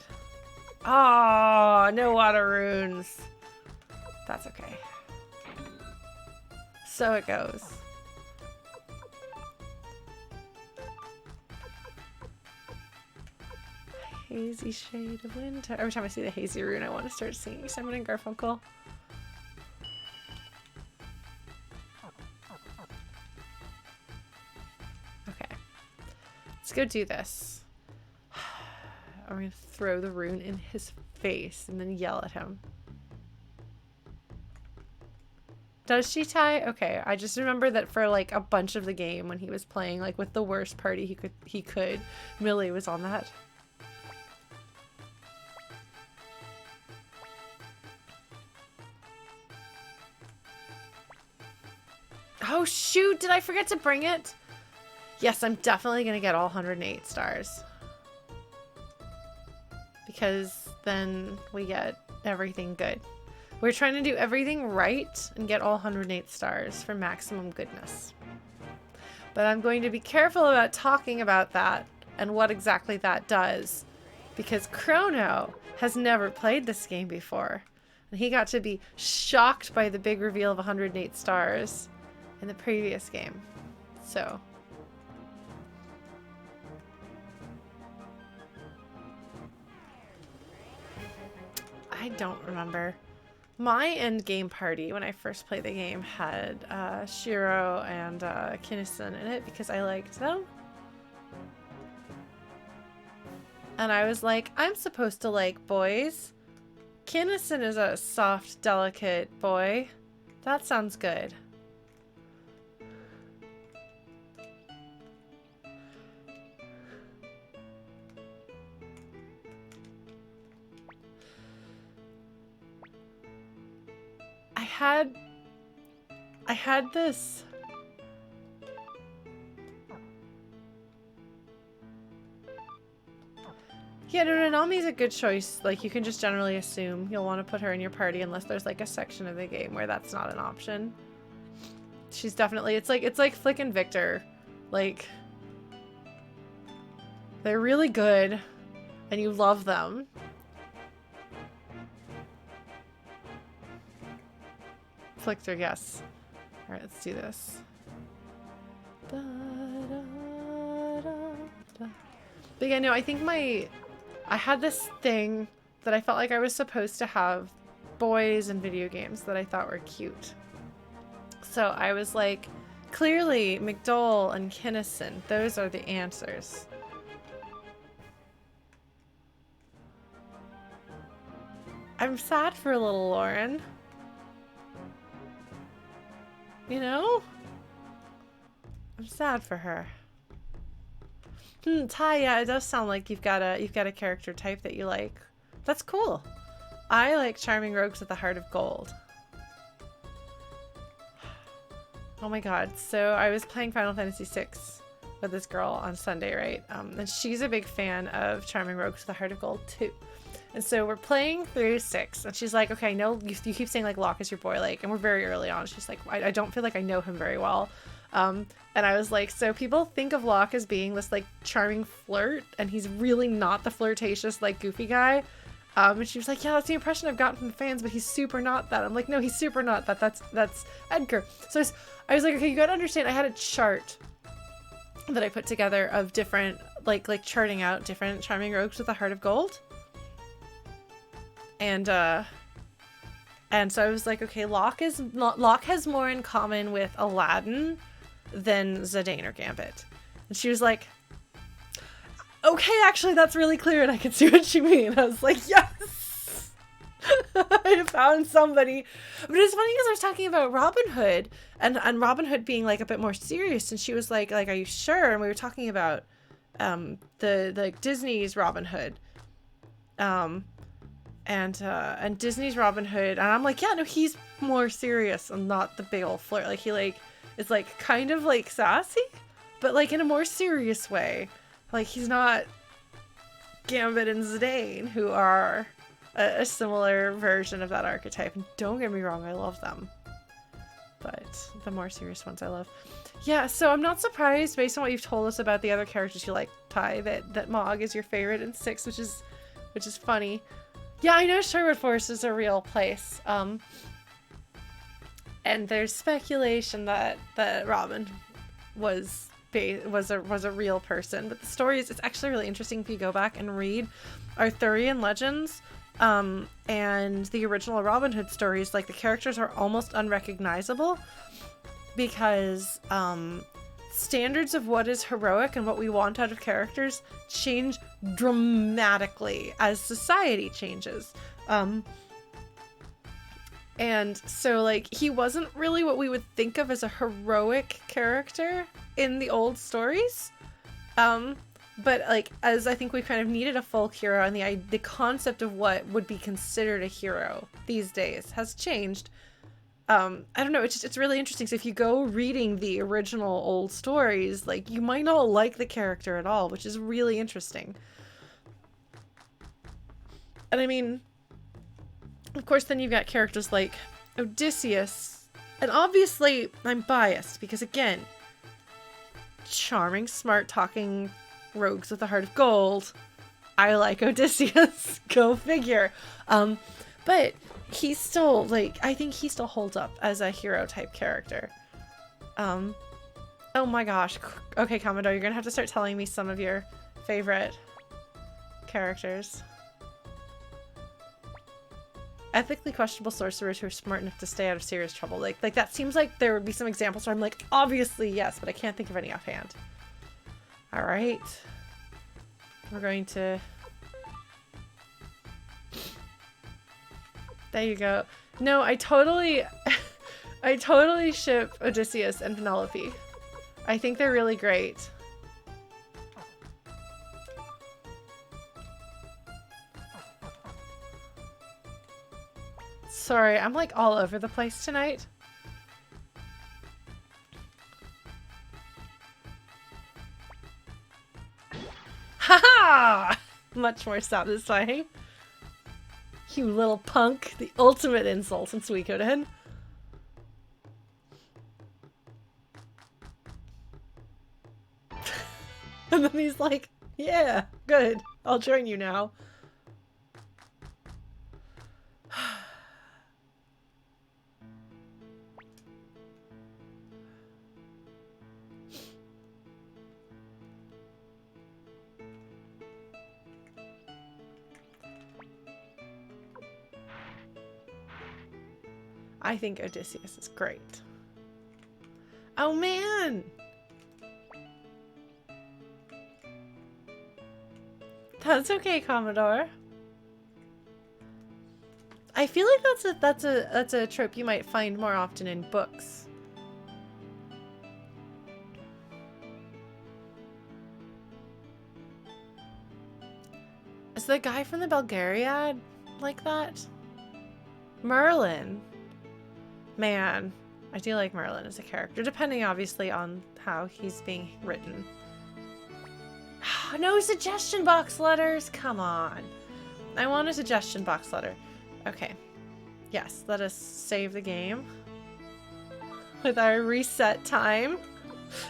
Oh, no water runes. That's okay. So it goes. Hazy shade of winter. Every time I see the hazy rune, I want to start singing Simon and Garfunkel. Okay. Let's go do this. I'm going to throw the rune in his face and then yell at him. Does she tie? Okay, I just remember that for like a bunch of the game when he was playing like with the worst party he could, Millie was on that. Oh shoot, did I forget to bring it? Yes, I'm definitely gonna get all 108 stars. Because then we get everything good. We're trying to do everything right and get all 108 stars for maximum goodness. But I'm going to be careful about talking about that and what exactly that does, because Chrono has never played this game before. And he got to be shocked by the big reveal of 108 stars in the previous game. So... I don't remember. My end game party when I first played the game had Shiro and Kinnison in it because I liked them. And I was like, I'm supposed to like boys. Kinnison is a soft, delicate boy. That sounds good. I had this. Yeah, no, Nanami's a good choice. Like, you can just generally assume you'll want to put her in your party unless there's like a section of the game where that's not an option. She's definitely, it's like Flick and Victor. Like, they're really good and you love them. Flicker, yes. Alright, let's do this. But yeah, no, I think I had this thing that I felt like I was supposed to have boys in video games that I thought were cute. So I was like, clearly McDowell and Kinnison, those are the answers. I'm sad for little Lauren. You know? I'm sad for her. Ty, yeah, it does sound like you've got a character type that you like. That's cool. I like charming rogues with a heart of gold. Oh my god. So I was playing Final Fantasy VI with this girl on Sunday, right? And she's a big fan of charming rogues with a heart of gold too. And so we're playing through 6, and she's like, okay, I know you keep saying like Locke is your boy, like, and we're very early on. She's like, I don't feel like I know him very well. And I was like, so people think of Locke as being this like charming flirt, and he's really not the flirtatious like goofy guy. And she was like, yeah, that's the impression I've gotten from the fans, but he's super not that. I'm like, no, he's super not that. That's Edgar. So I was like, okay, you gotta understand. I had a chart that I put together of different like charting out different charming rogues with a heart of gold. And so I was like, okay, Locke has more in common with Aladdin than Zidane or Gambit. And she was like, okay, actually, that's really clear, and I can see what you mean. I was like, yes! I found somebody. But it's funny because I was talking about Robin Hood, and Robin Hood being, like, a bit more serious, and she was like, are you sure? And we were talking about the Disney's Robin Hood. And Disney's Robin Hood, and I'm like, yeah, no, he's more serious and not the big old flirt. Like, he, like, is, like, kind of, like, sassy, but, like, in a more serious way. Like, he's not Gambit and Zidane, who are a similar version of that archetype. And don't get me wrong, I love them. But the more serious ones I love. Yeah, so I'm not surprised, based on what you've told us about the other characters you like, Ty, that Mog is your favorite in 6, which is funny. Yeah, I know Sherwood Forest is a real place. And there's speculation that Robin was a real person, but the story it's actually really interesting if you go back and read Arthurian legends and the original Robin Hood stories. Like, the characters are almost unrecognizable because standards of what is heroic and what we want out of characters change dramatically as society changes. And so, like, he wasn't really what we would think of as a heroic character in the old stories. But, like, as I think we kind of needed a folk hero, and the concept of what would be considered a hero these days has changed. I don't know, it's really interesting. So if you go reading the original old stories, like, you might not like the character at all, which is really interesting. And I mean, of course, then you've got characters like Odysseus. And obviously, I'm biased because, again, charming, smart-talking rogues with a heart of gold. I like Odysseus. Go figure. But he's still, like, I think he still holds up as a hero-type character. Oh my gosh. Okay, Commodore, you're gonna have to start telling me some of your favorite characters. Ethically questionable sorcerers who are smart enough to stay out of serious trouble. Like that seems like there would be some examples where I'm like, obviously yes, but I can't think of any offhand. Alright. We're going to... There you go. No, I totally ship Odysseus and Penelope. I think they're really great. Sorry, I'm like all over the place tonight. Haha! Much more satisfying. You little punk. The ultimate insult in Suikoden. And then he's like, yeah, good. I'll join you now. I think Odysseus is great. Oh man! That's okay, Commodore. I feel like that's a trope you might find more often in books. Is the guy from the Bulgaria like that? Merlin. Man, I do like Merlin as a character, depending obviously on how he's being written. No suggestion box letters! Come on. I want a suggestion box letter. Okay. Yes, let us save the game with our reset time.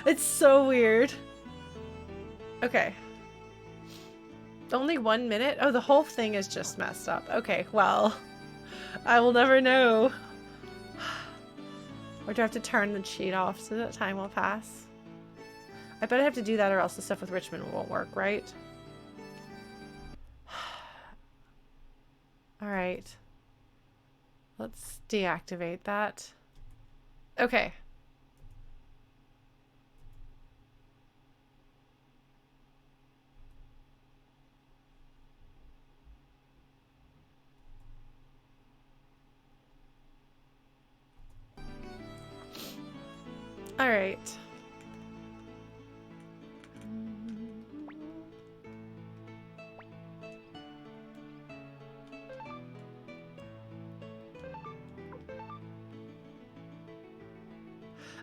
It's so weird. Okay. Only 1 minute? Oh, the whole thing is just messed up. Okay, well, I will never know. Or do I have to turn the cheat off so that time will pass? I bet I have to do that or else the stuff with Richmond won't work, right? Alright. Let's deactivate that. Okay. Alright.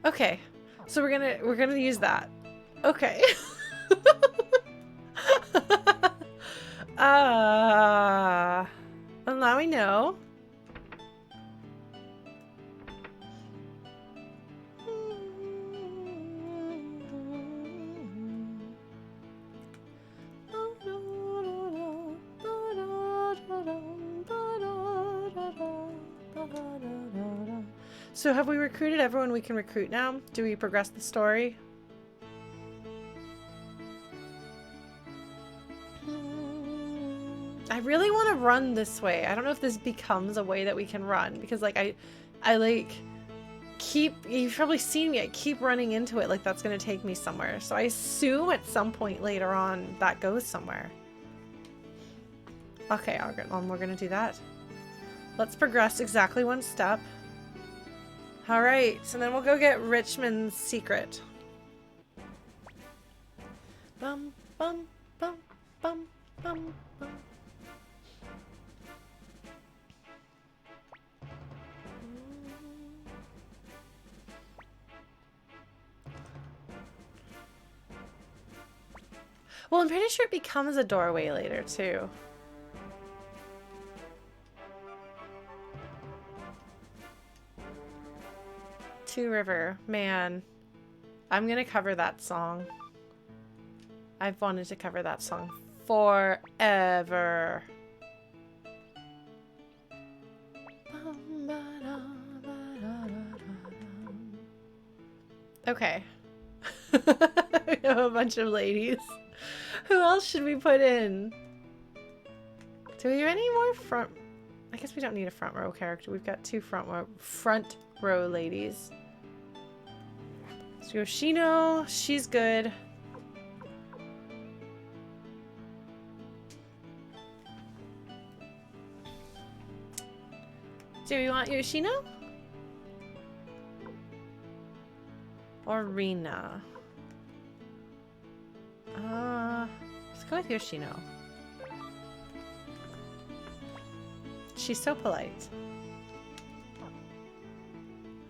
Okay, so we're gonna use that. Okay. And now we know. So have we recruited everyone we can recruit now? Do we progress the story? I really want to run this way. I don't know if this becomes a way that we can run because like I like you've probably seen me, I keep running into it like that's going to take me somewhere. So I assume at some point later on that goes somewhere. Okay, we're going to do that. Let's progress exactly 1 step. Alright, so then we'll go get Richmond's secret. Bum, bum, bum, bum, bum, bum. Well, I'm pretty sure it becomes a doorway later, too. Two River. Man, I'm gonna cover that song. I've wanted to cover that song forever. Okay. We have a bunch of ladies. Who else should we put in? Do we have any more front? I guess we don't need a front row character. We've got 2 front row ladies. So Yoshino, she's good. Do we want Yoshino? Or Rina? Let's go with Yoshino. She's so polite.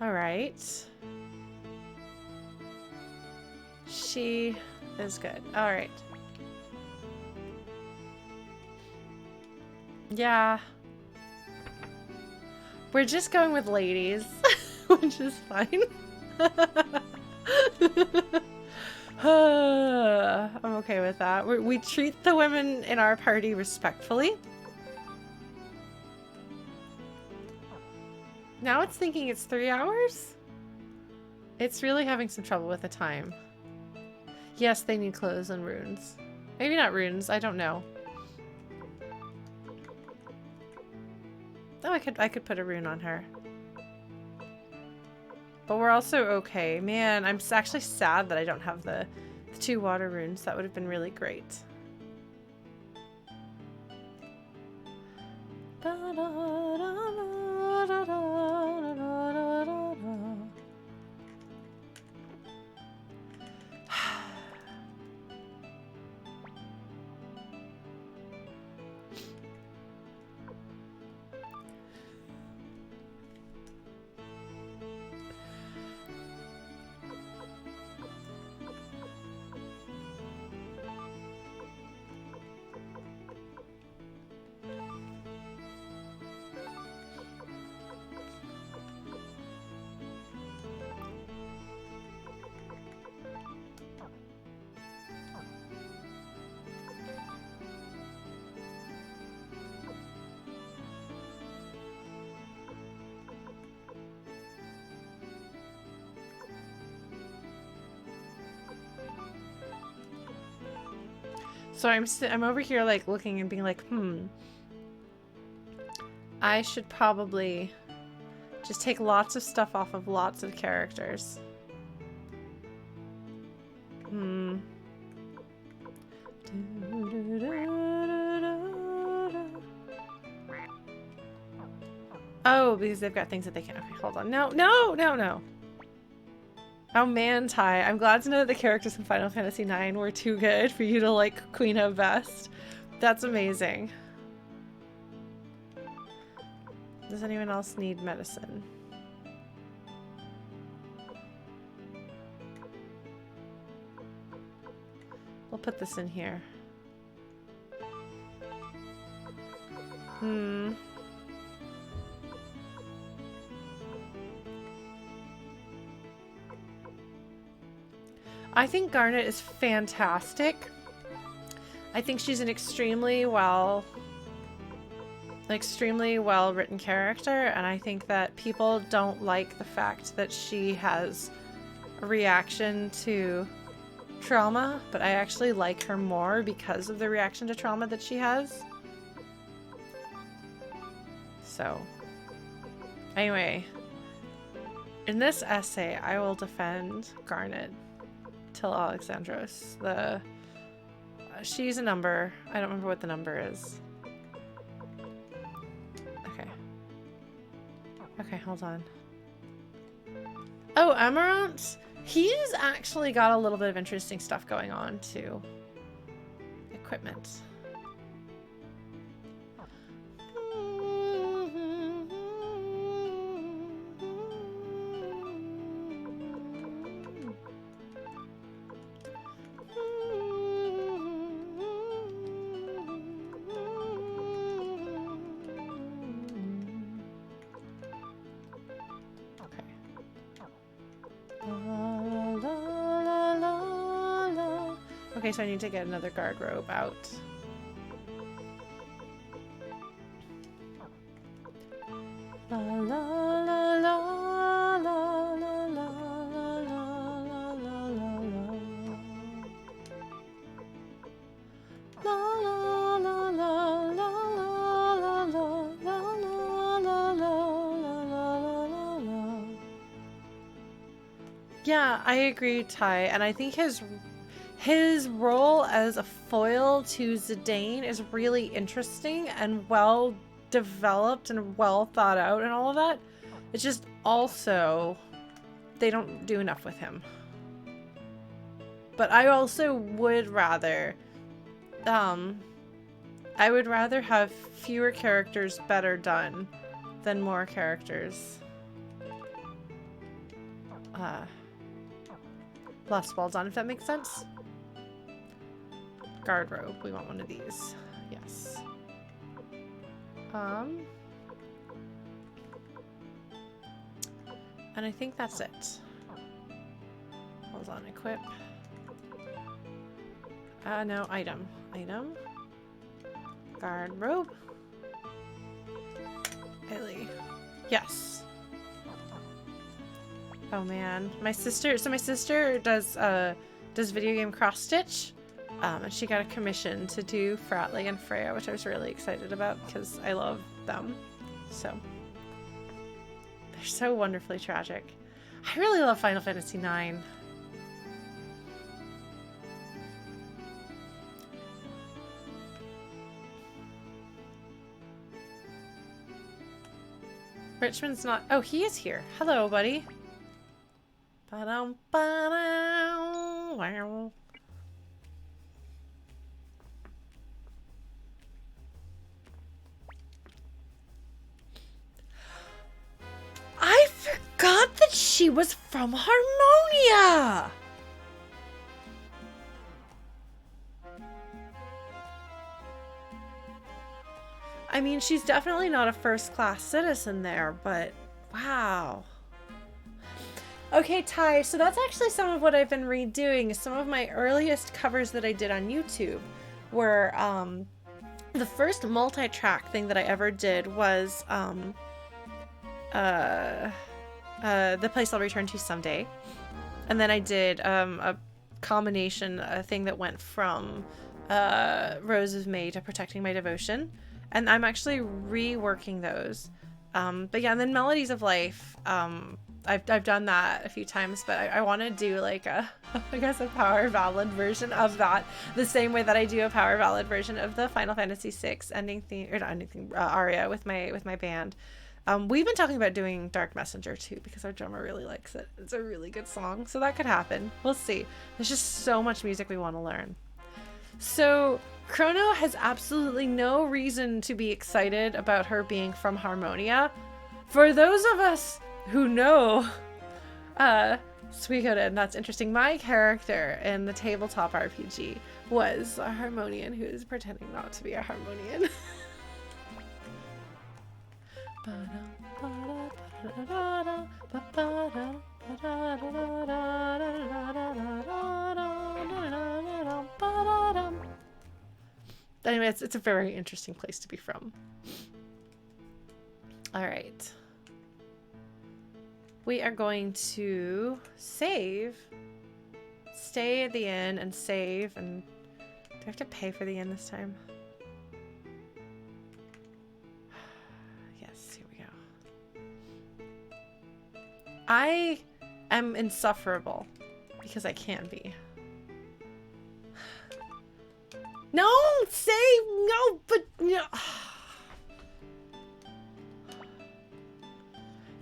Alright. She is good. Alright. Yeah. We're just going with ladies, which is fine. I'm okay with that. We treat the women in our party respectfully. Now it's thinking it's 3 hours? It's really having some trouble with the time. Yes, they need clothes and runes. Maybe not runes, I don't know. Oh, I could put a rune on her. But we're also okay. Man, I'm actually sad that I don't have the 2 water runes. That would have been really great. So I'm over here like looking and being like, I should probably just take lots of stuff off of lots of characters. Oh, because they've got things that they can't. Okay, hold on. No. Oh man, Ty. I'm glad to know that the characters in Final Fantasy IX were too good for you to like Queen of Best. That's amazing. Does anyone else need medicine? We'll put this in here. I think Garnet is fantastic. I think she's an extremely well written character, and I think that people don't like the fact that she has a reaction to trauma, but I actually like her more because of the reaction to trauma that she has. So, anyway, in this essay, I will defend Garnet till Alexandros. She's a number. I don't remember what the number is. Okay, hold on. Oh, Amarant? He's actually got a little bit of interesting stuff going on, too. Equipment. Okay, so I need to get another guard robe out. La la la la la la la la la la la la. Yeah, I agree, Ty, and I think his role as a foil to Zidane is really interesting and well developed and well thought out and all of that. It's just also they don't do enough with him. But I also would rather I would rather have fewer characters better done than more characters less well done, if that makes sense. Guard robe. We want one of these. Yes. And I think that's it. Hold on. Equip. No. Item. Item. Guard robe. Ellie. Yes. Oh man. My sister does video game cross stitch. And she got a commission to do for Adlai and Freya, which I was really excited about because I love them. So they're so wonderfully tragic. I really love Final Fantasy IX. Richmond's not. Oh, he is here. Hello, buddy. Ba-dum, ba-dum, wow. I forgot that she was from Harmonia! I mean, she's definitely not a first-class citizen there, but wow. Okay, Ty, so that's actually some of what I've been redoing. Some of my earliest covers that I did on YouTube were, the first multi-track thing that I ever did was, The Place I'll Return to Someday. And then I did a combination, a thing that went from Rose of May to Protecting My Devotion. And I'm actually reworking those. But yeah, and then Melodies of Life. I've done that a few times, but I want to do like a, I guess, a power ballad version of that, the same way that I do a power ballad version of the Final Fantasy VI ending theme, or not ending theme, aria with my band. We've been talking about doing Dark Messenger too, because our drummer really likes it. It's a really good song, so that could happen. We'll see. There's just so much music we want to learn. So Chrono has absolutely no reason to be excited about her being from Harmonia. For those of us who know Suikoden, that's interesting. My character in the tabletop RPG was a Harmonian who is pretending not to be a Harmonian. Anyway, it's a very interesting place to be from. All right. We are going to save, stay at the inn and save, and do I have to pay for the inn this time? Yes, here we go. I am insufferable because I can be. No, save, no, but no.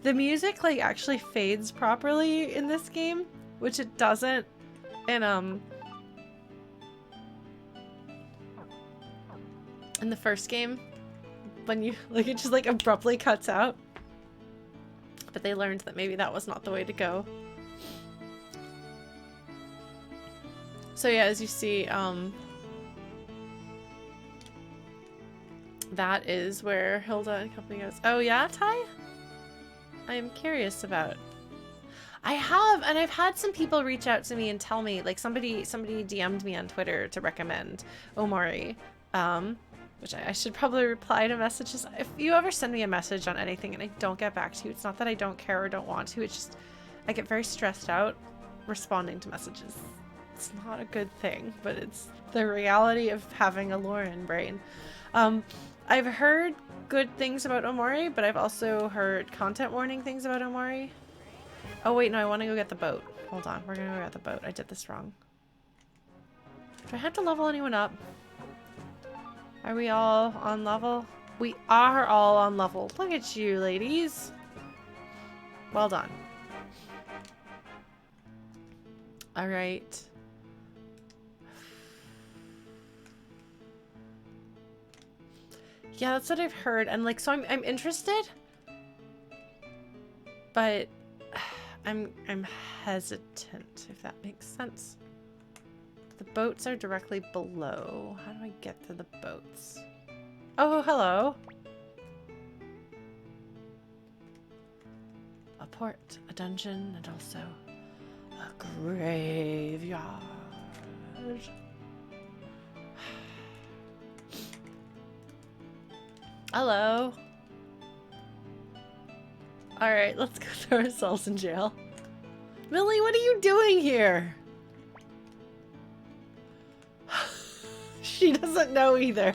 The music like actually fades properly in this game, which it doesn't in the first game, when you like it just like abruptly cuts out. But they learned that maybe that was not the way to go. So yeah, as you see, that is where Hilda and company goes. Oh yeah, Ty? I'm curious about. I've had some people reach out to me and tell me, like somebody DM'd me on Twitter to recommend Omori, which I should probably reply to messages. If you ever send me a message on anything and I don't get back to you, it's not that I don't care or don't want to, it's just I get very stressed out responding to messages. It's not a good thing, but it's the reality of having a Lauren brain. I've heard good things about Omori, but I've also heard content warning things about Omori. Oh wait, no, I want to go get the boat. Hold on, we're gonna go get the boat. I did this wrong. Do I have to level anyone up? Are we all on level? We are all on level. Look at you, ladies. Well done. All right. Yeah, that's what I've heard, and like, so I'm interested, but I'm hesitant, if that makes sense. The boats are directly below. How do I get to the boats? Oh, hello. A port, a dungeon, and also a graveyard. Hello. Alright, let's go throw ourselves in jail. Millie, what are you doing here? She doesn't know either.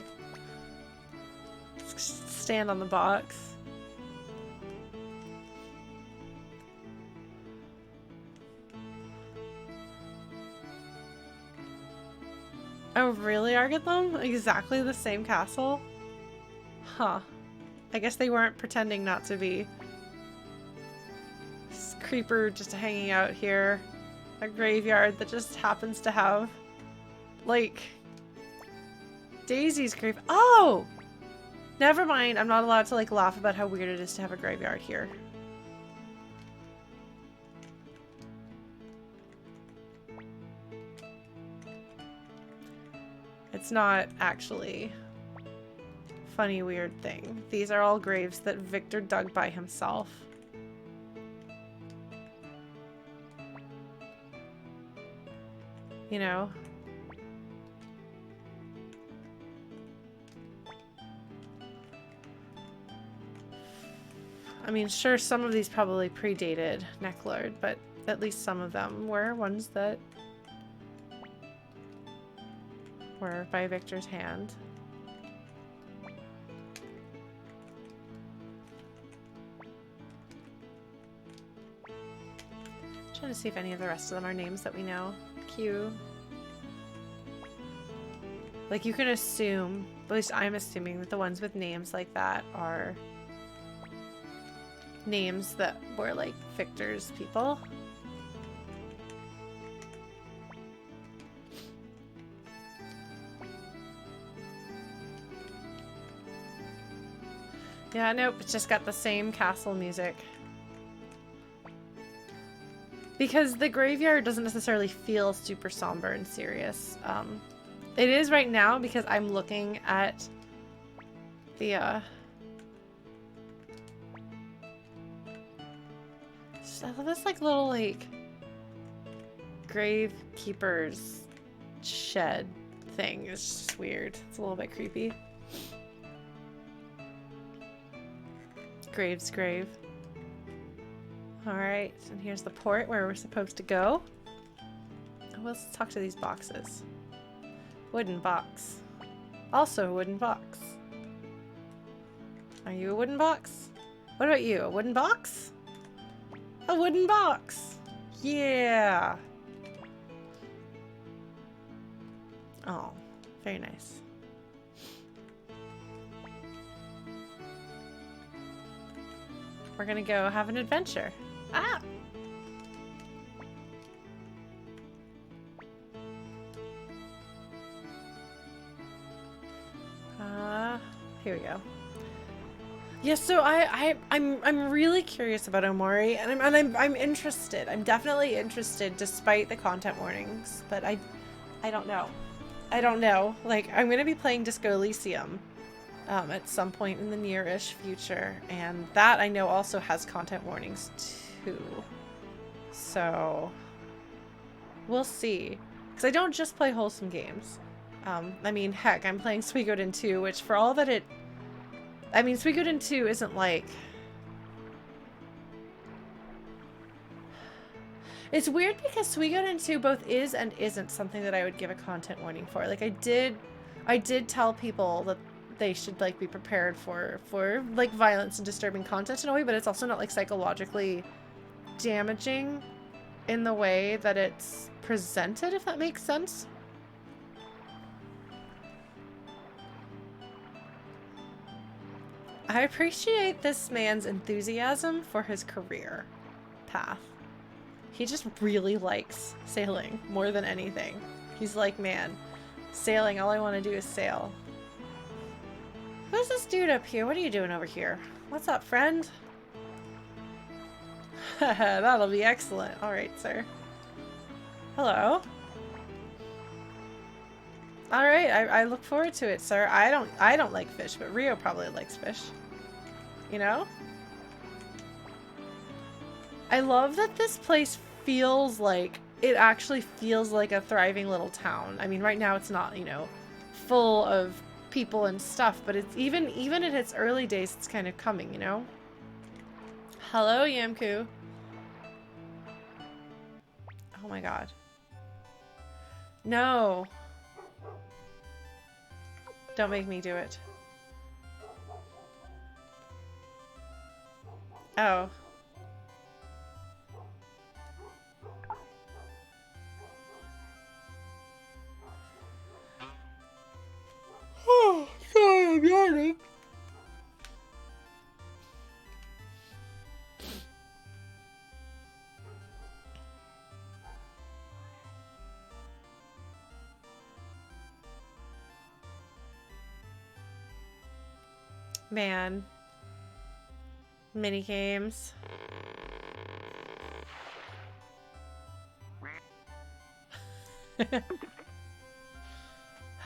Let's stand on the box. Oh, really, Argatham? Exactly the same castle? Huh. I guess they weren't pretending not to be. This creeper just hanging out here. A graveyard that just happens to have, like, Daisy's grave. Oh! Never mind. I'm not allowed to, like, laugh about how weird it is to have a graveyard here. It's not actually funny weird thing. These are all graves that Victor dug by himself. You know? I mean, sure, some of these probably predated Necklord, but at least some of them were ones that Or by Victor's hand. Trying to see if any of the rest of them are names that we know. Q. Like, you can assume, at least I'm assuming, that the ones with names like that are names that were like Victor's people. Yeah, nope, it's just got the same castle music. Because the graveyard doesn't necessarily feel super somber and serious. It is right now because I'm looking at the, I love this like little like gravekeeper's shed thing. It's just weird. It's a little bit creepy. Grave's grave. Alright, and here's the port where we're supposed to go. Oh, let's talk to these boxes. Wooden box. Also a wooden box. Are you a wooden box? What about you? A wooden box? A wooden box! Yeah! Oh, very nice. We're gonna go have an adventure. Ah! Here we go. Yeah, so I'm really curious about Omori, and I'm interested. I'm definitely interested, despite the content warnings. But I don't know. I don't know. Like, I'm gonna be playing Disco Elysium at some point in the near-ish future, and that I know also has content warnings too. So we'll see. Because I don't just play wholesome games. I mean, heck, I'm playing Suikoden 2, which for all that it... I mean, Suikoden 2 isn't like... It's weird because Suikoden 2 both is and isn't something that I would give a content warning for. Like, I did tell people that they should, like, be prepared for like, violence and disturbing content in a way, but it's also not, like, psychologically damaging in the way that it's presented, if that makes sense. I appreciate this man's enthusiasm for his career path. He just really likes sailing more than anything. He's like, man, sailing, all I want to do is sail. Who's this dude up here? What are you doing over here? What's up, friend? That'll be excellent. All right, sir. Hello. All right, I look forward to it, sir. I don't like fish, but Rio probably likes fish. You know? I love that this place feels like, it actually feels like a thriving little town. I mean, right now it's not, you know, full of people and stuff, but it's even in its early days, it's kind of coming, you know? Hello, Yamku. Oh my god. No. Don't make me do it. Oh. Oh, sorry, I'm yawning. Man. Mini games.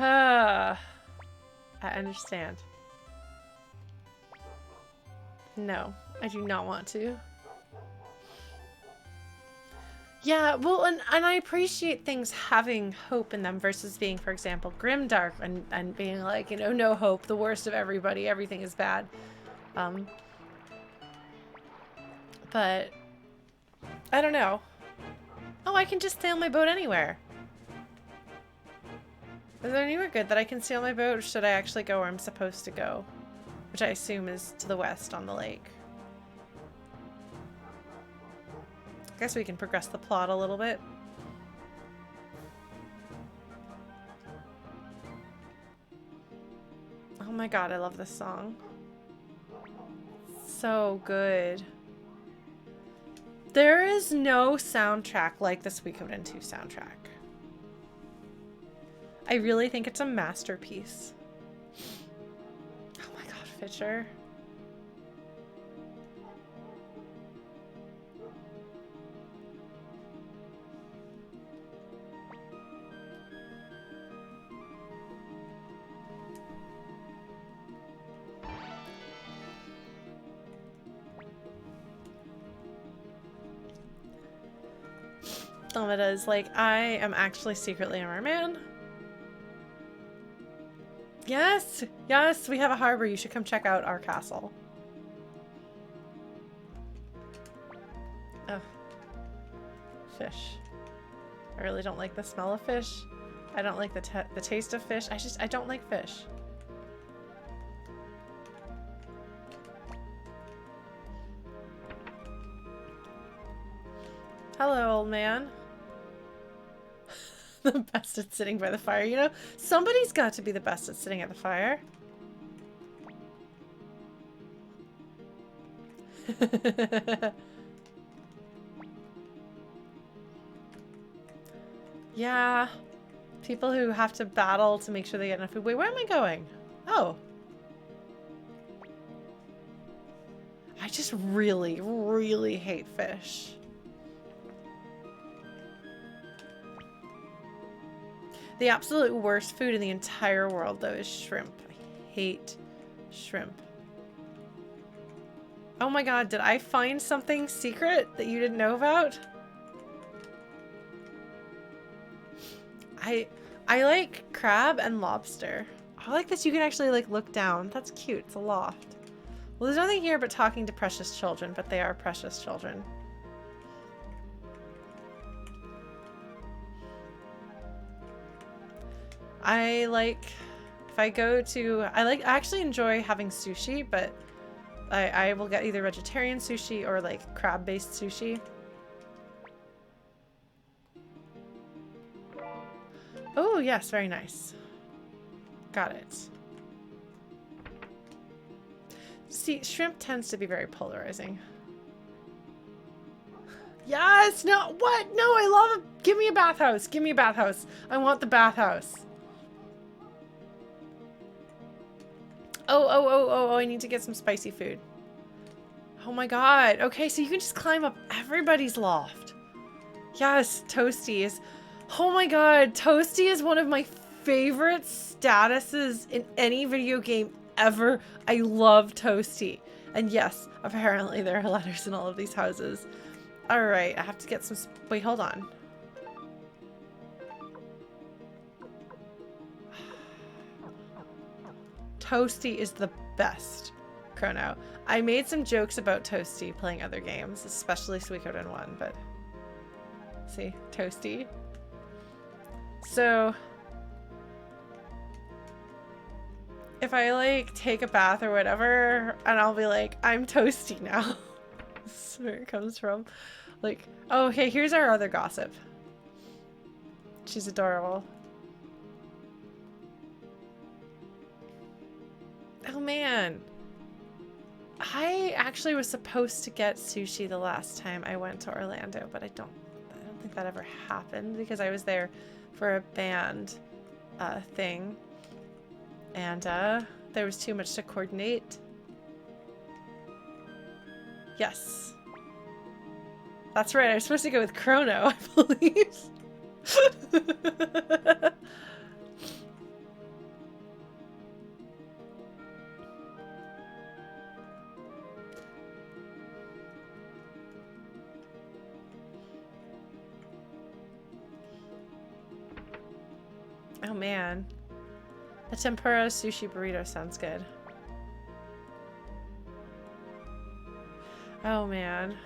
I understand. No, I do not want to. Yeah, well, and I appreciate things having hope in them versus being, for example, grimdark and being like, you know, no hope, the worst of everybody, everything is bad. But I don't know. Oh, I can just sail my boat anywhere. Is there anywhere good that I can see on my boat, or should I actually go where I'm supposed to go? Which I assume is to the west on the lake. I guess we can progress the plot a little bit. Oh my god, I love this song. So good. There is no soundtrack like the Suikoden 2 soundtrack. I really think it's a masterpiece. Oh my god, Fisher. It is like, I am actually secretly a merman. Yes! Yes, we have a harbor. You should come check out our castle. Oh. Fish. I really don't like the smell of fish. I don't like the taste of fish. I don't like fish. Hello, old man. The best at sitting by the fire. You know, somebody's got to be the best at sitting at the fire. Yeah. People who have to battle to make sure they get enough food. Wait, where am I going? Oh. I just really, really hate fish. The absolute worst food in the entire world, though, is shrimp. I hate shrimp. Oh my god, did I find something secret that you didn't know about? I like crab and lobster. I like that you can actually like look down. That's cute. It's a loft. Well, there's nothing here but talking to precious children, but they are precious children. I like, if I go to, I actually enjoy having sushi, but I will get either vegetarian sushi or like crab-based sushi. Oh, yes, very nice. Got it. See, shrimp tends to be very polarizing. Yes! No! What? No, I love it! Give me a bathhouse! Give me a bathhouse! I want the bathhouse! Oh, I need to get some spicy food. Oh my god. Okay, so you can just climb up everybody's loft. Yes, Toasty is... Oh my god, Toasty is one of my favorite statuses in any video game ever. I love Toasty. And yes, apparently there are letters in all of these houses. Alright, I have to get some... Wait, hold on. Toasty is the best, Chrono. I made some jokes about Toasty playing other games, especially Suikoden 1, but... See? Toasty. So... if I, like, take a bath or whatever, and I'll be like, I'm Toasty now. This is where it comes from. Like, oh, okay, here's our other gossip. She's adorable. Oh man, I actually was supposed to get sushi the last time I went to Orlando, but I don't think that ever happened because I was there for a band thing, and there was too much to coordinate. Yes, that's right. I was supposed to go with Chrono, I believe. Oh man, a tempura sushi burrito sounds good. Oh man.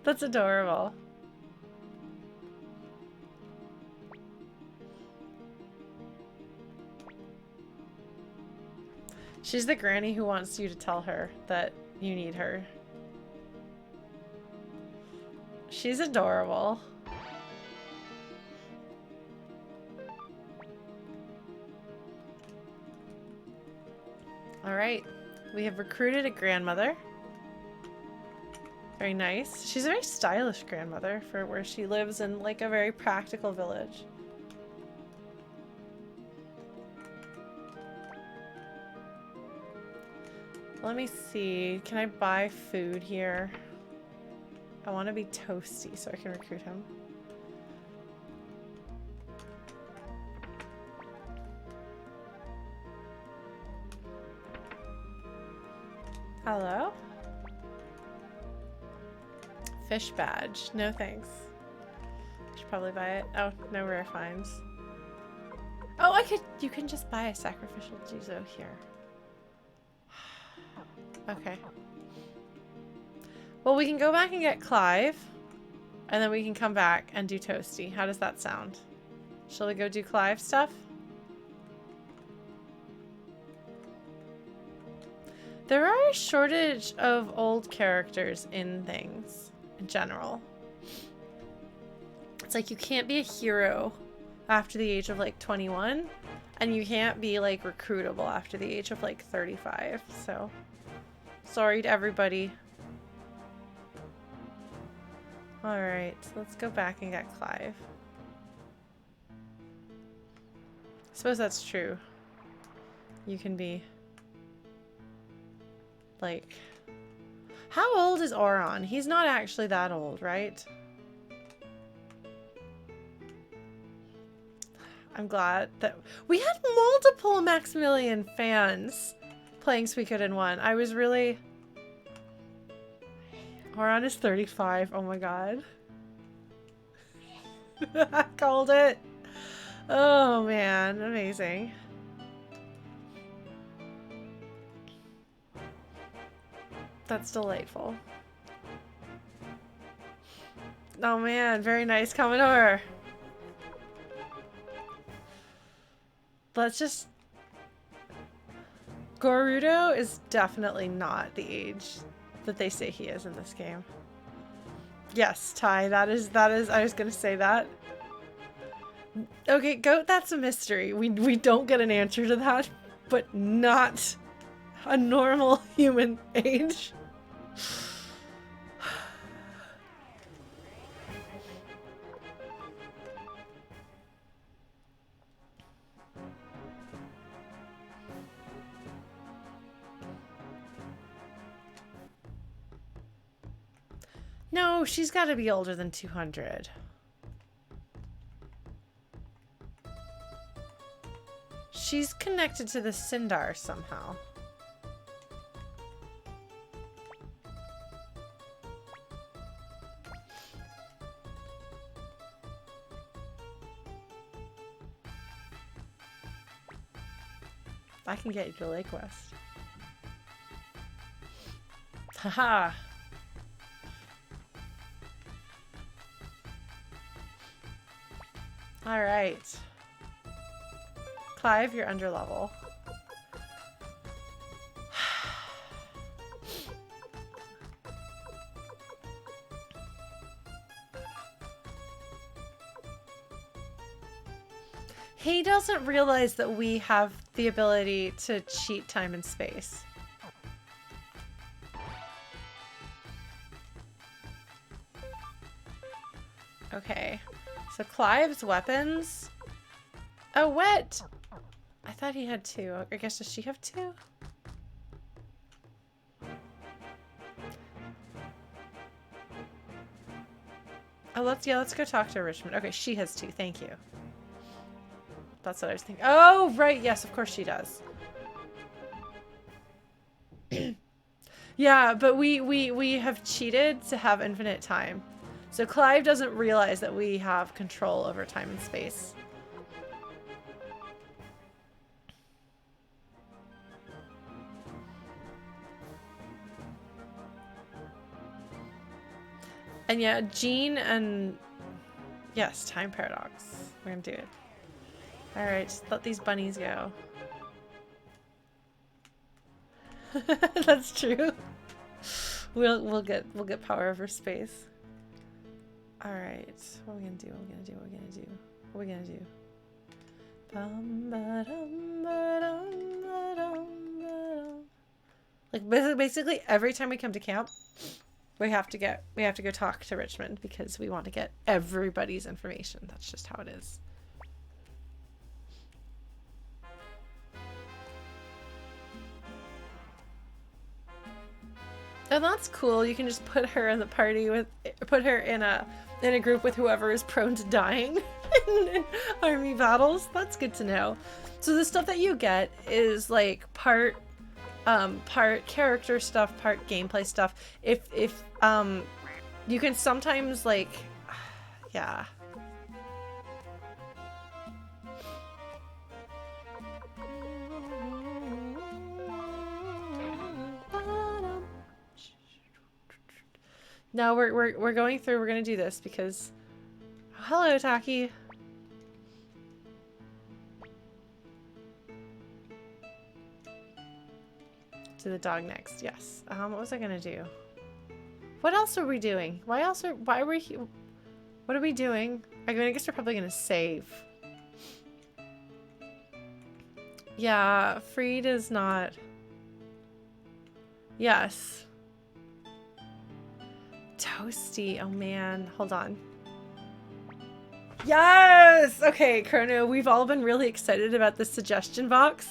That's adorable. She's the granny who wants you to tell her that you need her. She's adorable. Alright. We have recruited a grandmother. Very nice. She's a very stylish grandmother for where she lives in like a very practical village. Let me see. Can I buy food here? I want to be toasty so I can recruit him. Hello? Fish badge. No thanks. Should probably buy it. Oh, no rare finds. Oh, you can just buy a sacrificial Jizo here. Okay. Well, we can go back and get Clive, and then we can come back and do Toasty. How does that sound? Shall we go do Clive stuff? There are a shortage of old characters in things, in general. It's like you can't be a hero after the age of like 21, and you can't be like recruitable after the age of like 35, so sorry to everybody. Alright, so let's go back and get Clive. I suppose that's true. You can be like... How old is Auron? He's not actually that old, right? I'm glad that we had multiple Maximilian fans playing Suikoden 1. I was really... Auron is 35. Oh my god. I called it. Oh man, amazing. That's delightful. Oh man, very nice Commodore. Let's just... Gorudo is definitely not the age that they say he is in this game. Yes, Ty, that is, I was gonna say that. Okay, Goat, that's a mystery. We don't get an answer to that, but not a normal human age. No, she's got to be older than 200. She's connected to the Sindar somehow. I can get you to Lakewest. Haha. All right. Clive, you're under level. He doesn't realize that we have the ability to cheat time and space. Okay. So Clive's weapons... Oh, wet! I thought he had two. I guess, does she have two? Oh, let's go talk to Richmond. Okay, she has two. Thank you. That's what I was thinking. Oh, right. Yes, of course she does. Yeah, but we have cheated to have infinite time. So Clive doesn't realize that we have control over time and space. And yeah, Jean and... Yes, time paradox. We're gonna do it. Alright, just let these bunnies go. That's true. We'll get power over space. Alright. What are we gonna do? What are we gonna do? What are we gonna do? What are we gonna do? Like basically every time we come to camp, we have to go talk to Richmond because we want to get everybody's information. That's just how it is. And that's cool. You can just put her in the party put her in a group with whoever is prone to dying in army battles. That's good to know. So the stuff that you get is like part character stuff, part gameplay stuff. If you can sometimes like, yeah. No, we're going through. We're gonna do this because. Oh, hello, Taki. To the dog next. Yes. What was I gonna do? What else are we doing? Why are we? What are we doing? I mean, I guess we're probably gonna save. Yeah, Freed is not. Yes. Toasty. Oh man, hold on. Yes! Okay, Chrono, we've all been really excited about this suggestion box.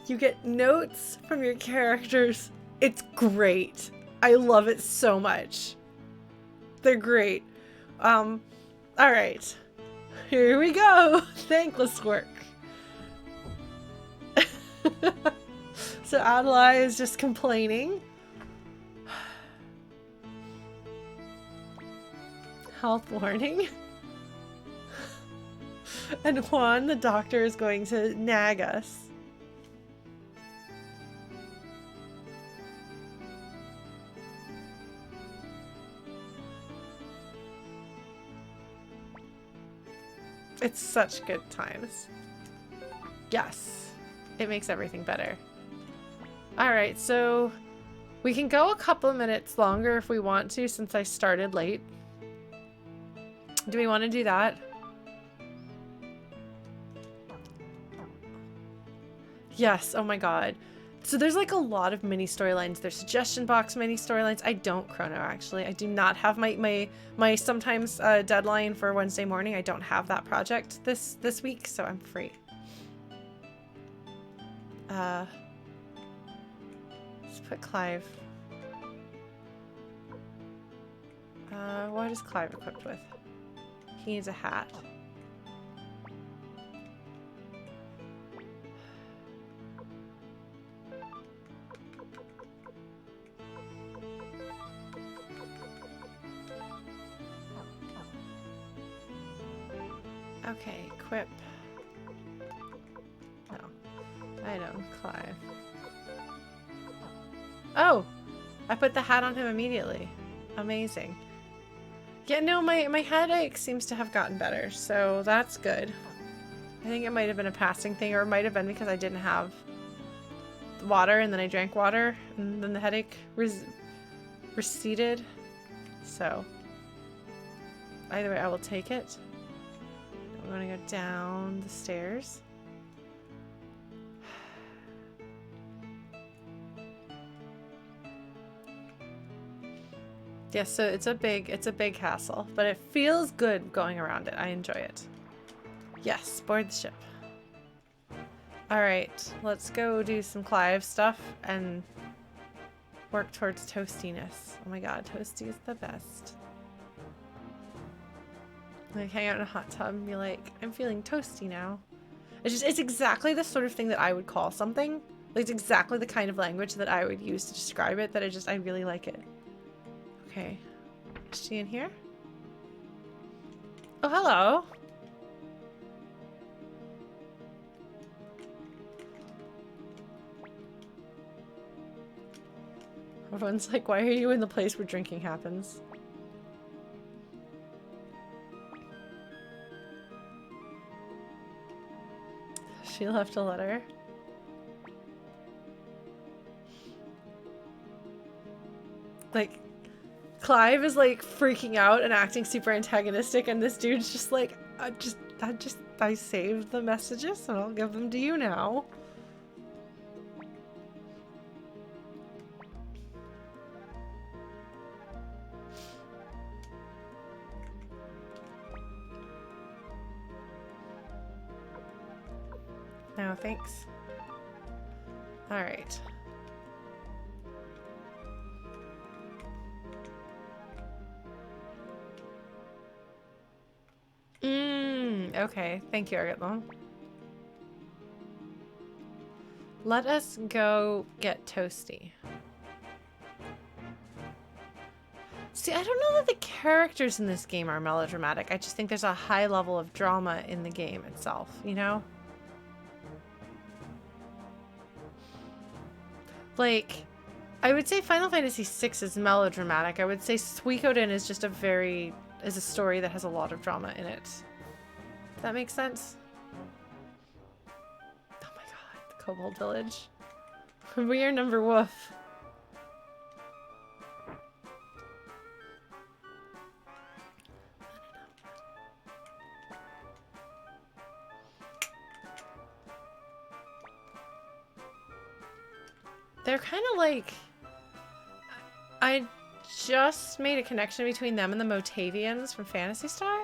You get notes from your characters. It's great. I love it so much. They're great. All right. Here we go. Thankless work. So Adlai is just complaining. Health warning. And Juan, the doctor, is going to nag us. It's such good times. Yes. It makes everything better. Alright, so we can go a couple of minutes longer if we want to since I started late. Do we want to do that? Yes, oh my god. So there's like a lot of mini storylines. There's suggestion box mini storylines. I don't Chrono actually. I do not have my sometimes deadline for Wednesday morning. I don't have that project this week, so I'm free. Let's put Clive. What is Clive equipped with? He needs a hat. Okay, equip. No. Item, Clive. Oh! I put the hat on him immediately. Amazing. Yeah, no, my headache seems to have gotten better, so that's good. I think it might have been a passing thing, or it might have been because I didn't have water, and then I drank water, and then the headache receded. So, either way, I will take it. I'm gonna go down the stairs. Yes, so it's a big castle, but it feels good going around it. I enjoy it. Yes, board the ship. Alright, let's go do some Clive stuff and work towards toastiness. Oh my god, Toasty is the best. Like hang out in a hot tub and be like, I'm feeling toasty now. It's exactly the sort of thing that I would call something. Like it's exactly the kind of language that I would use to describe it, that I really like it. Okay. Is she in here? Oh, hello. Everyone's like, why are you in the place where drinking happens? She left a letter. Like, Clive is like freaking out and acting super antagonistic, and this dude's just like, I saved the messages and I'll give them to you now. No, thanks. All right. Okay. Thank you, Argatlon. Let us go get toasty. See, I don't know that the characters in this game are melodramatic. I just think there's a high level of drama in the game itself, you know? Like, I would say Final Fantasy VI is melodramatic. I would say Suikoden is just is a story that has a lot of drama in it. Does that make sense? Oh my god, the Kobold Village. We are number woof. They're kind of like... I just made a connection between them and the Motavians from Phantasy Star.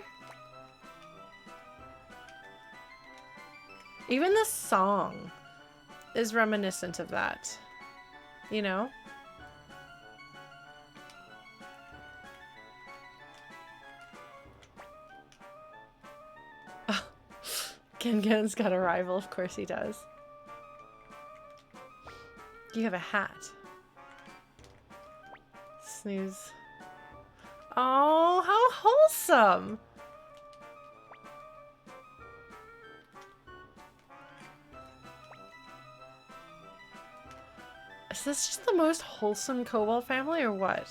Even the song is reminiscent of that, you know? Oh, Gengen's got a rival, of course he does. You have a hat. Snooze. Oh, how wholesome! Is this just the most wholesome kobold family or what?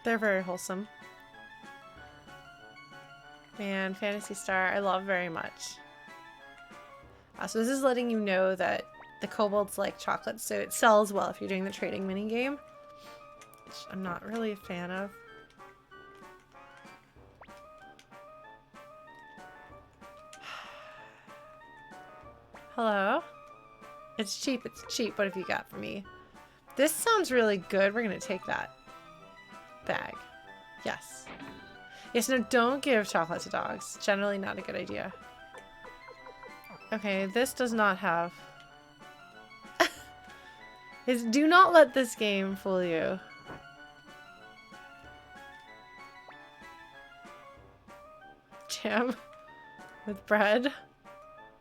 They're very wholesome. Man, Phantasy Star, I love very much. So this is letting you know that the kobolds like chocolate, so it sells well if you're doing the trading minigame, which I'm not really a fan of. Hello? It's cheap, it's cheap. What have you got for me? This sounds really good. We're gonna take that bag. Yes. Yes, no, don't give chocolate to dogs. Generally not a good idea. Okay, this does not have... Do not let this game fool you. Jam with bread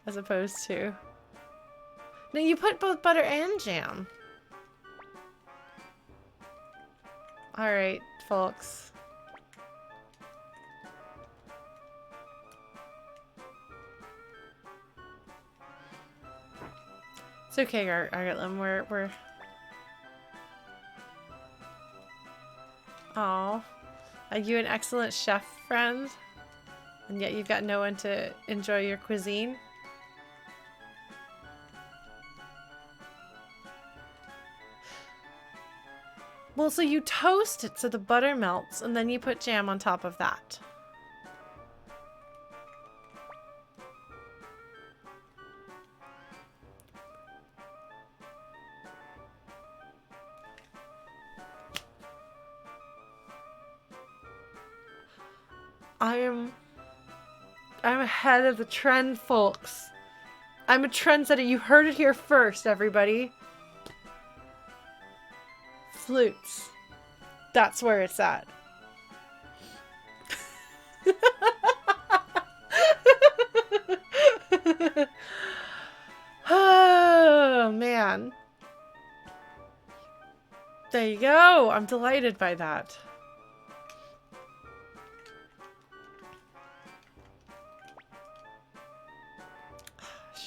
as opposed to... No, you put both butter and jam. Alright, folks. It's okay, Argatlin. We're... Aw. Are you an excellent chef, friend? And yet you've got no one to enjoy your cuisine? Well, so you toast it so the butter melts, and then you put jam on top of that. I'm ahead of the trend, folks. I'm a trendsetter. You heard it here first, everybody. Flutes. That's where it's at. Oh, man. There you go. I'm delighted by that.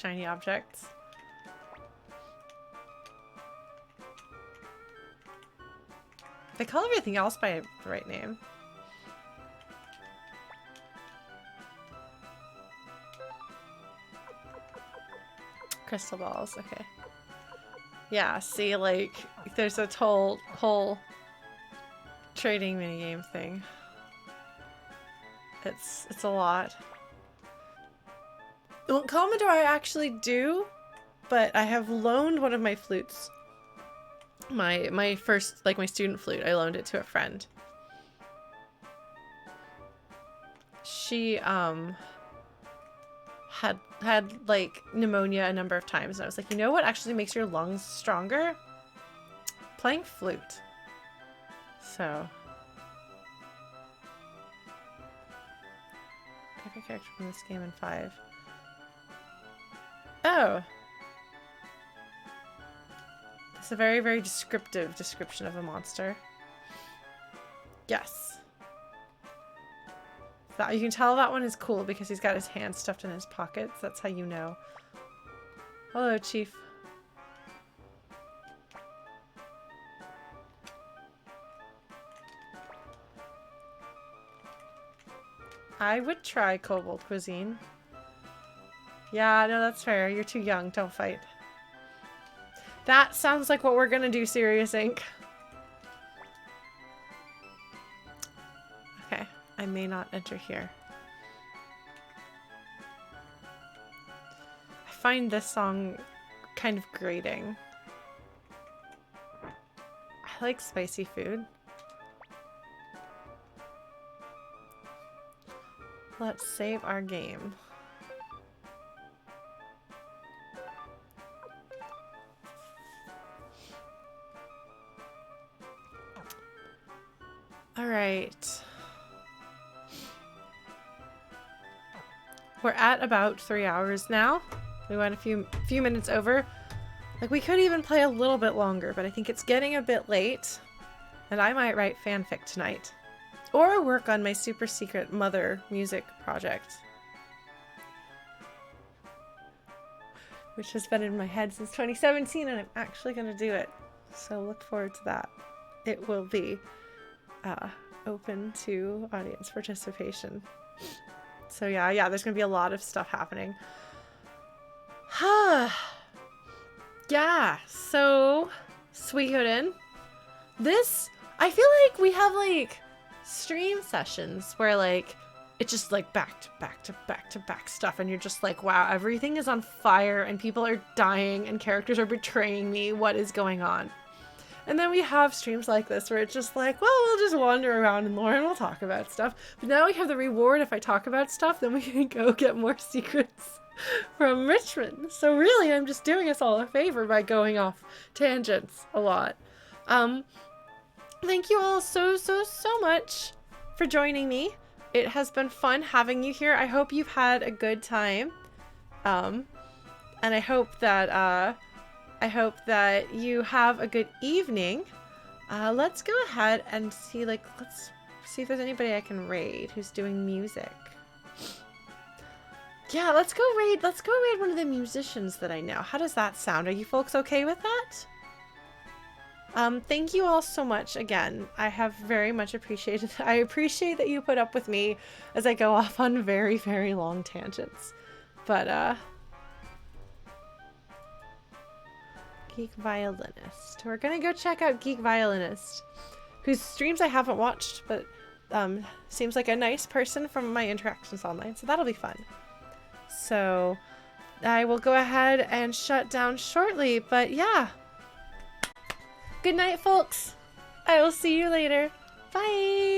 shiny objects. They call everything else by the right name. Crystal balls, okay. Yeah, see, like, there's a whole trading minigame thing. It's a lot. Well, Commodore I actually do, but I have loaned one of my flutes. My first, like, my student flute, I loaned it to a friend. She, had like pneumonia a number of times, and I was like, you know what actually makes your lungs stronger? Playing flute. So favorite character from this game in 5. Oh, it's a very, very descriptive description of a monster. Yes. That, you can tell that one is cool because he's got his hands stuffed in his pockets. That's how you know. Hello, Chief. I would try kobold cuisine. Yeah, no, that's fair. You're too young. Don't fight. That sounds like what we're gonna do, Serious Inc. Okay, I may not enter here. I find this song kind of grating. I like spicy food. Let's save our game. All right. We're at about 3 hours now. We went a few minutes over. Like, we could even play a little bit longer, but I think it's getting a bit late. And I might write fanfic tonight. Or work on my super secret mother music project. Which has been in my head since 2017, and I'm actually going to do it. So look forward to that. It will be open to audience participation. So yeah, there's going to be a lot of stuff happening. Yeah, so Suikoden. This, I feel like we have like stream sessions where like it's just like back to back to back to back stuff, and you're just like, wow, everything is on fire and people are dying and characters are betraying me. What is going on? And then we have streams like this where it's just like, well, we'll just wander around and Lauren will talk about stuff. But now we have the reward. If I talk about stuff, then we can go get more secrets from Richmond. So really, I'm just doing us all a favor by going off tangents a lot. Thank you all so much for joining me. It has been fun having you here. I hope you've had a good time. And I hope that you have a good evening. Let's go ahead and see, like, let's see if there's anybody I can raid who's doing music. Yeah, let's go raid one of the musicians that I know. How does that sound? Are you folks okay with that? Thank you all so much again. I have very much appreciated. I appreciate that you put up with me as I go off on very, very long tangents. But, Geek Violinist. We're gonna go check out Geek Violinist, whose streams I haven't watched, but seems like a nice person from my interactions online, so that'll be fun. So I will go ahead and shut down shortly, but yeah. Good night, folks. I will see you later. Bye.